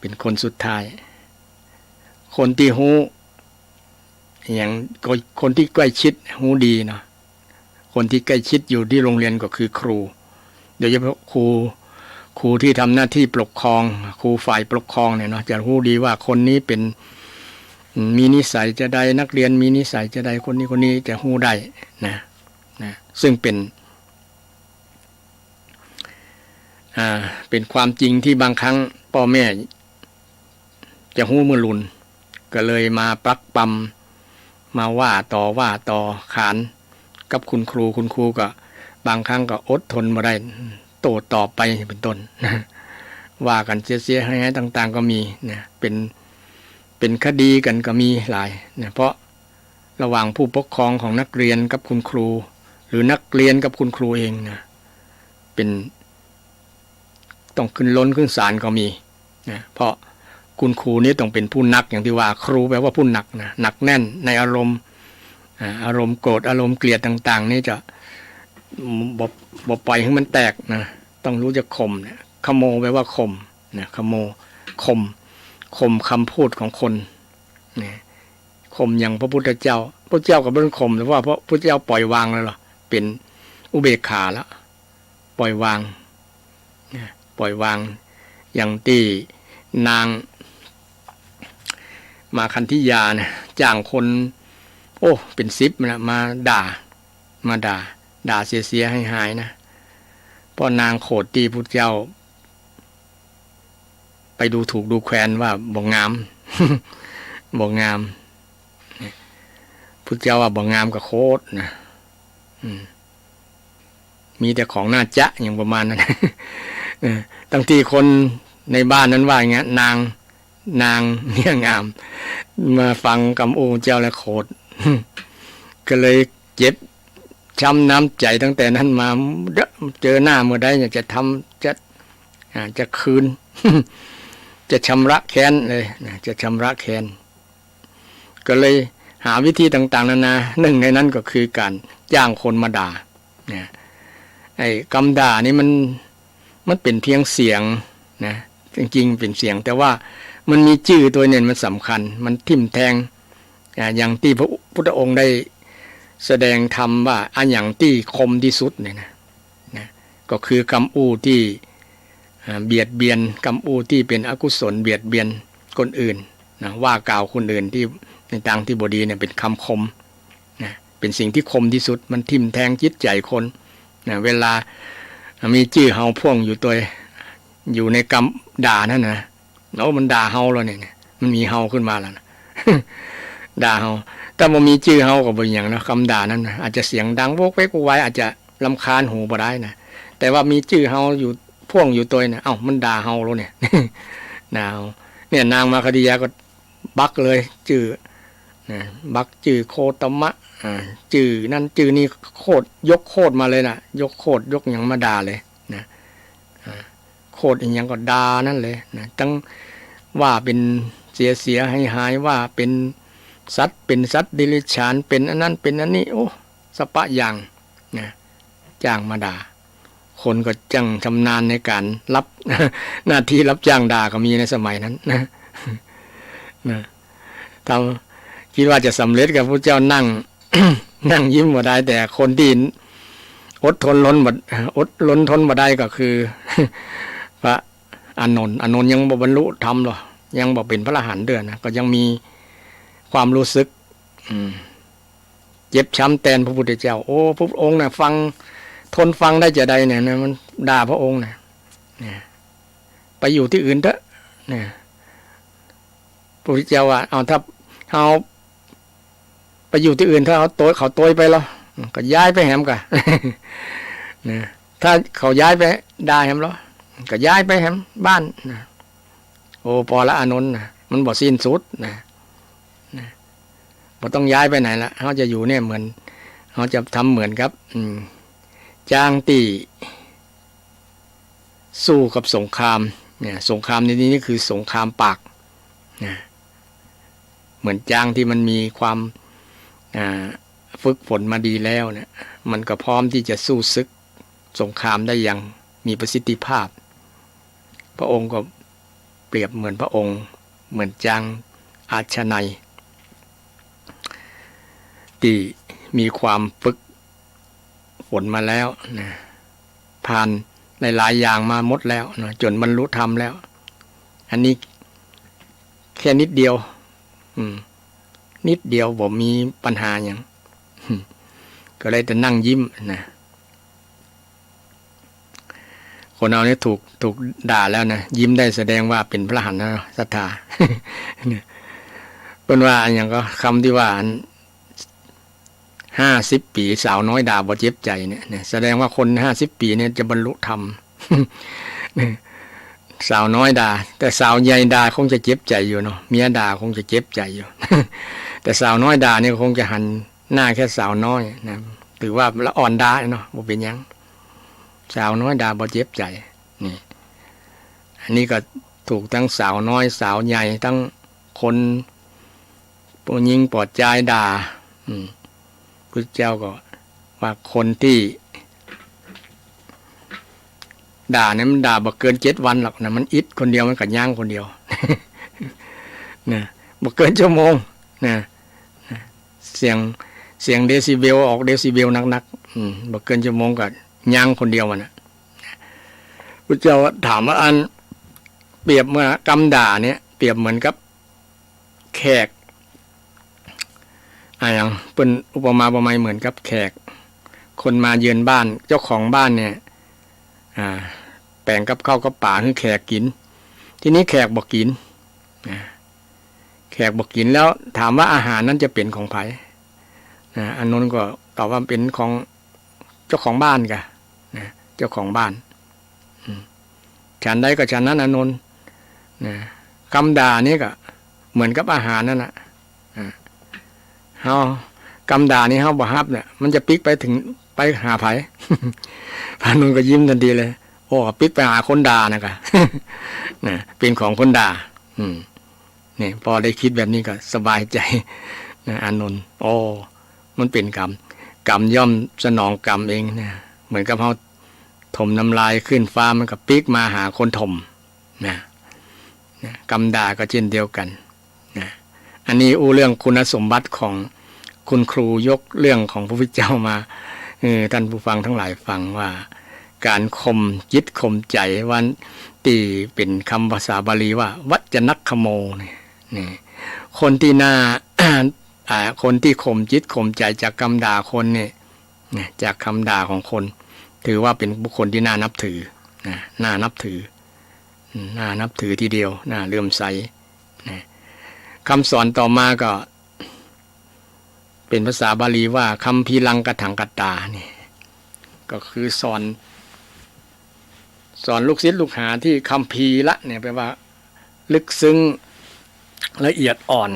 เป็นคนสุดท้ายคนที่หู้อย่างคนที่ใกล้ชิดหู้ดีเนาะคนที่ใกล้ชิดอยู่ที่โรงเรียนก็คือครูโดยเฉพาะครูที่ทำหน้าที่ปกครองครูฝ่ายปกครองเนี่ยเนาะจะรู้ดีว่าคนนี้เป็นมีนิสัยจะใดนักเรียนมีนิสัยจะใดคนนี้จะรู้ได้นะซึ่งเป็นความจริงที่บางครั้งพ่อแม่จะหู้มือลุนก็เลยมาปลักปำมาว่าต่อขานกับคุณครูก็บางครั้งก็อดทนมาได้โต้ตอบไปเป็นต้น ว่ากันเสียหายต่างๆก็มีนะเป็นคดีกันก็มีหลายนะเพราะระหว่างผู้ปกครองของนักเรียนกับคุณครูหรือนักเรียนกับคุณครูเองนะเป็นต้องขึ้นล้นขึ้นศาลก็มีนะเพราะคุณครูนี่ต้องเป็นผู้หนักอย่างที่ว่าครูแปลว่าผู้หนักนะหนักแน่นในอารมณ์โกรธอารมณ์เกลียดต่างๆนี่จะบ่ปล่อยให้มันแตกนะต้องรู้จักข่มนะขโมแปลว่าข่มนะขโมข่มคำพูดของคนนะข่มอย่างพระพุทธเจ้าก็ไม่ต้องข่มแต่ว่าเพราะพระเจ้าปล่อยวางแล้วหรอเป็นอุเบกขาแล้วปล่อยวางนะปล่อยวางอย่างที่นางมาคันธิยานะจ้างคนเป็น10นะมาด่าเสียให้หายนะเพราะนางโขดตีพุทธเจ้าไปดูถูกดูแคลนว่าบ่งาม บ่งามพุทธเจ้าว่าบ่งามกับโคตรนะมีแต่ของน่าจะอย่างประมาณนั้นตั้งที่คนในบ้านนั้นว่าอย่างเงี้ยนางเนี่ยงามมาฟังคำโอ้เจ้าและโคตร ก็เลยเจ็บช้ำน้ำใจตั้งแต่นั้นมาเจอหน้าเมื่อใดจะทำจะคืน จะชำระแค้นเลยจะชำระแค้นก็เลยหาวิธีต่างๆนานาหนึ่งในนั้นก็คือการจ้างคนมาด่าไอ้คำด่านี่มันเป็นเพียงเสียงนะจริงๆเป็นเสียงแต่ว่ามันมีชื่อตัวเนี่ยมันสำคัญมันทิ่มแทงอย่างที่พระพุทธองค์ได้แสดงธรรมว่าอันอย่างที่คมที่สุดเนี่ยนะก็คือคำอู้ที่เบียดเบียนคำอู้ที่เป็นอกุศลเบียดเบียนคนอื่นนะว่ากล่าวคนอื่นที่ในทางที่บดีเนี่ยเป็นคำคมนะเป็นสิ่งที่คมที่สุดมันทิ่มแทงจิตใจคนนะเวลามีชื่อเฮาพ่วงอยู่ในคำด่านั่นนะแล้วมันด่าเฮาแล้วเนี่ยมันมีเฮาขึ้นมาแล้วนะ ด่าเฮาถ้ามันมีชื่อเฮาก็บ่อย่างนะคำด่านั้นนะอาจจะเสียงดังโวกเวกไว้อาจจะรำคาญหูบ่ได้นะแต่ว่ามีชื่อเฮาอยู่พ่วงอยู่ตัวเนี่ยมันด่าเฮาแล้วเนี่ย ด่าเฮาเนี่ยนางมาคดียาก็บักเลยชื่อนะบักชื่อโคตมะชื่อนั่นชื่อนี่โคตรยกโคตรมาเลยนะยกโคตรยกอย่างมาด่าเลยนะโคตรอย่างก็ด่านั่นเลยนะตั้งว่าเป็นเสียให้หายว่าเป็นสัตว์ดิลิฉานเป็นอันนั้นเป็นอันนี้สปะอย่างนะจ้างมาด่าคนก็จังชำนาญในการรับ หน้าที่รับจ้างด่าก็มีในสมัยนั้นนะคิดว่าจะสำเร็จกับพระเจ้านั่ง นั่งยิ้มบ่ได้แต่คนที่อดทนทนบ่ได้ก็คือ พระอานนท์ยังบ่บรรลุธรรมหรอกยังบ่เป็นพระอรหันต์เด้อนะก็ยังมีความรู้สึกเจ็บช้ำแทนพระพุทธเจ้าพระองค์น่ะทนฟังได้จะใดเนี่ยนะมันด่าพระองค์นะไปอยู่ที่อื่นเถอะเนี่ยพระพุทธเจ้าว่าถ้าเอาไปอยู่ที่อื่นถ้าเขาโตยไปแล้วก็ย้ายไปแหมกะ นะถ้าเขาย้ายไปได้แหมแล้วก็ย้ายไปแหมบ้านนะพอละอานนท์นะมันบ่สิ้นสุดนะบ่ต้องย้ายไปไหนละเขาจะอยู่เนี่ยเหมือนเขาจะทำเหมือนครับจ้างตีสู้กับสงครามเนี่ยสงครามในนี้นี่คือสงครามปากนะเหมือนจ้างที่มันมีความฝึกฝนมาดีแล้วเนี่ยมันก็พร้อมที่จะสู้ศึกสงครามได้อย่างมีประสิทธิภาพพระองค์ก็เปรียบเหมือนพระองค์เหมือนจ้างอาชนัยที่มีความฝึกฝนมาแล้วนะผ่านหลายๆอย่างมาหมดแล้วนะจนบรรลุธรรมแล้วอันนี้แค่นิดเดียวผมมีปัญหาอย่างก็เลยจะนั่งยิ้มนะคนเอาเนี่ยถูกด่าแล้วนะยิ้มได้แสดงว่าเป็นพระอรหันต์นะศรัทธา เป็นว่าอย่างก็คำที่ว่า50 ปีสาวน้อยด่าบ่เจ็บใจเนี่ยแสดงว่าคน50 ปีเนี่ยจะบรรลุธรรม ถ สาวน้อยด่าแต่สาวใหญ่ด่าคงจะเจ็บใจอยู่เนาะเมียด่าคงจะเจ็บใจอยู่ แต่สาวน้อยด่านี่คงจะหันหน้าแค่สาวน้อยนะถือว่าละอ่อนด่าเนาะบ่เป็นหยังสาวน้อยด่าบ่เจ็บใจนี่อันนี้ก็ถูกทั้งสาวน้อยสาวใหญ่ทั้งคนผู้หญิงปลอดใจด่าพุทธเจ้าก็ว่าคนที่ด่าเนี่ยมันด่าบ่เกิน7 วันหรอกนะมันอิดคนเดียวมันก็ย่างคนเดียว นะบ่เกินชั่วโมงนะเสียงเดซิเบลออกเดซิเบลนักๆบ่เกินชั่วโมงก็ย่างคนเดียวมันนะพุทธเจ้าถามว่าอันเปรียบเมื่อกำด่าเนี่ยเปรียบเหมือนกับแขกอย่างเป็นอุปมาอุปไมยเหมือนกับแขกคนมาเยือนบ้านเจ้าของบ้านเนี่ยแปลงกับข้าวกับป่าให้แขกกินทีนี้แขกบอกกินแขกบอกกินแล้วถามว่าอาหารนั้นจะเป็นของไผอันนั้นก็ตอบว่าเป็นของเจ้าของบ้านกะเจ้าของบ้านฉันได้ก็ฉันนั้นอันนั้นคำด่านี่ก็เหมือนกับอาหารนั่นแหละเฮากำด่านี่เฮาบ่ฮับเนี่ยมันจะปิกไปถึงไปหาไผ พานุนก็ยิ้มทันทีเลยโอ้ปิกไปหาคนด่านะคะ นะเป็นของคนด่านี่พอได้คิดแบบนี้ก็สบายใจนะอานนท์โอ้มันเป็นกรรมย่อมสนองกรรมเองนะเหมือนกับเฮาถมน้ำลายขึ้นฟ้ามันก็ปิกมาหาคนถมนะกรรมด่าก็เช่นเดียวกันนะอันนี้เรื่องคุณสมบัติของคุณครูยกเรื่องของพระพุทธเจ้ามาท่านผู้ฟังทั้งหลายฟังว่าการข่มจิตข่มใจวันตีเป็นคำภาษาบาลีว่าวัจนักขโมนี่คนที่น่า คนที่ข่มจิตข่มใจจากคำด่าคนเนี่ยจากคำด่าของคนถือว่าเป็นบุคคลที่น่านับถือน่านับถือน่านับถือทีเดียวน่าเลื่อมใสคำสอนต่อมาก็เป็นภาษาบาลีว่าคัมภีรังกถังกตานี่ก็คือสอนลูกศิษย์ลูกหาที่คัมภีร์ละเนี่ยแปลว่าลึกซึ้งละเอียดอ่อน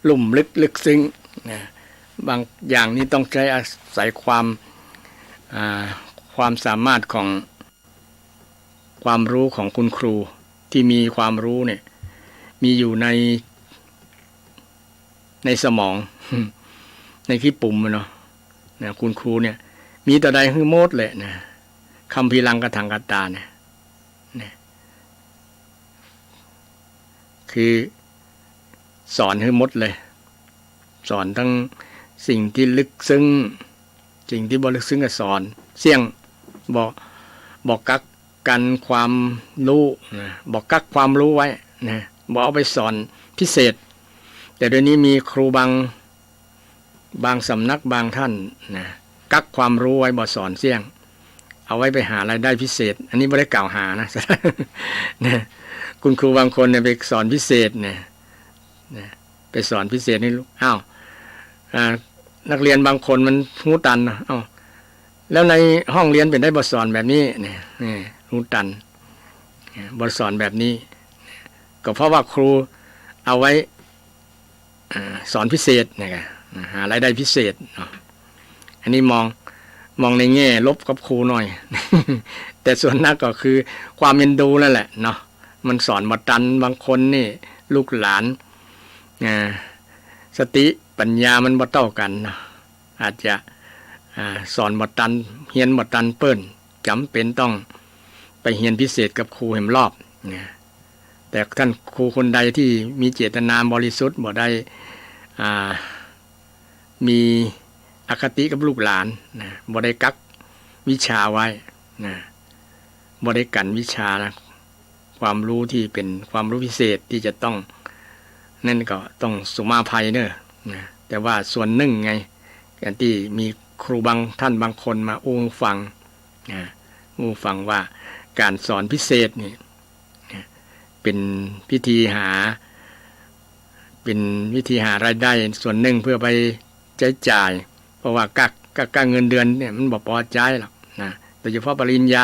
ลุ่มลึกซึ้งบางอย่างนี้ต้องใช้อาศัยความสามารถของความรู้ของคุณครูที่มีความรู้เนี่ยมีอยู่ในสมอง ในขี้ปุ่มเนาะคุณครูเนี่ยมีแต่ใดคือโมดเลยนะคำพีรังกถังกตาเนี่ยคือสอนให้หมดเลยสอนทั้งสิ่งที่ลึกซึ้งสิ่งที่บ่ลึกซึ้งก็สอนเสี่ยงบอกกักกันความรู้นะบอกกักความรู้ไว้นะบอกเอาไปสอนพิเศษแต่เดี๋ยวนี้มีครูบางสำนักบางท่านนะกักความรู้ไว้บ่สอนเสี่ยงเอาไว้ไปหารายได้พิเศษอันนี้ไม่ได้กล่าวหานะนะคุณครูบางคนเนี่ยไปสอนพิเศษเนี่ยไปสอนพิเศษนี่อ้าวนักเรียนบางคนมันหูตันอ้าวแล้วในห้องเรียนเป็นได้บทสอนแบบนี้เนี่ยหูตันบทสอนแบบนี้ก็เพราะว่าครูเอาไว้สอนพิเศษเนี่ยหารายได้พิเศษเนาะอันนี้มองในแง่ลบกับครูหน่อย แต่ส่วนนักก็คือความเอ็นดูนั่นแหละเนาะมันสอนบทตันบางคนนี่ลูกหลานสติปัญญามันบ่เท่ากันนะอาจจะสอนบทตันเฮียนบทตันเปิ้นจำเป็นต้องไปเฮียนพิเศษกับครูแห่งรอบแต่ท่านครูคนใดที่มีเจตนาบริสุทธิ์บ่ได้มีอคติกับลูกหลานบ่ได้กักวิชาไว้บ่ได้กันวิชานะความรู้ที่เป็นความรู้พิเศษที่จะต้องนั่นก็ต้องสุมาภัยเนอะแต่ว่าส่วนหนึ่งไงการที่มีครูบางท่านบางคนมาฟังว่าการสอนพิเศษนี่เป็นวิธีหารายได้ส่วนหนึ่งเพื่อไปใช้จ่ายเพราะว่ากักเงินเดือนเนี่ยมันบ่พอใจหรอกนะโดยเฉพาะปริญญา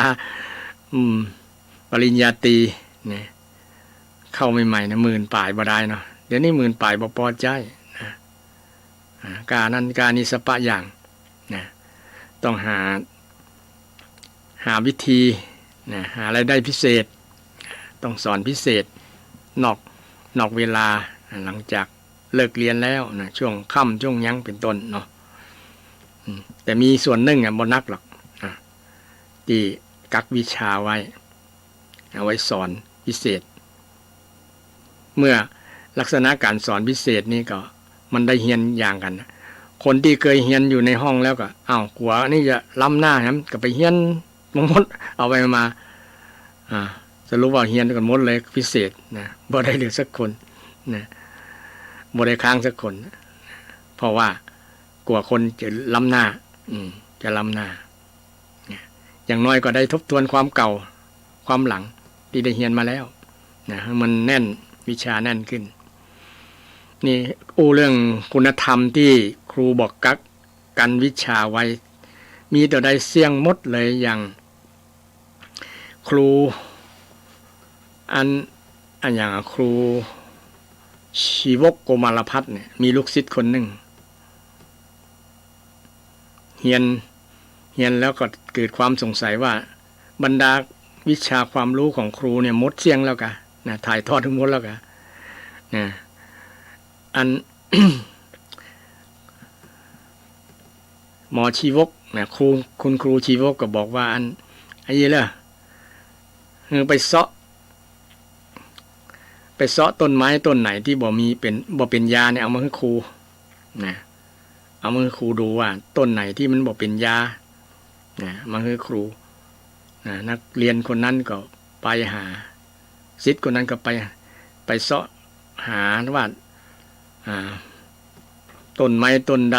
ปริญญาตรีเนี่ยเข้าใหม่ๆนะ10,000 ปลายบ่ได้เนาะเดี๋ยวนี้10,000 ปลายบ่พอใจนะการนั้นการนี้สปะอย่างนะต้องหาวิธีนะหารายได้พิเศษต้องสอนพิเศษนอกเวลาหลังจากเลิกเรียนแล้วนะช่วงค่ำช่วงยั้งเป็นต้นเนาะแต่มีส่วนหนึ่งบ่นักหรอกที่กักวิชาไว้เอาไว้สอนพิเศษเมื่อลักษณะการสอนพิเศษนี่ก็มันได้เรียนอย่างกันคนที่เคยเรียนอยู่ในห้องแล้วก็กลัวนี่จะล้ำหน้าครับก็ไปเรียนหมดเอาไปมาสรุปว่าเรียนกันหมดเลยพิเศษนะบ่ได้เหลือสักคนนะบ่ได้ค้างสักคนเพราะว่ากลัวคนจะล้ำหน้าจะล้ำหน้าอย่างน้อยก็ได้ทบทวนความเก่าความหลังที่ได้เรียนมาแล้วนะมันแน่นวิชาแน่นขึ้นนี่เรื่องคุณธรรมที่ครูบอกกักกันวิชาไว้มีแต่ได้เสี่ยงหมดเลยอย่างครูอันอย่างครูชีวกโกมารพัฒน์เนี่ยมีลูกศิษย์คนหนึ่งเรียนแล้วก็เกิดความสงสัยว่าบรรดาวิชาความรู้ของครูเนี่ยหมดเสี่ยงแล้วกะนะถ่ายทอดทั้งหมดแล้วกะนะอัน หมอชีวกนะคุณครูชีวกก็บอกว่าไอ้ยี่ล่ะไปเสาะต้นไม้ต้นไหนที่บ่เป็นยาเนี่ยเอามาให้ครูนะเอามาให้ครูดูว่าต้นไหนที่มันบ่เป็นยานะมาให้ครูนะนักเรียนคนนั้นก็ไปหาศิษย์คนนั้นก็ไปเสาะหาว่าต้นไม้ต้นใด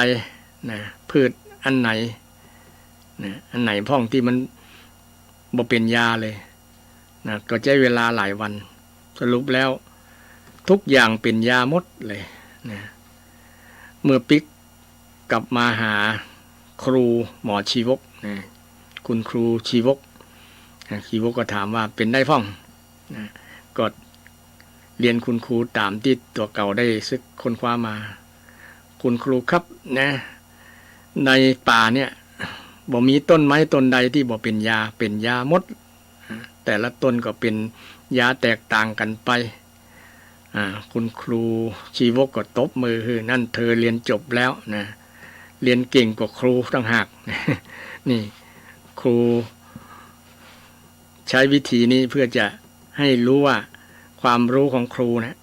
นะพืชอันไหนนะอันไหนพ้องที่มันบ่เป็นยาเลยนะก็ใช้เวลาหลายวันสรุปแล้วทุกอย่างเป็นยาหมดเลยนะเมื่อปิกกลับมาหาครูหมอชีวกนะคุณครูชีวกก็ถามว่าเป็นได้พ้องนะก็เรียนคุณครูตามที่ตัวเก่าได้ซึกค้นคว้ามาคุณครูครับนะในป่าเนี่ยบ่มีต้นไม้ต้นใดที่บ่เป็นยาหมดแต่ละต้นก็เป็นยาแตกต่างกันไปคุณครูชีวกก็ตบมือคือนั่นเธอเรียนจบแล้วนะเรียนเก่งกว่าครูต่างหากนี่ครูใช้วิธีนี้เพื่อจะให้รู้ว่าความรู้ของครูนะ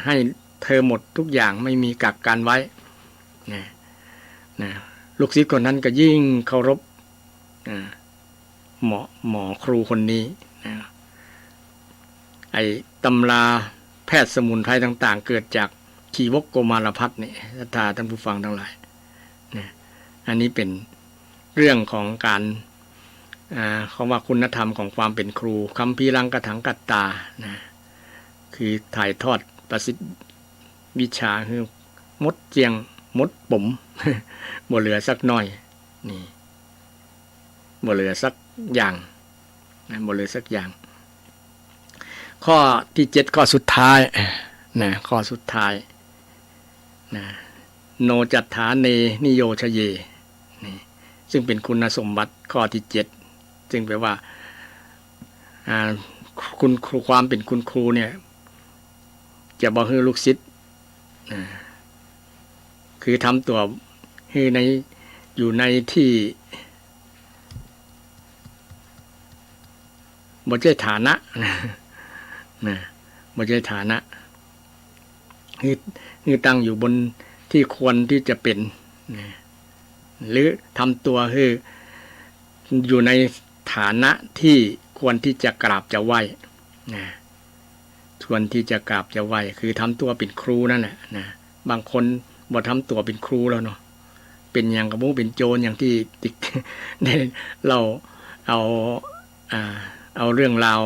ให้เธอหมดทุกอย่างไม่มีกักกันไว้นะลูกศิษย์คนนั้นก็ยิ่งเคารพหมอครูคนนี้นะไอ้ตำราแพทย์สมุนไพรต่างๆเกิดจากชีวกโกมารพัฒน์นี่ถ้าท่านผู้ฟังทั้งหลายนะอันนี้เป็นเรื่องของการเขาว่าคุณธรรมของความเป็นครูคัมภีรังกถังกัตตานะคือถ่ายทอดประสิทธิวิชาคือมดเจียงมดปุ๋ม บ่เหลือสักน้อยนี่บ่เหลือสักอย่างนะบ่เหลือสักอย่างข้อที่7ข้อสุดท้ายนะข้อสุดท้ายนะโนจัตถาเนนิโยชเยนี่ซึ่งเป็นคุณสมบัติข้อที่7ซึ่งแปลว่าคุณครูความเป็นคุณครูเนี่ยจะบ่ให้ลูกศิษย์คือทำตัวให้อยู่ในที่บ่ใช่ฐานะนะบ่ใช่ฐานะคือตั้งอยู่บนที่ควรที่จะเป็นนะหรือทำตัวคืออยู่ในฐานะที่ควรที่จะกราบจะไหว้นะควรที่จะกราบจะไหว้คือทำตัวเป็นครูนั่นแหละนะบางคนบ่ทำตัวเป็นครูแล้วเนาะเป็นอย่างกระมูเป็นโจรอย่างที่ได้เราเอาเรื่องราว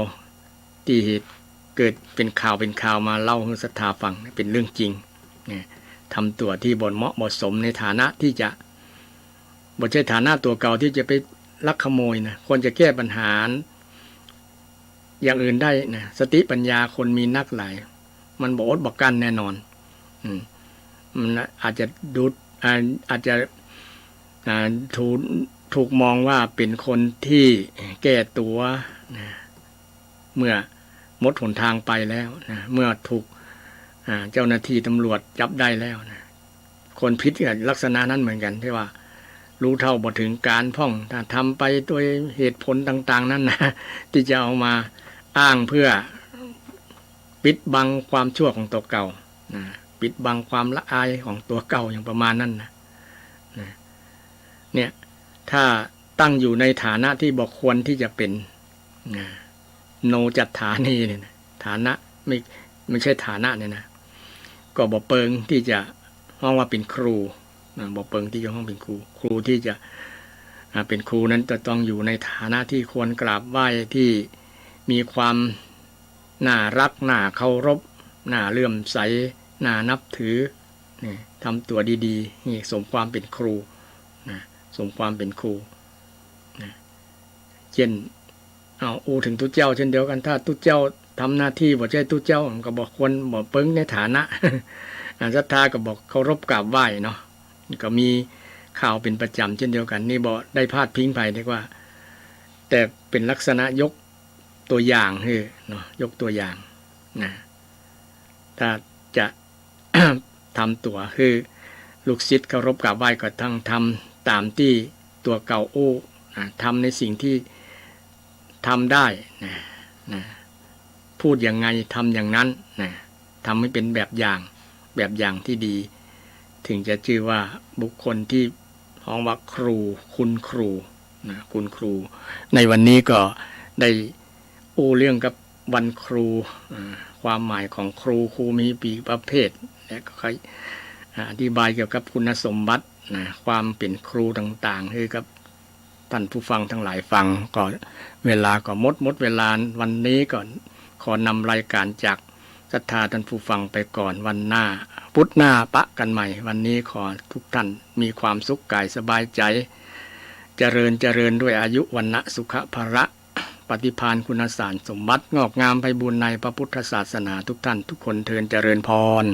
ที่เกิดเป็นข่าวมาเล่าให้ศรัทธาฟังเป็นเรื่องจริงเนี่ยทำตัวที่บ่เหมาะบ่สมในฐานะที่จะบ่ใช่ฐานะตัวเก่าที่จะไปลักขโมยนะควรจะแก้ปัญหา อย่างอื่นได้นะสติปัญญาคนมีนักหลายมันบอกอดบอกกันแน่นอนมันอาจจะดูอาจจะถูกมองว่าเป็นคนที่แก้ตัวนะเมื่อหมดหนทางไปแล้วนะเมื่อถูกเจ้าหน้าที่ตำรวจจับได้แล้วนะคนพิษกับลักษณะนั้นเหมือนกันที่ว่ารู้เท่าบ่ถึงการพ่องถ้าทำไปด้วยเหตุผลต่างๆนั้นนะที่จะเอามาอ้างเพื่อปิดบังความชั่วของตัวเก่านะปิดบังความละอายของตัวเก่าอย่างประมาณนั้นนะเนี่ยถ้าตั้งอยู่ในฐานะที่บอกควรที่จะเป็นโนจัตฐานีเนี่ยฐานะไม่ใช่ฐานะเนี่ยนะก็บอกเปิงที่จะห้องว่าเป็นครูบอกเปิงที่จะห้องเป็นครูที่จะเป็นครูนั้นจะต้องอยู่ในฐานะที่ควรกราบไหว้ที่มีความน่ารักน่าเคารพน่าเลื่อมใสน่านับถือนี่ทำตัวดีๆนี่สมความเป็นครูนะสมความเป็นครูนะเช่นถึงตุเจ้าเช่นเดียวกันถ้าตุเจ้าทำหน้าที่บอกใช่ตุเจ้าก็บอกควรบอกเปิ้งในฐานะศรัทธาก็บอกเคารพกราบไหว้เนาะก็มีข่าวเป็นประจำเช่นเดียวกันนี่บอกได้พาดพิงไปดีกว่าแต่เป็นลักษณะยกตัวอย่างเนาะยกตัวอย่างนะถ้าจะ ทำตัวคือลูกศิษย์เคารพกราบไหว้ก็ทั้งทำตามที่ตัวเก่าทำในสิ่งที่ทำได้นะพูดอย่างไงทำอย่างนั้นนะทำให้เป็นแบบอย่างที่ดีถึงจะชื่อว่าบุคคลที่ห้องว่าครูคุณครูนะคุณครูในวันนี้ก็ได้เรื่องกับวันครูความหมายของครูมีปีประเภทและก็ค่อยอธิบายเกี่ยวกับคุณสมบัตินะความเป็นครูต่างๆให้กับท่านผู้ฟังทั้งหลายฟังก็เวลาก็หมดเวลาวันนี้ก่อนขอนำรายการจากศรัทธาท่านผู้ฟังไปก่อนวันหน้าพุธหน้าปะกันใหม่วันนี้ขอทุกท่านมีความสุขกายสบายใจเจริญด้วยอายุวันนะสุขภระปฏิภาณคุณสารสมบัติงอกงามไพบูลย์ในพระพุทธศาสนาทุกท่านทุกคนเทินเจริญพร